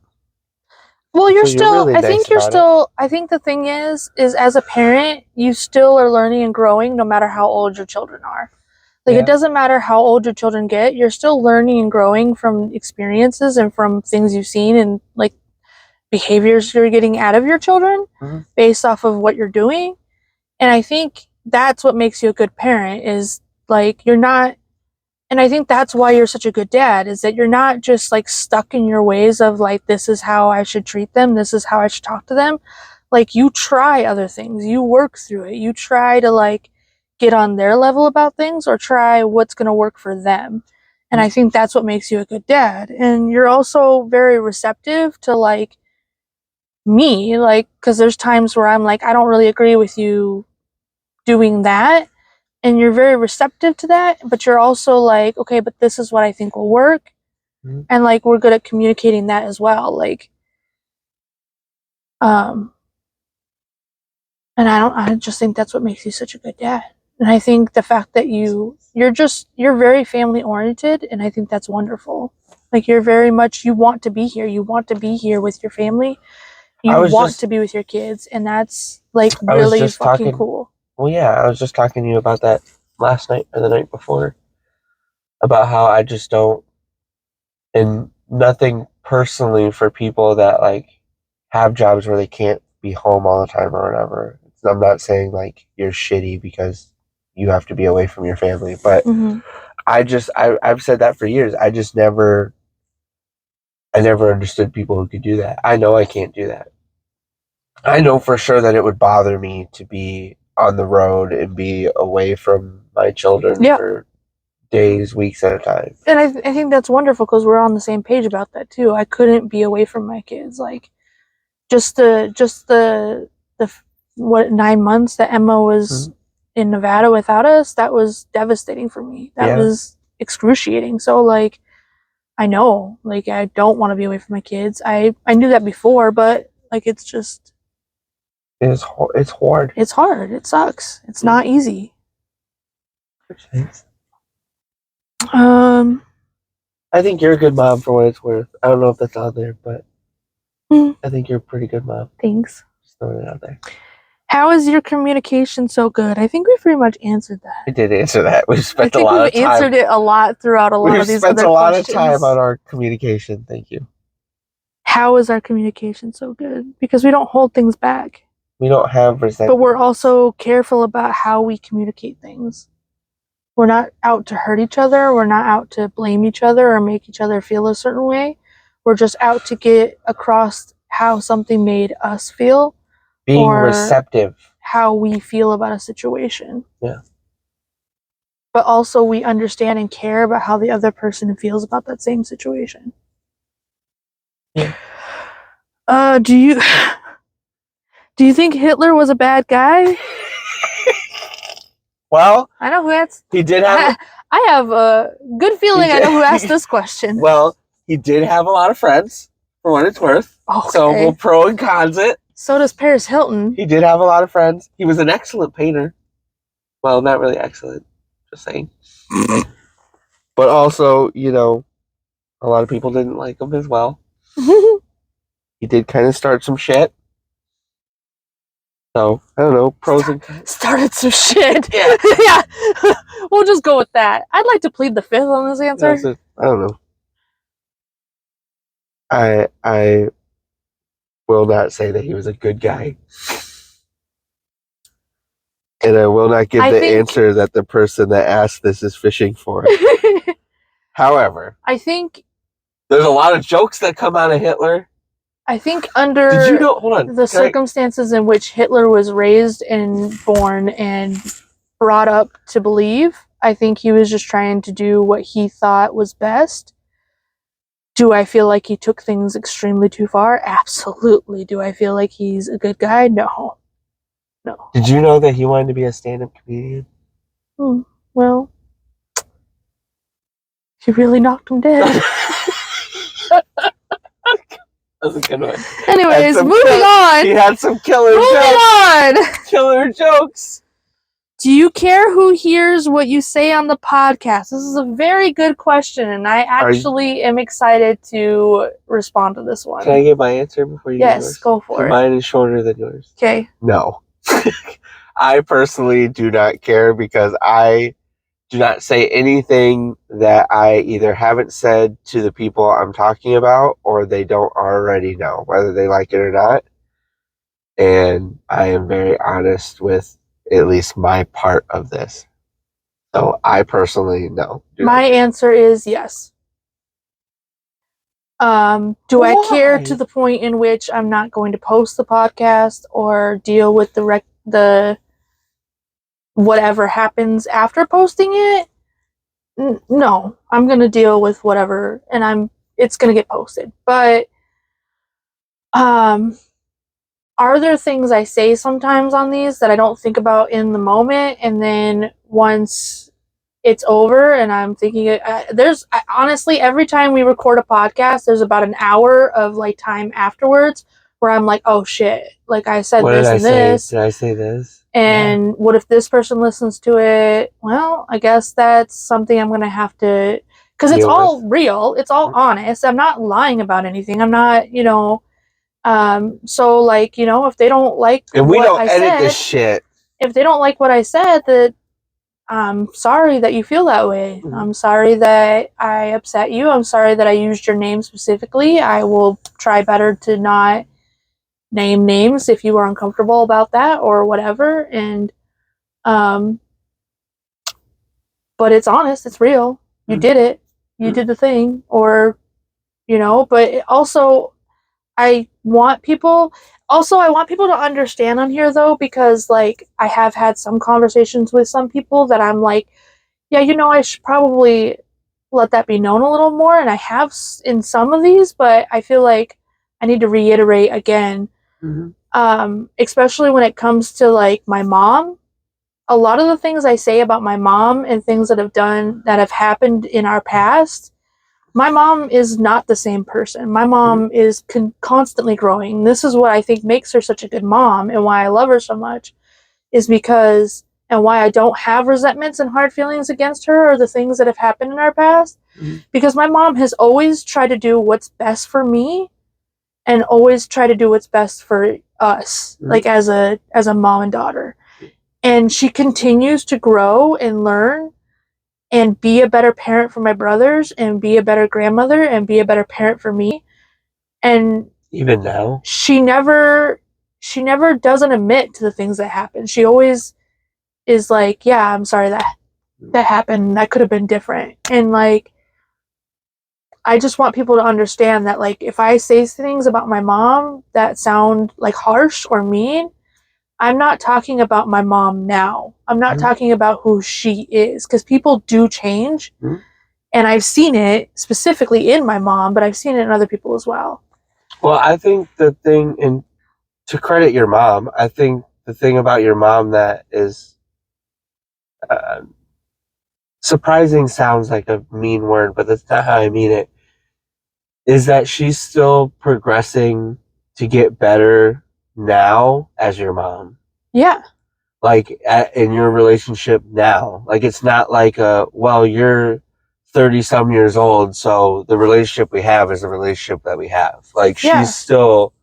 [SPEAKER 1] Well, you're
[SPEAKER 2] So
[SPEAKER 1] still,
[SPEAKER 2] really
[SPEAKER 1] I think
[SPEAKER 2] nice
[SPEAKER 1] you're
[SPEAKER 2] about
[SPEAKER 1] still, I think the thing is as a parent, you still are learning and growing no matter how old your children are. Like,
[SPEAKER 2] Yeah.
[SPEAKER 1] it doesn't matter how old your children get, you're still learning and growing from experiences and from things you've seen and, like, behaviors you're getting out of your children based off of what you're doing. And I think that's what makes you a good parent is, like, you're not, and I think that's why you're such a good dad, is that you're not just, like, stuck in your ways of, like, this is how I should treat them, this is how I should talk to them. Like, you try other things. You work through it. You try to, like, get on their level about things or try what's going to work for them. And I think that's what makes you a good dad. And you're also very receptive to like me, like, because there's times where I'm like, I don't really agree with you doing that. And you're very receptive to that, but you're also like, okay, but this is what I think will work.
[SPEAKER 2] Mhm.
[SPEAKER 1] And like, we're good at communicating that as well. Like, and I just think that's what makes you such a good dad. And I think the fact that you're very family oriented, and I think that's wonderful. Like, you're very much, you want to be here. You want to be here with your family. You want to be with your kids, and that's like really fucking cool.
[SPEAKER 2] Well, yeah, I was just talking to you about that last night or the night before, about how I just don't, and nothing personally for people that like have jobs where they can't be home all the time or whatever. I'm not saying like you're shitty because you have to be away from your family, but
[SPEAKER 1] Mhm.
[SPEAKER 2] I've said that for years. I never understood people who could do that. I know I can't do that. I know for sure that it would bother me to be on the road and be away from my children
[SPEAKER 1] Yeah.
[SPEAKER 2] for days, weeks at a time.
[SPEAKER 1] And I think that's wonderful because we're on the same page about that too. I couldn't be away from my kids. Like, just the 9 months that Emma was in Nevada without us, that was devastating for me. That was excruciating. So like, I know, like, I don't want to be away from my kids. I knew that before, but like, it's just,
[SPEAKER 2] it's hard.
[SPEAKER 1] It's hard. It sucks. It's not easy.
[SPEAKER 2] I think you're a good mom for what it's worth. I don't know if that's out there, but I think you're a pretty good mom.
[SPEAKER 1] Thanks.
[SPEAKER 2] Just throwing it out there.
[SPEAKER 1] How is your communication so good? I think we pretty much answered that.
[SPEAKER 2] We did answer that. We've spent a lot of time.
[SPEAKER 1] I think we've answered it a lot throughout a lot of these other questions.
[SPEAKER 2] We've spent a lot of time on our communication. Thank you.
[SPEAKER 1] How is our communication so good? Because we don't hold things back.
[SPEAKER 2] We don't have resentment.
[SPEAKER 1] But we're also careful about how we communicate things. We're not out to hurt each other. We're not out to blame each other or make each other feel a certain way. We're just out to get across how something made us feel.
[SPEAKER 2] Being receptive.
[SPEAKER 1] How we feel about a situation.
[SPEAKER 2] Yeah.
[SPEAKER 1] But also we understand and care about how the other person feels about that same situation.
[SPEAKER 2] Yeah.
[SPEAKER 1] Do you think Hitler was a bad guy?
[SPEAKER 2] Well,
[SPEAKER 1] I know who asked.
[SPEAKER 2] He did have.
[SPEAKER 1] I have a good feeling I know who asked this question.
[SPEAKER 2] Well, he did have a lot of friends, for what it's worth.
[SPEAKER 1] Okay.
[SPEAKER 2] So we'll pro and cons it.
[SPEAKER 1] So does Paris Hilton.
[SPEAKER 2] He did have a lot of friends. He was an excellent painter. Well, not really excellent. Just saying. But also, you know, a lot of people didn't like him as well. He did kind of start some shit. So, I don't know, pros and cons.
[SPEAKER 1] Started some shit.
[SPEAKER 2] Yeah.
[SPEAKER 1] Yeah. We'll just go with that. I'd like to plead the fifth on this answer.
[SPEAKER 2] I don't know. I will not say that he was a good guy. And I will not give the answer that the person that asked this is fishing for. However,
[SPEAKER 1] I think
[SPEAKER 2] there's a lot of jokes that come out of Hitler.
[SPEAKER 1] I think under
[SPEAKER 2] Did you know, hold on,
[SPEAKER 1] the circumstances in which Hitler was raised and born and brought up to believe, I think he was just trying to do what he thought was best. Do I feel like he took things extremely too far? Absolutely. Do I feel like he's a good guy? No. No.
[SPEAKER 2] Did you know that he wanted to be a stand-up comedian?
[SPEAKER 1] Well, he really knocked him dead.
[SPEAKER 2] That's a good one.
[SPEAKER 1] Anyways, moving on.
[SPEAKER 2] He had some killer jokes.
[SPEAKER 1] Moving on.
[SPEAKER 2] Killer jokes.
[SPEAKER 1] Do you care who hears what you say on the podcast? This is a very good question, and I actually am excited to respond to this one.
[SPEAKER 2] Can I get my answer before you get yours?
[SPEAKER 1] Yes, go for it.
[SPEAKER 2] Mine is shorter than yours.
[SPEAKER 1] Okay.
[SPEAKER 2] No. I personally do not care because I do not say anything that I either haven't said to the people I'm talking about or they don't already know, whether they like it or not. And I am very honest with at least my part of this. So I personally know.
[SPEAKER 1] My answer is yes. Do I care to the point in which I'm not going to post the podcast or deal with the whatever happens after posting it, no, I'm going to deal with whatever, and it's going to get posted. But are there things I say sometimes on these that I don't think about in the moment, and then once it's over and I'm thinking, honestly, every time we record a podcast, there's about an hour of like time afterwards where I'm like, oh shit, like I said
[SPEAKER 2] What
[SPEAKER 1] this
[SPEAKER 2] did I
[SPEAKER 1] and
[SPEAKER 2] say?
[SPEAKER 1] this.
[SPEAKER 2] Did I say this?
[SPEAKER 1] And what if this person listens to it? Well, I guess that's something I'm going to have to, because it's
[SPEAKER 2] Deal
[SPEAKER 1] all
[SPEAKER 2] with.
[SPEAKER 1] real. It's all honest. I'm not lying about anything. I'm not, so like, if they don't like
[SPEAKER 2] And we
[SPEAKER 1] what
[SPEAKER 2] don't
[SPEAKER 1] I
[SPEAKER 2] edit
[SPEAKER 1] said,
[SPEAKER 2] this shit.
[SPEAKER 1] if they don't like what I said, that I'm sorry that you feel that way.
[SPEAKER 2] Mhm.
[SPEAKER 1] I'm sorry that I upset you. I'm sorry that I used your name specifically. I will try better to not name names if you are uncomfortable about that or whatever. And, but it's honest, it's real. You did it. You did the thing. Or, but also I want people to understand on here though, because like I have had some conversations with some people that I'm like, yeah, I should probably let that be known a little more. And I have in some of these, but I feel like I need to reiterate again, especially when it comes to like my mom. A lot of the things I say about my mom and things that have happened in our past, my mom is not the same person. My mom is constantly growing. This is what I think makes her such a good mom, and why I love her so much is because, and why I don't have resentments and hard feelings against her or the things that have happened in our past, because my mom has always tried to do what's best for me and always try to do what's best for us, like as a mom and daughter. And she continues to grow and learn and be a better parent for my brothers and be a better grandmother and be a better parent for me. And
[SPEAKER 2] even now,
[SPEAKER 1] she never doesn't admit to the things that happen. She always is like, yeah, I'm sorry that happened. That could have been different. And like, I just want people to understand that like, if I say things about my mom that sound like harsh or mean, I'm not talking about my mom now. I'm not talking about who she is, because people do change. And I've seen it specifically in my mom, but I've seen it in other people as well.
[SPEAKER 2] Well, I think the thing, and to credit your mom, I think the thing about your mom that is surprising sounds like a mean word, but that's not how I mean it, is that she's still progressing to get better now as your mom.
[SPEAKER 1] Yeah.
[SPEAKER 2] Like in your relationship now. Like it's not like you're 30 some years old, so the relationship we have is the relationship that we have. Like she's still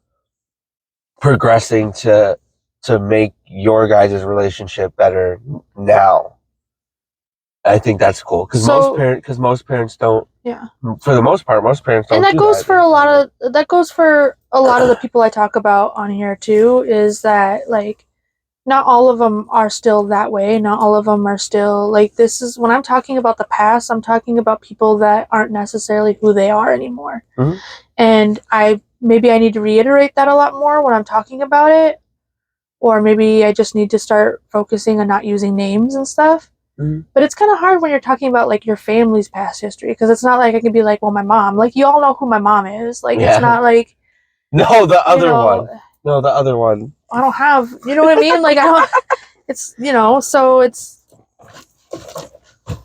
[SPEAKER 2] progressing to make your guys' relationship better now. I think that's cool because most parents don't.
[SPEAKER 1] Yeah.
[SPEAKER 2] For the most part, most parents don't.
[SPEAKER 1] And that goes for a lot of the people I talk about on here too. Is that like, not all of them are still that way. Not all of them are still like, this is when I'm talking about the past. I'm talking about people that aren't necessarily who they are anymore. And maybe I need to reiterate that a lot more when I'm talking about it, or maybe I just need to start focusing on not using names and stuff. But it's kind of hard when you're talking about like your family's past history, because it's not like I can be like, well, my mom, like you all know who my mom is. Like it's not like,
[SPEAKER 2] no, the other one. No, the other one.
[SPEAKER 1] I don't have, you know what I mean? Like I don't. It's so it's.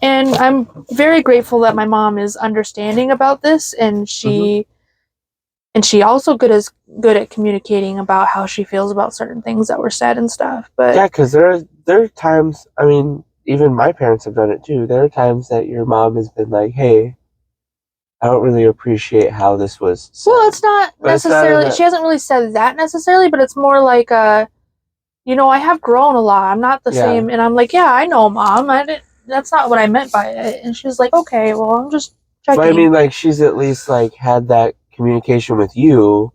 [SPEAKER 1] And I'm very grateful that my mom is understanding about this, and she also good at communicating about how she feels about certain things that were said and stuff. But
[SPEAKER 2] yeah, because there are times. I mean, even my parents have done it too. There are times that your mom has been like, "Hey, I don't really appreciate how this was said."
[SPEAKER 1] Well, it's not necessarily. She hasn't really said that necessarily, but it's more like I have grown a lot. I'm not the same, and I'm like, yeah, I know, Mom. That's not what I meant by it. And she's like, okay, well, I'm just checking.
[SPEAKER 2] But I mean, like, she's at least like had that communication with you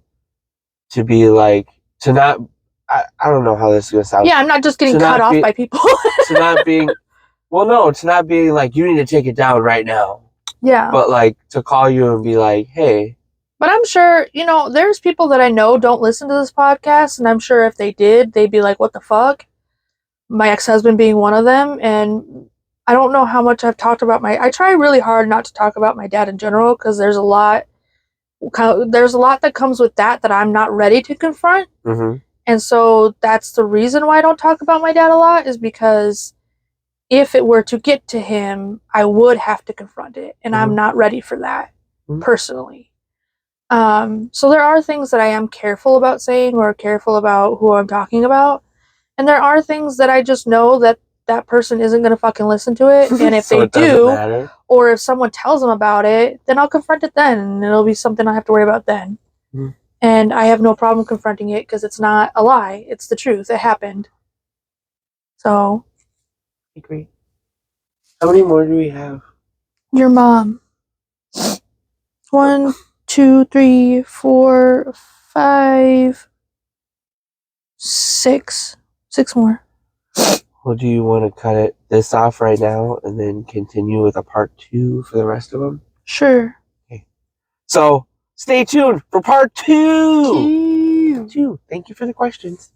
[SPEAKER 2] to be like, to not. I don't know how this is gonna sound.
[SPEAKER 1] Yeah, I'm not just getting cut off by people.
[SPEAKER 2] To not being, well, no, to not being like, you need to take it down right now.
[SPEAKER 1] Yeah.
[SPEAKER 2] But like to call you and be like, hey.
[SPEAKER 1] But I'm sure, there's people that I know don't listen to this podcast, and I'm sure if they did, they'd be like, what the fuck? my ex-husband being one of them. And I don't know how much I've talked about I try really hard not to talk about my dad in general, because there's a lot that comes with that I'm not ready to confront.
[SPEAKER 2] Mm-hmm.
[SPEAKER 1] And so that's the reason why I don't talk about my dad a lot, is because if it were to get to him, I would have to confront it, and I'm not ready for that personally. So there are things that I am careful about saying, or careful about who I'm talking about, and there are things that I just know that that person isn't going to fucking listen to it, and if
[SPEAKER 2] So
[SPEAKER 1] they
[SPEAKER 2] it doesn't matter.
[SPEAKER 1] or if someone tells them about it, then I'll confront it then, and it'll be something I have to worry about then. And I have no problem confronting it, because it's not a lie, it's the truth, it happened. So
[SPEAKER 2] I agree. How many more do we have?
[SPEAKER 1] your mom. 1, 2, 3, 4, 5, 6. 6 more.
[SPEAKER 2] Well, do you want to cut this off right now and then continue with a part 2 for the rest of them?
[SPEAKER 1] Sure.
[SPEAKER 2] Okay. So stay tuned for part 2. Thank you for the questions.